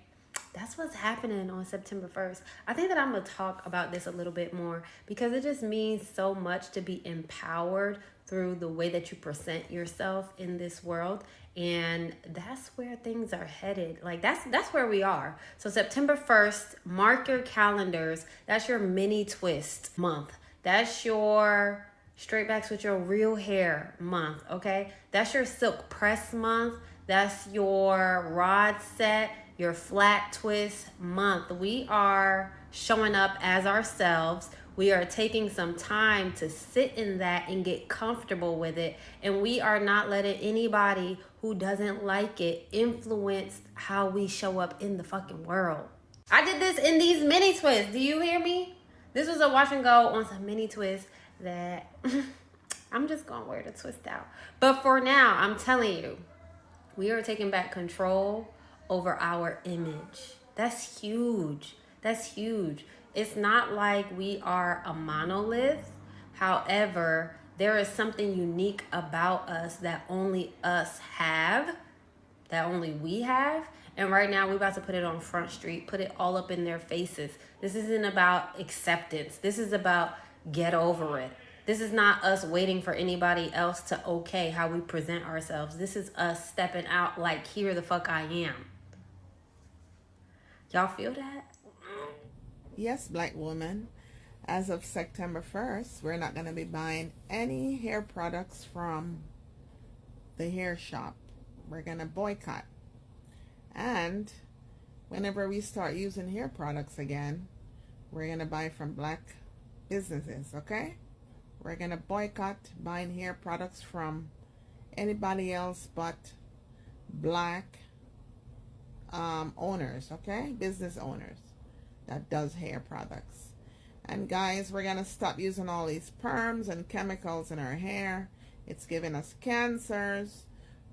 D: That's what's happening on September 1st. I think that I'm going to talk about this a little bit more because it just means so much to be empowered through the way that you present yourself in this world. And that's where things are headed. Like that's where we are. So September 1st, mark your calendars. That's your mini twist month. That's your straight backs with your real hair month, okay? That's your silk press month. That's your rod set, your flat twist month. We are showing up as ourselves. We are taking some time to sit in that and get comfortable with it. And we are not letting anybody who doesn't like it influence how we show up in the fucking world. I did this in these mini twists. Do you hear me? This was a wash and go on some mini twists that I'm just gonna wear the twist out. But for now, I'm telling you, we are taking back control over our image. That's huge. That's huge. It's not like we are a monolith. However, there is something unique about us that only us have, that only we have. And right now we're about to put it on Front Street, put it all up in their faces. This isn't about acceptance. This is about get over it. This is not us waiting for anybody else to okay how we present ourselves. This is us stepping out like, here the fuck I am. Y'all feel that?
E: Yes, black woman. As of September 1st, we're not going to be buying any hair products from the hair shop. We're going to boycott. And whenever we start using hair products again, we're going to buy from black businesses, okay? We're going to boycott buying hair products from anybody else but black owners, okay? Business owners that does hair products. And guys, we're going to stop using all these perms and chemicals in our hair. It's giving us cancers.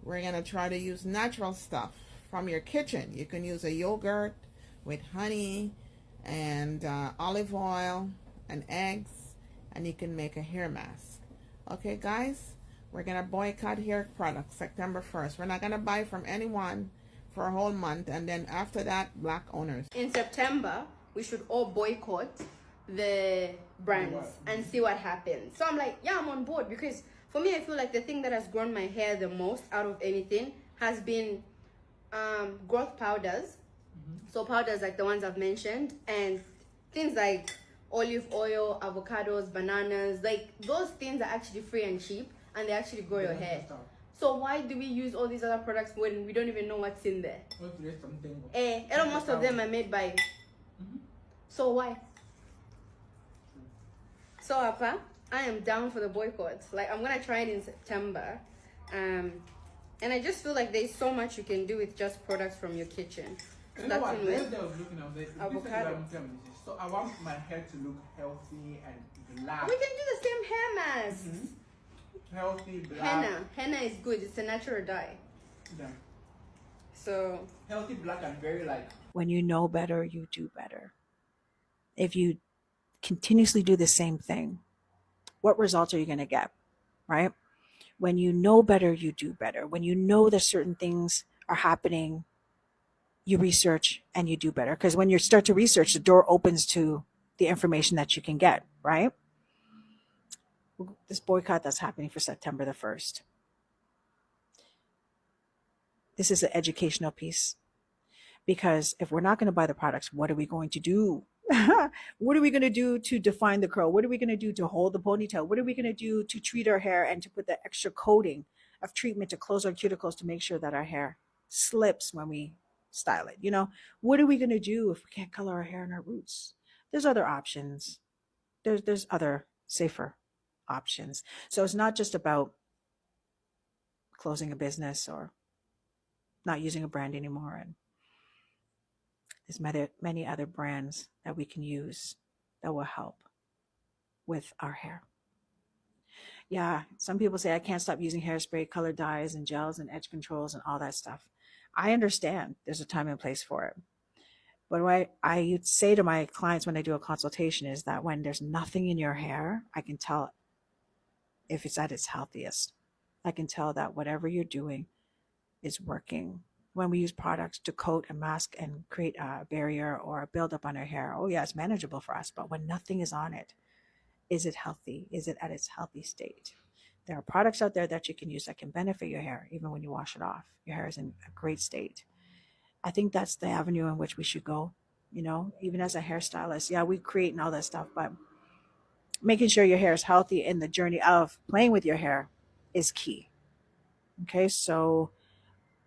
E: We're going to try to use natural stuff from your kitchen. You can use a yogurt with honey and olive oil and eggs, and you can make a hair mask. Okay, guys, we're going to boycott hair products September 1st. We're not going to buy from anyone for a whole month, and then after that, black owners.
F: In September, we should all boycott the brands and see what happens. So I'm like, yeah, I'm on board, because for me, I feel like the thing that has grown my hair the most out of anything has been growth powders. So powders like the ones I've mentioned, and things like olive oil, avocados, bananas, like those things are actually free and cheap, and they actually grow your hair. So why do we use all these other products when we don't even know what's in there? And most of them are made by. So why? So Appa, I am down for the boycott. Like, I'm gonna try it in September, and I just feel like there's so much you can do with just products from your kitchen.
G: You know what?
F: With
G: avocado. So I want my hair to look healthy and black.
F: We can do the same hair masks.
G: Healthy, black.
F: Henna is good. It's a natural dye.
G: Yeah.
F: So
G: healthy, black, and very like.
H: When you know better, you do better. If you continuously do the same thing, what results are you going to get, right? When you know better, you do better. When you know that certain things are happening, you research and you do better. Because when you start to research, the door opens to the information that you can get, right? This boycott that's happening for September the 1st. This is an educational piece. Because if we're not going to buy the products, what are we going to do? What are we going to do to define the curl? What are we going to do to hold the ponytail? What are we going to do to treat our hair and to put the extra coating of treatment to close our cuticles to make sure that our hair slips when we style it? You know, what are we going to do if we can't color our hair and our roots? There's other options. There's other safer options. So it's not just about closing a business or not using a brand anymore. And there's many other brands that we can use that will help with our hair. Yeah, some people say I can't stop using hairspray, color dyes, and gels and edge controls and all that stuff. I understand there's a time and place for it. But what I say to my clients when I do a consultation is that when there's nothing in your hair, I can tell if it's at its healthiest. I can tell that whatever you're doing is working. When we use products to coat and mask and create a barrier or a buildup on our hair, oh yeah, it's manageable for us. But when nothing is on it, is it healthy? Is it at its healthy state? There are products out there that you can use that can benefit your hair, even when you wash it off. Your hair is in a great state. I think that's the avenue in which we should go. You know, even as a hairstylist, yeah, we create and all that stuff, but making sure your hair is healthy in the journey of playing with your hair is key. Okay, so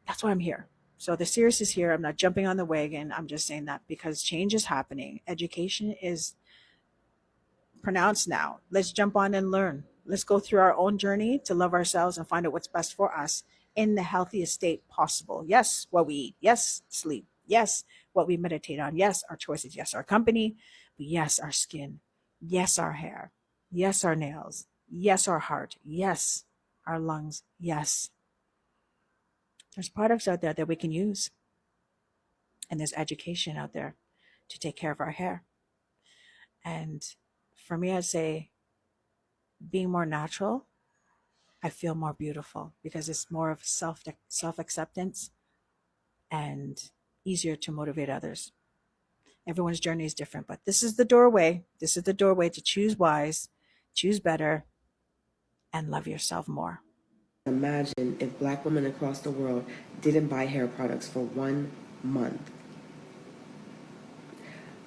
H: that's why I'm here. So the serious is here. I'm not jumping on the wagon. I'm just saying that because change is happening. Education is pronounced now. Let's jump on and learn. Let's go through our own journey to love ourselves and find out what's best for us in the healthiest state possible. Yes, what we eat. Yes, sleep. Yes, what we meditate on. Yes, our choices. Yes, our company. But yes, our skin. Yes, our hair. Yes, our nails. Yes, our heart. Yes, our lungs. Yes. There's products out there that we can use. And there's education out there to take care of our hair. And for me, I'd say being more natural, I feel more beautiful because it's more of self acceptance and easier to motivate others. Everyone's journey is different, but this is the doorway. This is the doorway to choose wise, choose better, and love yourself more.
I: Imagine if Black women across the world didn't buy hair products for 1 month.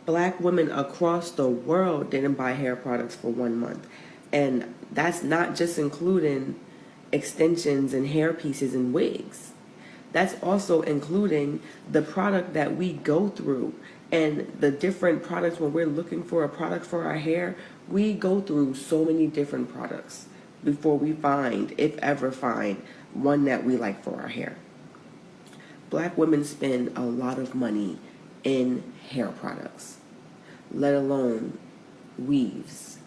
I: Black women across the world didn't buy hair products for 1 month. And that's not just including extensions and hair pieces and wigs. That's also including the product that we go through and the different products. When we're looking for a product for our hair, we go through so many different products before we find, if ever find, one that we like for our hair. Black women spend a lot of money in hair products, let alone weaves.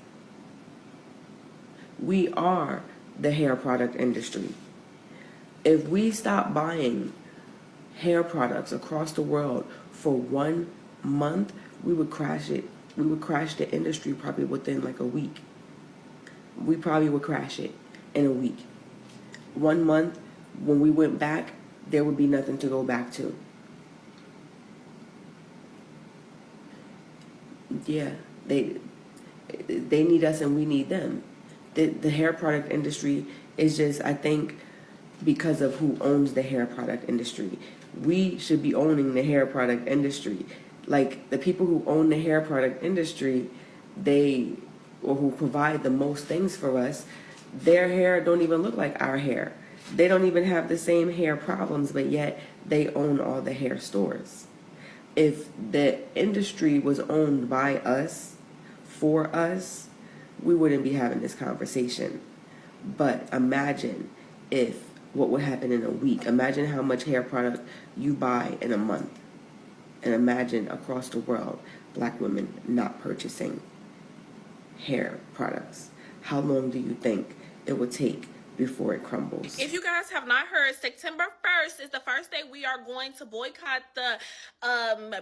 I: We are the hair product industry. If we stop buying hair products across the world for 1 month, we would crash it. We would crash the industry probably within like a week. We probably would crash it in a week. 1 month, when we went back, there would be nothing to go back to. Yeah, they need us and we need them. The hair product industry is just, I think, because of who owns the hair product industry. We should be owning the hair product industry. Like the people who own the hair product industry, or who provide the most things for us, their hair don't even look like our hair. They don't even have the same hair problems, but yet they own all the hair stores. If the industry was owned by us, for us, we wouldn't be having this conversation. But imagine what would happen in a week. Imagine how much hair product you buy in a month. And imagine across the world, Black women not purchasing hair products. How long do you think it would take before it crumbles?
J: If you guys have not heard, September 1st is the first day we are going to boycott the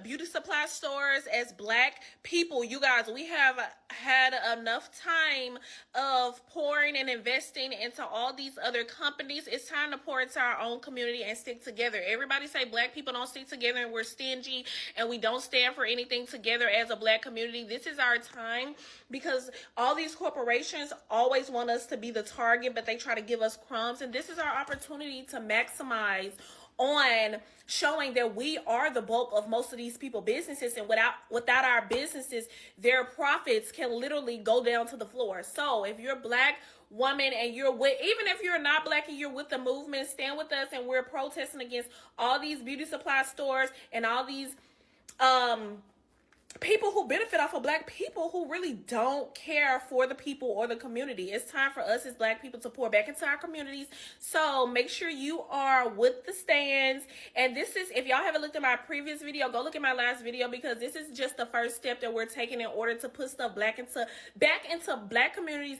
J: beauty supply stores as Black people. You guys, we have had enough time of pouring and investing into all these other companies. It's time to pour into our own community and stick together. Everybody say Black people don't stick together and we're stingy and we don't stand for anything together as a Black community. This is our time because all these corporations always want us to be the target, but they try to give us crumbs, and this is our opportunity to maximize on showing that we are the bulk of most of these people businesses, and without our businesses, their profits can literally go down to the floor. So if you're a Black woman and you're with, even if you're not Black and you're with the movement, stand with us, and we're protesting against all these beauty supply stores and all these people who benefit off of Black people who really don't care for the people or the community. It's time for us as Black people to pour back into our communities. So make sure you are with the stands. And this is, if y'all haven't looked at my previous video, go look at my last video, because this is just the first step that we're taking in order to put stuff back into Black communities,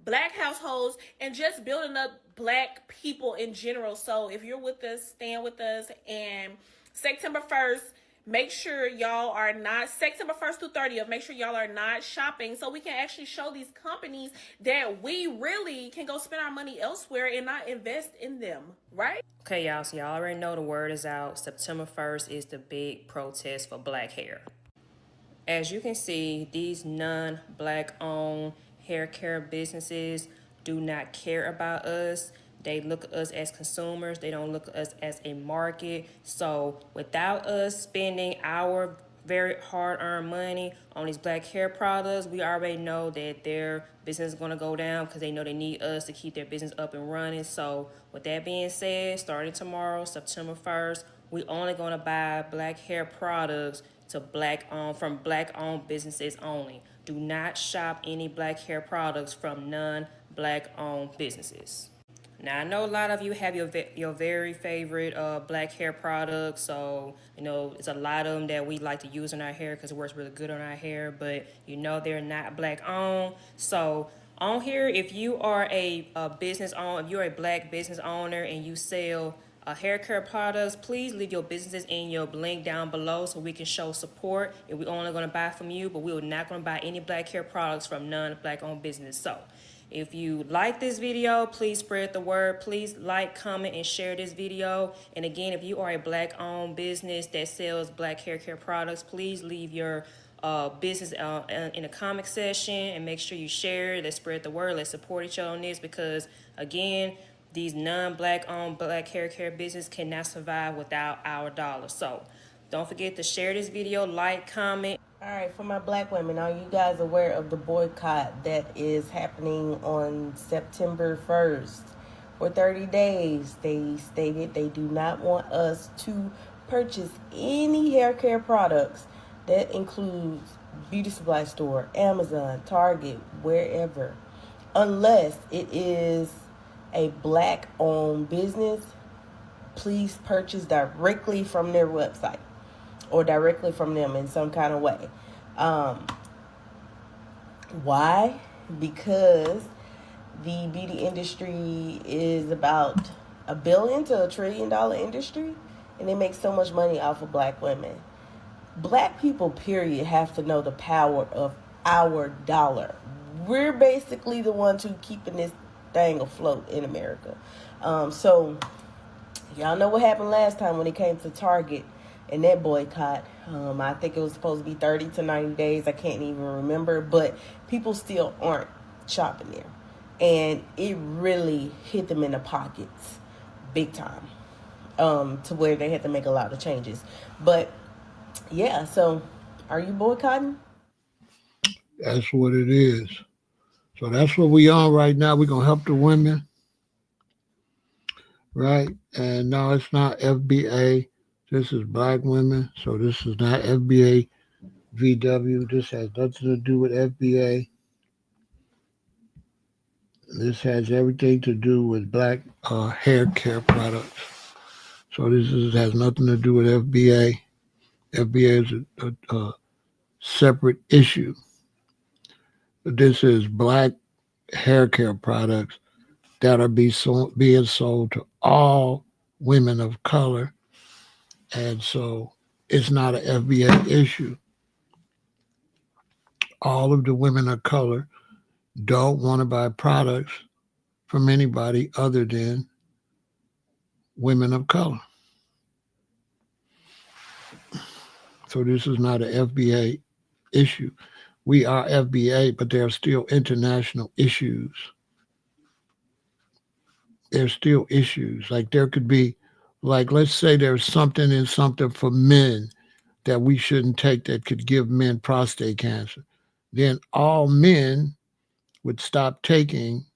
J: Black households, and just building up Black people in general. So if you're with us, stand with us. And September 1st, make sure y'all are not, September 1st through 30th, make sure y'all are not shopping so we can actually show these companies that we really can go spend our money elsewhere and not invest in them, right?
K: Okay, y'all, so y'all already know the word is out. September 1st is the big protest for Black hair. As you can see, these non-Black owned hair care businesses do not care about us. They look at us as consumers. They don't look at us as a market. So without us spending our very hard-earned money on these Black hair products, we already know that their business is going to go down because they know they need us to keep their business up and running. So with that being said, starting tomorrow, September 1st, We only gonna buy black hair products to from black owned businesses only. Do not shop any black hair products from non-black owned businesses. Now I know a lot of you have your very favorite black hair products, so it's a lot of them that we like to use in our hair because it works really good on our hair. But they're not black owned. So on here, if you are a business owner, if you're a black business owner and you sell hair care products, please leave your businesses in your link down below so we can show support. And we're only going to buy from you, but we are not going to buy any black hair products from non-black owned business. So if you like this video, please spread the word. Please like, comment, and share this video. And again, if you are a black-owned business that sells black hair care products, please leave your business in the comment section and make sure you share. Let's spread the word. Let's support each other on this because, again, these non-black owned black hair care business cannot survive without our dollars. So don't forget to share this video, like, comment.
B: All right, for my black women, are you guys aware of the boycott that is happening on September 1st? For 30 days, they stated they do not want us to purchase any hair care products. That includes beauty supply store, Amazon, Target, wherever, unless it is a black-owned business. Please purchase directly from their website or directly from them in some kind of way. Why? Because the beauty industry is about $1 billion to $1 trillion industry, and they make so much money off of black women. Black people, period, have to know the power of our dollar. We're basically the ones who keeping this thing afloat in America. So y'all know what happened last time when it came to Target and that boycott. I think it was supposed to be 30 to 90 days. I can't even remember, but people still aren't shopping there. And it really hit them in the pockets big time, to where they had to make a lot of changes. But yeah, so are you boycotting?
A: That's what it is. So that's what we on right now. We're going to help the women, right? And no, it's not FBA. This is black women. So this is not FBA VW. This has nothing to do with FBA. This has everything to do with black hair care products. So has nothing to do with FBA. FBA is a separate issue. This is black hair care products that are being sold to all women of color. And so it's not an FBA issue. All of the women of color don't want to buy products from anybody other than women of color. So this is not an FBA issue. We are FBA, but there are still international issues. There's still issues. Like there could be, like let's say there's something in something for men that we shouldn't take that could give men prostate cancer. Then all men would stop taking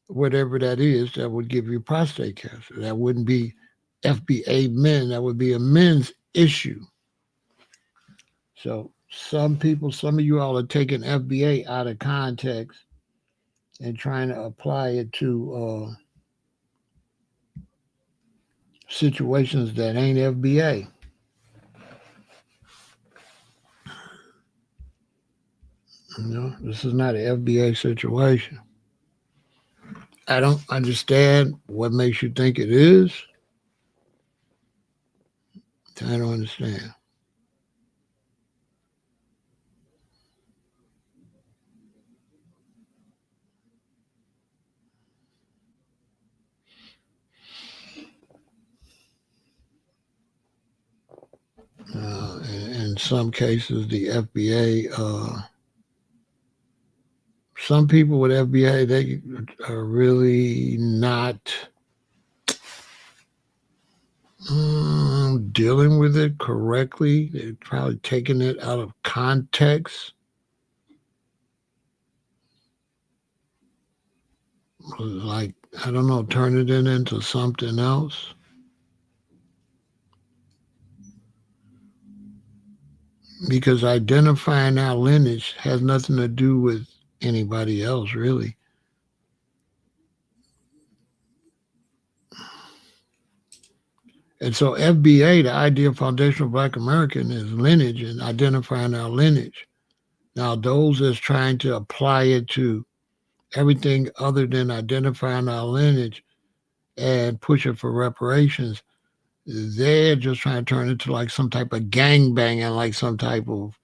A: whatever that is that would give you prostate cancer. That wouldn't be FBA men. That would be a men's issue. So some of you all are taking FBA out of context and trying to apply it to situations that ain't FBA. This is not an FBA situation. I don't understand what makes you think it is. I don't understand. In some cases, the FBA, some people with FBA, they are really not dealing with it correctly. They're probably taking it out of context. Like, I don't know, turning it into something else. because identifying our lineage has nothing to do with anybody else, really. And so FBA, the Ideal Foundation of Black American, is lineage and identifying our lineage. Now, those that's trying to apply it to everything other than identifying our lineage and pushing for reparations, they're just trying to turn it to like some type of gangbanging, like some type of,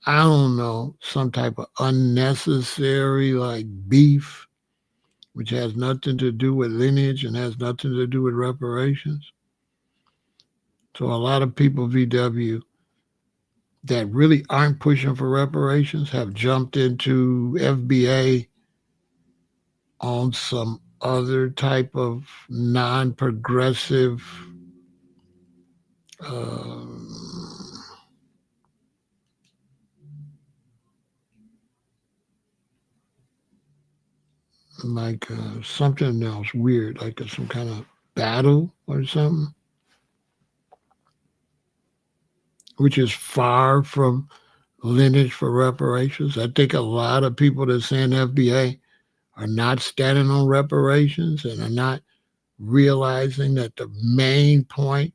A: I don't know, some type of unnecessary like beef, which has nothing to do with lineage and has nothing to do with reparations. So a lot of people, VW, that really aren't pushing for reparations have jumped into FBA on some other type of non-progressive uh, like something else weird, like some kind of battle or something, which is far from lineage for reparations. I think a lot of people that saying FBA are not standing on reparations and are not realizing that the main point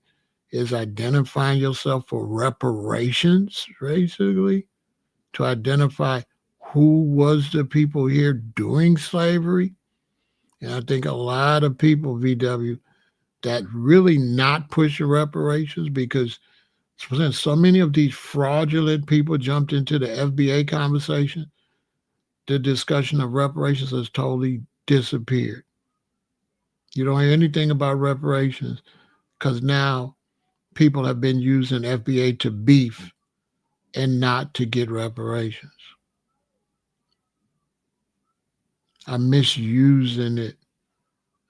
A: is identifying yourself for reparations, basically, to identify who was the people here during slavery. And I think a lot of people, VW, that really not push the reparations because since so many of these fraudulent people jumped into the FBA conversation, the discussion of reparations has totally disappeared. You don't hear anything about reparations because now people have been using FBA to beef and not to get reparations. I'm misusing it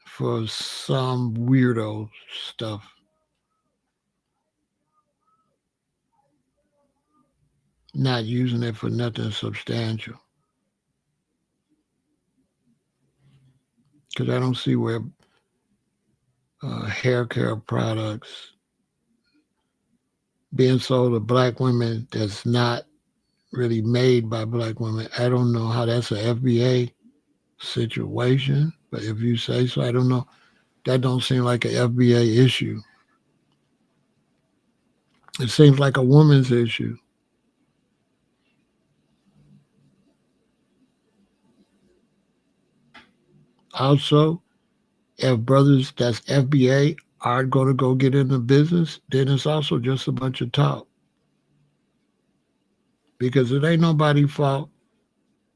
A: for some weirdo stuff. Not using it for nothing substantial. Because I don't see where hair care products being sold to black women that's not really made by black women. I don't know how that's a FBA situation, but if you say so, I don't know. That don't seem like an FBA issue. It seems like a woman's issue. Also, if brothers that's FBA aren't going to go get into business, then it's also just a bunch of talk. Because it ain't nobody's fault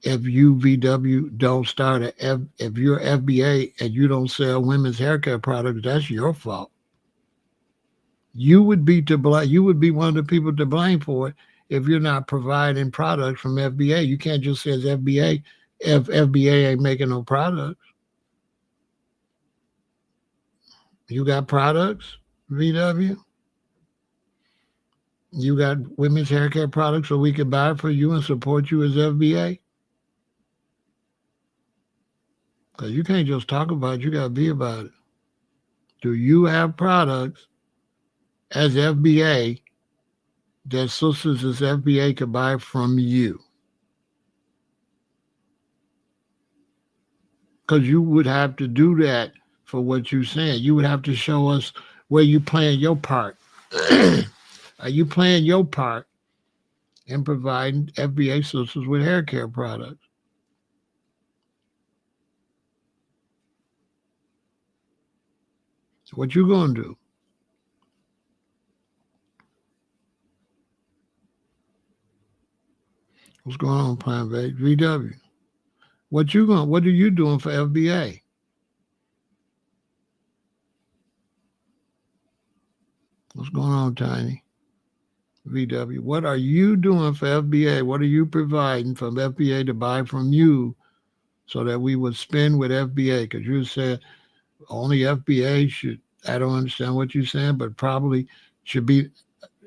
A: if you VW don't start if you're FBA and you don't sell women's haircare products, that's your fault. You would be to blame. You would be one of the people to blame for it if you're not providing products from FBA. You can't just say it's FBA if FBA ain't making no products. You got products, VW. You got women's haircare products so we can buy for you and support you as FBA. Because you can't just talk about it, you got to be about it. Do you have products as FBA that sisters as FBA could buy from you? Because you would have to do that for what you're saying. You would have to show us where you playing your part. Are you playing your part in providing FBA sisters with hair care products? So what you gonna do? What's going on, Plant Base? VW. What are you doing for FBA? What's going on, Tiny? VW. What are you doing for FBA? What are you providing from FBA to buy from you so that we would spend with FBA? Because you said only FBA should, I don't understand what you're saying, but probably should be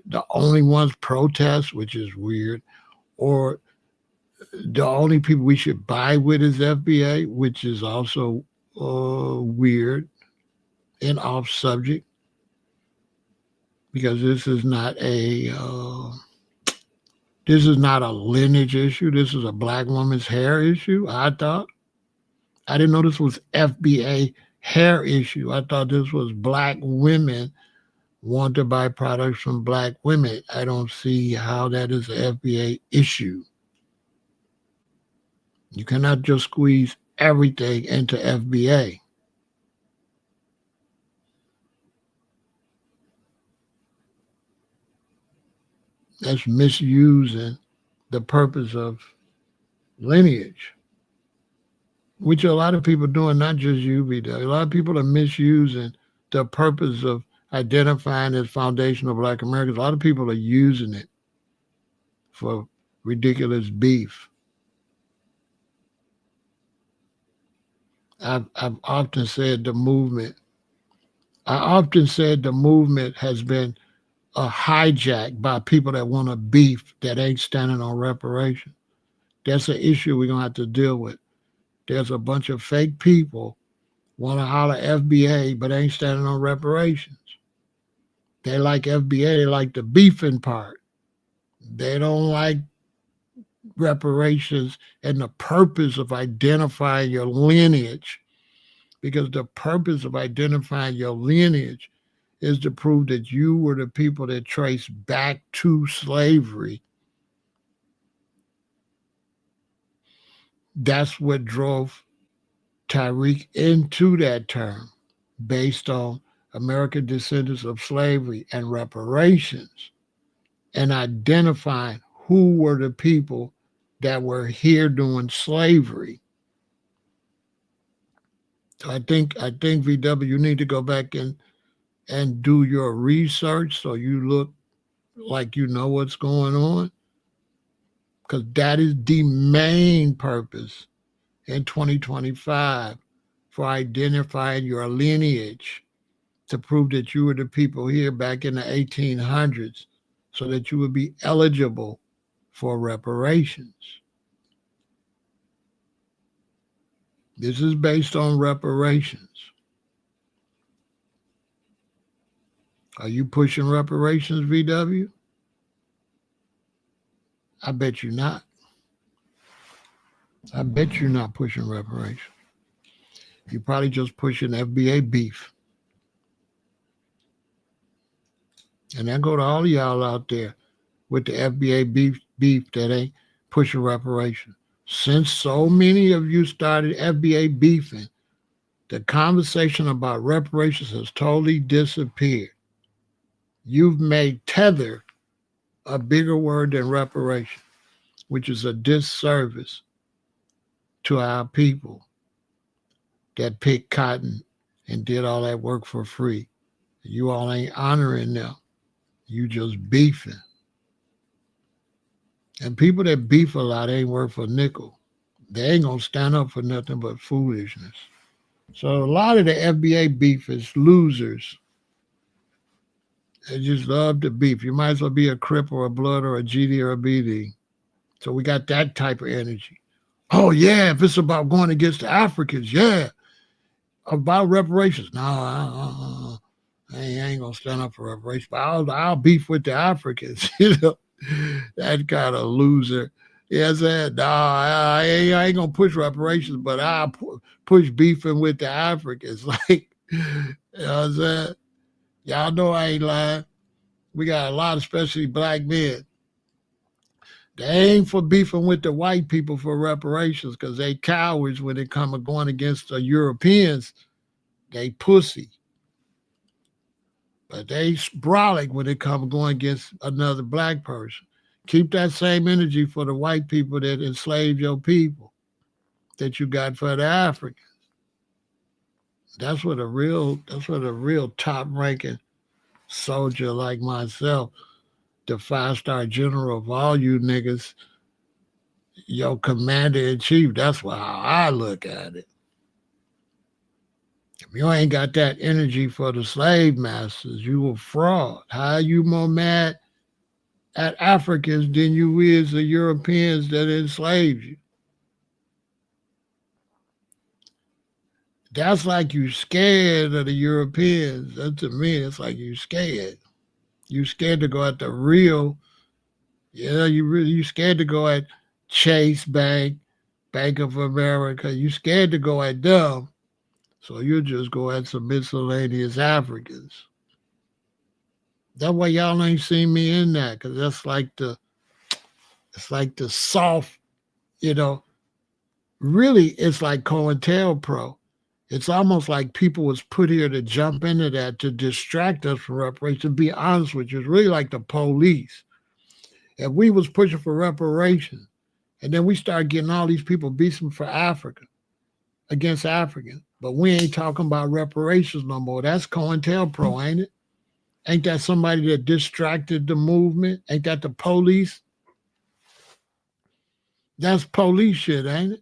A: the only ones protest, which is weird, or the only people we should buy with is FBA, which is also weird and off subject because this is not a This is not a lineage issue. This is a black woman's hair issue, I thought. I didn't know this was FBA hair issue. I thought this was black women want to buy products from black women. I don't see how that is an FBA issue. You cannot just squeeze everything into FBA. That's misusing the purpose of lineage, which a lot of people are doing, not just you, VW. A lot of people are misusing the purpose of identifying as foundational black Americans. A lot of people are using it for ridiculous beef. I've often said the movement has been hijacked by people that want a beef that ain't standing on reparation. That's an issue we're going to have to deal with. There's a bunch of fake people want to holler FBA, but ain't standing on reparations. They like FBA, they like the beefing part. They don't like reparations and the purpose of identifying your lineage, because the purpose of identifying your lineage is to prove that you were the people that trace back to slavery. That's what drove Tariq into that term, based on American descendants of slavery and reparations, and identifying who were the people that were here during slavery. So I think VW, you need to go back and do your research so you look like you know what's going on, because that is the main purpose in 2025 for identifying your lineage, to prove that you were the people here back in the 1800s so that you would be eligible for reparations. This is based on reparations. Are you pushing reparations, VW? I bet you're not. I bet you're not pushing reparations. You're probably just pushing FBA beef. And I go to all of y'all out there with the FBA beef that ain't pushing reparations. Since so many of you started FBA beefing, the conversation about reparations has totally disappeared. You've made tether a bigger word than reparation, which is a disservice to our people that picked cotton and did all that work for free. You all ain't honoring them. You just beefing. And people that beef a lot ain't worth a nickel. They ain't gonna stand up for nothing but foolishness. So a lot of the FBA beef is losers. They just love to beef. You might as well be a Crip or a Blood or a GD or a BD. So we got that type of energy. Oh yeah, if it's about going against the Africans, yeah. About reparations, no, I ain't gonna stand up for reparations. But I'll beef with the Africans, you know. That kind of loser. Yeah, I said, no, I ain't gonna push reparations, but I'll push beefing with the Africans. Like, you know what I'm saying? Y'all know I ain't lying. We got a lot, especially black men. They ain't for beefing with the white people for reparations, because they cowards when it come to going against the Europeans. They pussy. But they brolic when it come to going against another black person. Keep that same energy for the white people that enslaved your people that you got for the Africans. That's what a real top-ranking soldier like myself, the 5-star general of all you niggas, your commander-in-chief, that's how I look at it. If you ain't got that energy for the slave masters, you a fraud. How are you more mad at Africans than you is the Europeans that enslaved you? That's like you scared of the Europeans. That, to me, it's like you scared. You scared to go at the real Yeah, you scared to go at Chase Bank, Bank of America. You scared to go at them, so you just go at some miscellaneous Africans. That way y'all ain't seen me in that, cause it's like the soft, you know. Really, it's like COINTELPRO. It's almost like people was put here to jump into that to distract us from reparations. To be honest with you, it's really like the police. If we was pushing for reparations, and then we start getting all these people beating for Africa against Africans, but we ain't talking about reparations no more. That's COINTELPRO, ain't it? Ain't that somebody that distracted the movement? Ain't that the police? That's police shit, ain't it?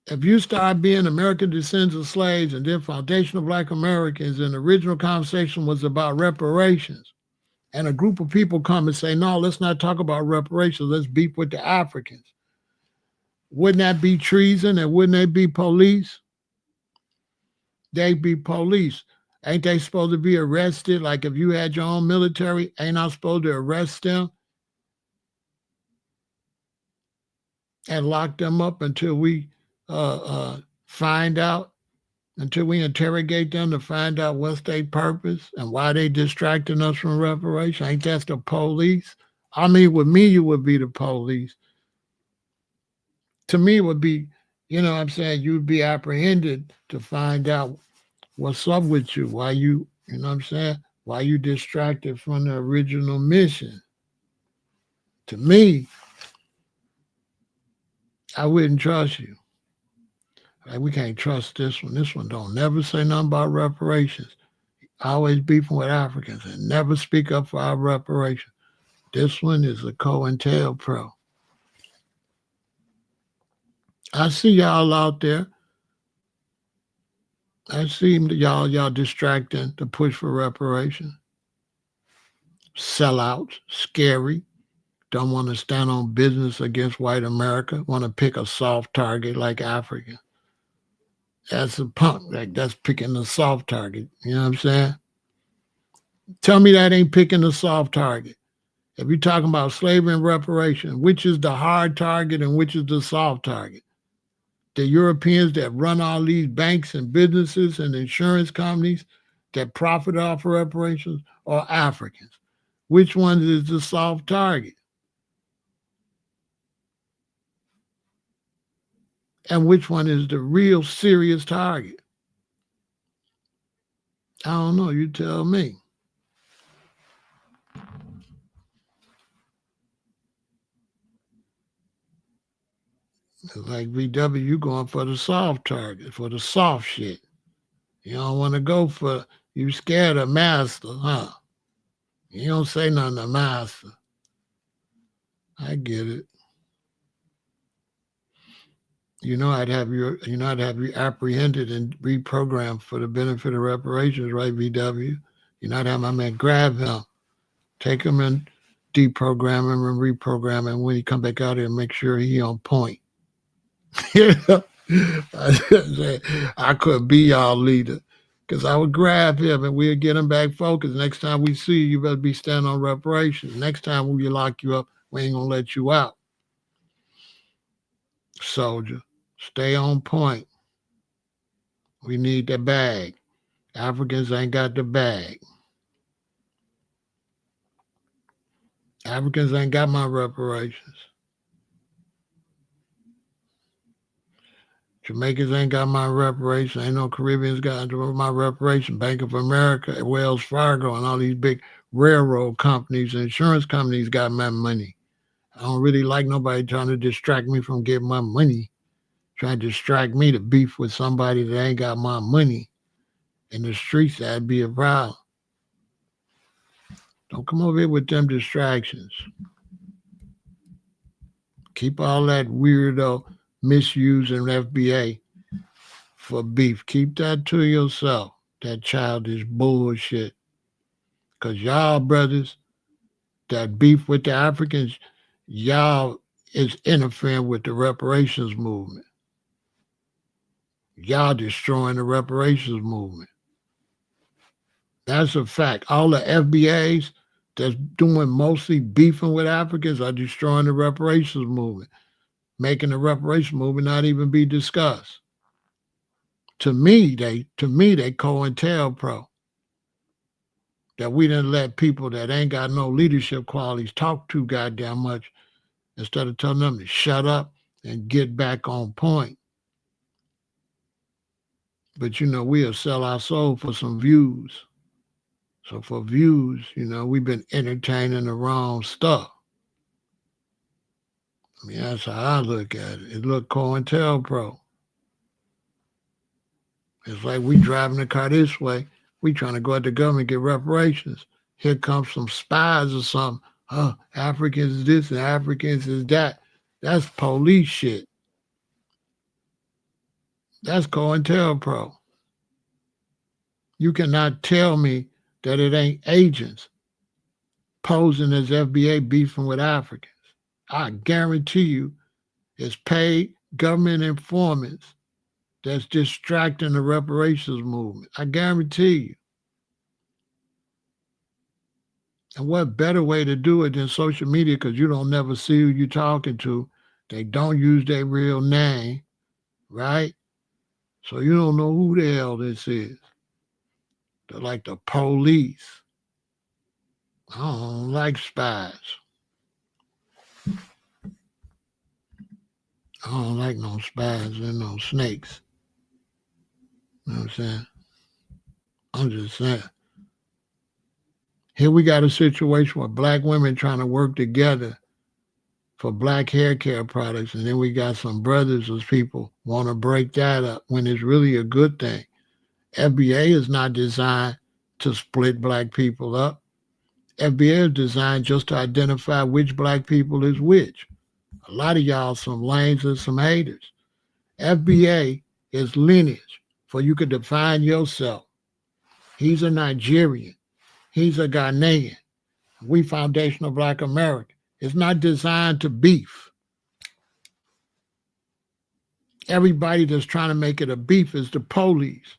A: If you start being American descendants of slaves and then foundational black Americans, and the original conversation was about reparations, and a group of people come and say, no, let's not talk about reparations, let's beef with the Africans. Wouldn't that be treason, and wouldn't they be police? They be police. Ain't they supposed to be arrested? Like if you had your own military, ain't I supposed to arrest them and lock them up until we find out, until we interrogate them to find out what's their purpose and why they distracting us from reparation? Ain't that the police? I mean, with me, you would be the police. To me, it would be, you know what I'm saying, you'd be apprehended to find out what's up with you, why you know what I'm saying, why you distracted from the original mission. To me, I wouldn't trust you. Like, we can't trust this one. This one don't never say nothing about reparations. Always beefing with Africans and never speak up for our reparations. This one is a COINTELPRO. I see y'all out there. I see y'all distracting to push for reparations. Sellouts, scary. Don't want to stand on business against white America. Want to pick a soft target like Africa. That's a punk. Like, that's picking a soft target. You know what I'm saying? Tell me that ain't picking a soft target. If you're talking about slavery and reparation, which is the hard target and which is the soft target? The Europeans that run all these banks and businesses and insurance companies that profit off of reparations, or Africans? Which one is the soft target? And which one is the real serious target? I don't know. You tell me. It's like VW, you going for the soft target, for the soft shit. You don't want to go for, you scared of master, huh? You don't say nothing to master. I get it. I'd have you apprehended and reprogrammed for the benefit of reparations, right, VW? I'd have my man grab him, take him and deprogram him and reprogram him. When he come back out here, make sure he on point. I could be y'all leader, because I would grab him and we'd get him back focused. Next time we see you, better be standing on reparations. Next time we lock you up, we ain't gonna let you out. Soldier, stay on point. We need the bag. Africans ain't got the bag. Africans ain't got my reparations. Jamaicans ain't got my reparations. Ain't no Caribbeans got my reparations. Bank of America, Wells Fargo, and all these big railroad companies, insurance companies got my money. I don't really like nobody trying to distract me from getting my money. Trying to distract me to beef with somebody that ain't got my money. In the streets, that'd be a problem. Don't come over here with them distractions. Keep all that weirdo misusing FBA for beef. Keep that to yourself. That childish bullshit. Because y'all brothers that beef with the Africans, y'all is interfering with the reparations movement. Y'all destroying the reparations movement. That's a fact. All the FBAs, that's doing mostly beefing with Africans are destroying the reparations movement, making the reparations movement not even be discussed. To me, they COINTELPRO. That we didn't let people that ain't got no leadership qualities talk too goddamn much instead of telling them to shut up and get back on point. But we'll sell our soul for some views. So for views, we've been entertaining the wrong stuff. I mean, that's how I look at it. It look COINTELPRO. It's like we driving the car this way. We trying to go at the government, get reparations. Here comes some spies or something. Oh, Africans is this and Africans is that. That's police shit. That's COINTELPRO. You cannot tell me that it ain't agents posing as FBA beefing with Africans. I guarantee you it's paid government informants that's distracting the reparations movement. I guarantee you. And what better way to do it than social media, because you don't never see who you're talking to. They don't use their real name, right? So you don't know who the hell this is. They're like the police. I don't like spies. I don't like no spies and no snakes. You know what I'm saying? I'm just saying. Here we got a situation where black women trying to work together for black hair care products, and then we got some brothers as people want to break that up when it's really a good thing. FBA is not designed to split black people up. FBA is designed just to identify which black people is which. A lot of y'all some lames and some haters. FBA is lineage for you could define yourself. He's a Nigerian. He's a Ghanaian. We Foundational Black America. It's not designed to beef. Everybody that's trying to make it a beef is the police.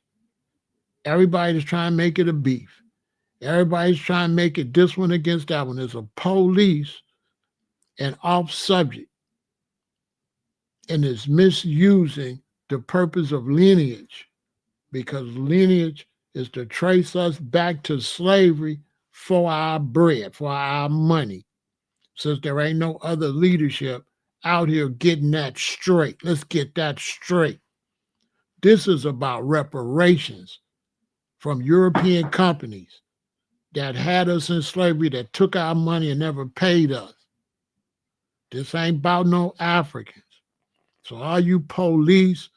A: Everybody that's trying to make it a beef. Everybody's trying to make it this one against that one. There's a police and off subject. And it's misusing the purpose of lineage, because lineage is to trace us back to slavery for our bread, for our money. Since there ain't no other leadership out here getting that straight. Let's get that straight. This is about reparations from European companies that had us in slavery, that took our money and never paid us. This ain't about no Africans. So all you police,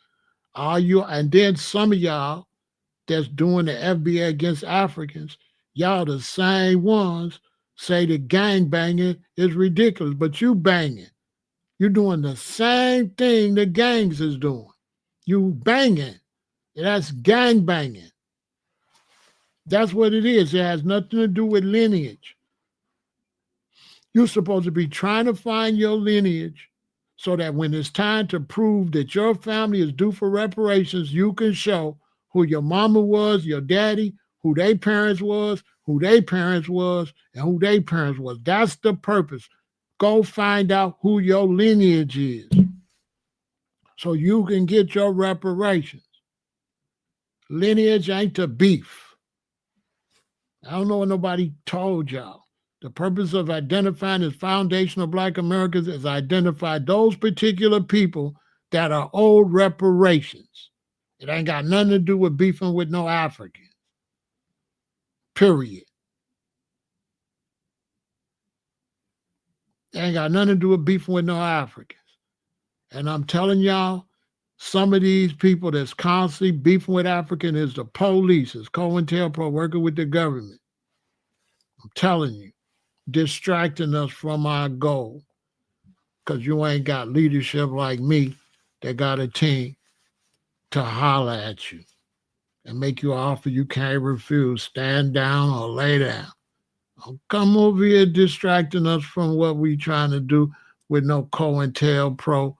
A: and then some of y'all that's doing the FBA against Africans, y'all the same ones say the gang banging is ridiculous, but you banging. You're doing the same thing the gangs is doing. You banging. That's gang banging. That's what it is. It has nothing to do with lineage. You're supposed to be trying to find your lineage so that when it's time to prove that your family is due for reparations, you can show who your mama was, your daddy, who their parents was, who their parents was, and who their parents was. That's the purpose. Go find out who your lineage is so you can get your reparations. Lineage ain't to beef. I don't know what nobody told y'all. The purpose of identifying as Foundational Black Americans is identify those particular people that are owed reparations. It ain't got nothing to do with beefing with no Africans. Period. It ain't got nothing to do with beefing with no Africans. And I'm telling y'all, some of these people that's constantly beefing with Africans is the police, is COINTELPRO working with the government. I'm telling you, distracting us from our goal, because you ain't got leadership like me that got a team to holler at you and make you an offer you can't refuse. Stand down or lay down. Don't come over here distracting us from what we trying to do with no COINTELPRO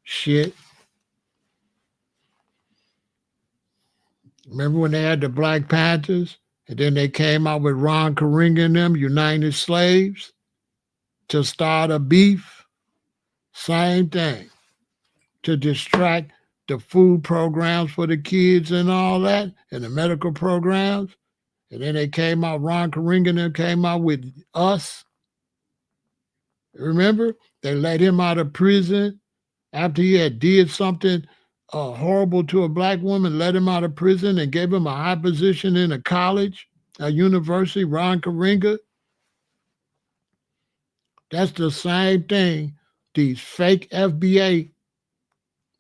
A: shit. Remember when they had the Black Panthers And then they came out with Ron Karenga and them, United Slaves, to start a beef. Same thing. To distract the food programs for the kids and all that, and the medical programs. And then they came out, Ron Karenga and them came out with Us. Remember? They let him out of prison after he had did something horrible to a black woman, let him out of prison and gave him a high position in a college, a university, Ron Karenga. That's the same thing these fake FBA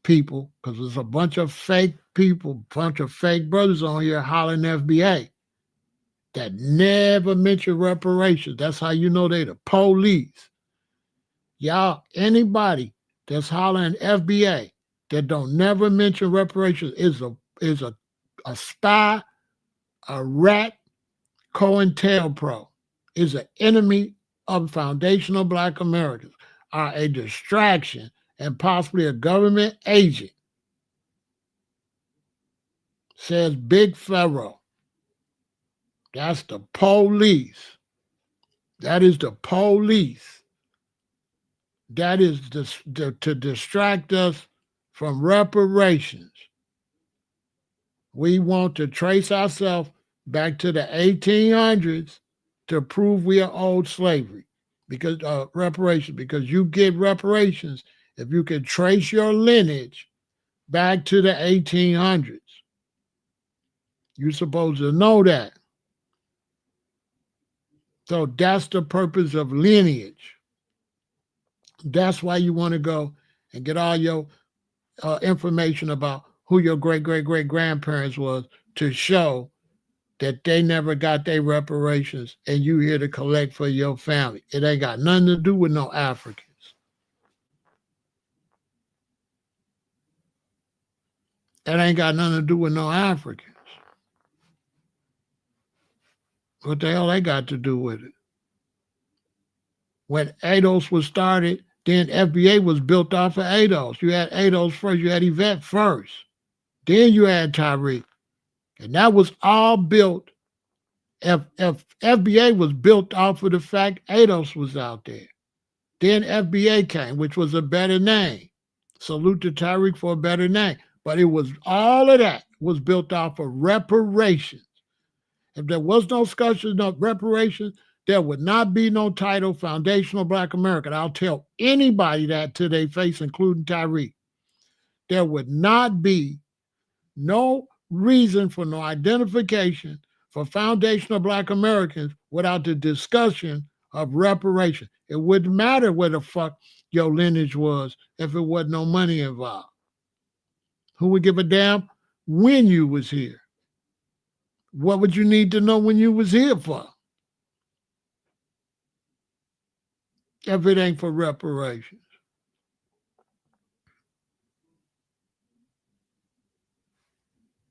A: people, because there's a bunch of fake people, bunch of fake brothers on here hollering FBA that never mention reparations. That's how you know they the police. Y'all, anybody that's hollering FBA that don't never mention reparations is a spy, a rat, COINTELPRO, is an enemy of foundational Black Americans, are a distraction and possibly a government agent, says Big Pharaoh. That's the police. That is the police. That is to distract us from reparations. We want to trace ourselves back to the 1800s to prove we are owed slavery, because reparations, because you get reparations if you can trace your lineage back to the 1800s. You're supposed to know that. So that's the purpose of lineage. That's why you want to go and get all your information about who your great-great-great-grandparents was, to show that they never got their reparations and you here to collect for your family. It ain't got nothing to do with no Africans. It ain't got nothing to do with no Africans. What the hell they got to do with it? When ADOS was started, then FBA was built off of ADOS. You had ADOS first, you had Yvette first. Then you had Tyreek. And that was all built, if FBA was built off of the fact ADOS was out there. Then FBA came, which was a better name. Salute to Tyreek for a better name. But it was, all of that was built off of reparations. If there was no discussion of reparations, there would not be no title Foundational Black American. I'll tell anybody that to their face, including Tyreek. There would not be no reason for no identification for Foundational Black Americans without the discussion of reparation. It wouldn't matter where the fuck your lineage was if it wasn't no money involved. Who would give a damn when you was here? What would you need to know when you was here for? If it ain't for reparations.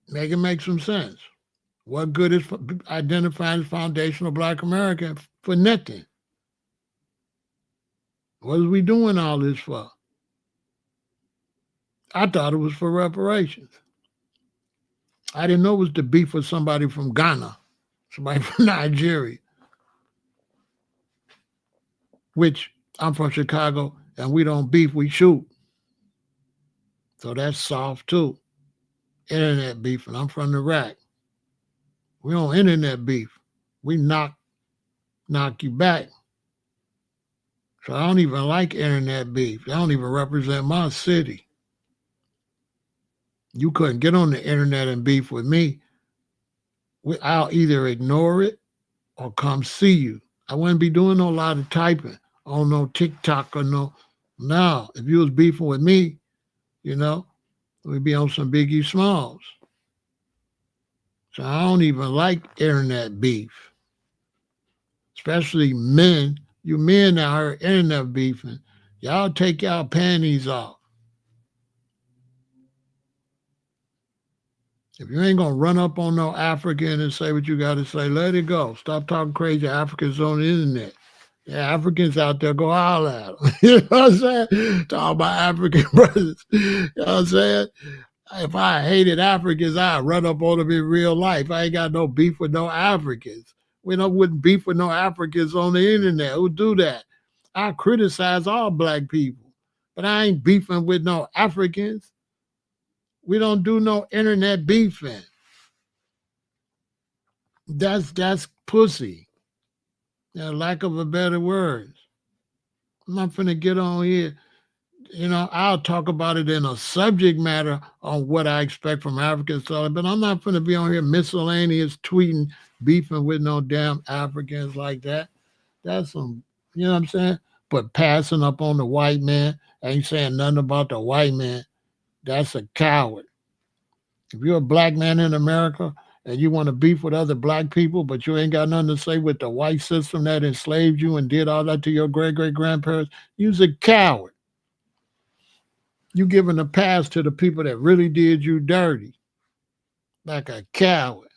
A: Make it make some sense. What good is identifying as Foundational Black American for nothing? What is we doing all this for? I thought it was for reparations. I didn't know it was to beef with somebody from Ghana, somebody from Nigeria, which I'm from Chicago and we don't beef, we shoot. So that's soft too. Internet beef, and I'm from Iraq. We don't internet beef. We knock you back. So I don't even like internet beef. They don't even represent my city. You couldn't get on the internet and beef with me. I'll either ignore it or come see you. I wouldn't be doing a lot of typing on no TikTok or no. No, if you was beefing with me, we'd be on some Biggie Smalls. So I don't even like internet beef. Especially men. You men that are internet beefing, y'all take y'all panties off. If you ain't going to run up on no African and say what you got to say, let it go. Stop talking crazy Africans on the internet. Yeah, Africans out there, go holler at them. You know what I'm saying? Talk about African brothers. You know what I'm saying? If I hated Africans, I'd run up on them in real life. I ain't got no beef with no Africans. Wouldn't beef with no Africans on the internet. Who do that? I criticize all black people, but I ain't beefing with no Africans. We don't do no internet beefing. That's pussy. Lack of a better word. I'm not finna get on here. I'll talk about it in a subject matter on what I expect from Africans, but I'm not finna be on here miscellaneous tweeting, beefing with no damn Africans like that. That's some, you know what I'm saying? But passing up on the white man, ain't saying nothing about the white man. That's a coward. If you're a black man in America and you want to beef with other black people, but you ain't got nothing to say with the white system that enslaved you and did all that to your great-great-grandparents, you's a coward. You giving a pass to the people that really did you dirty, like a coward.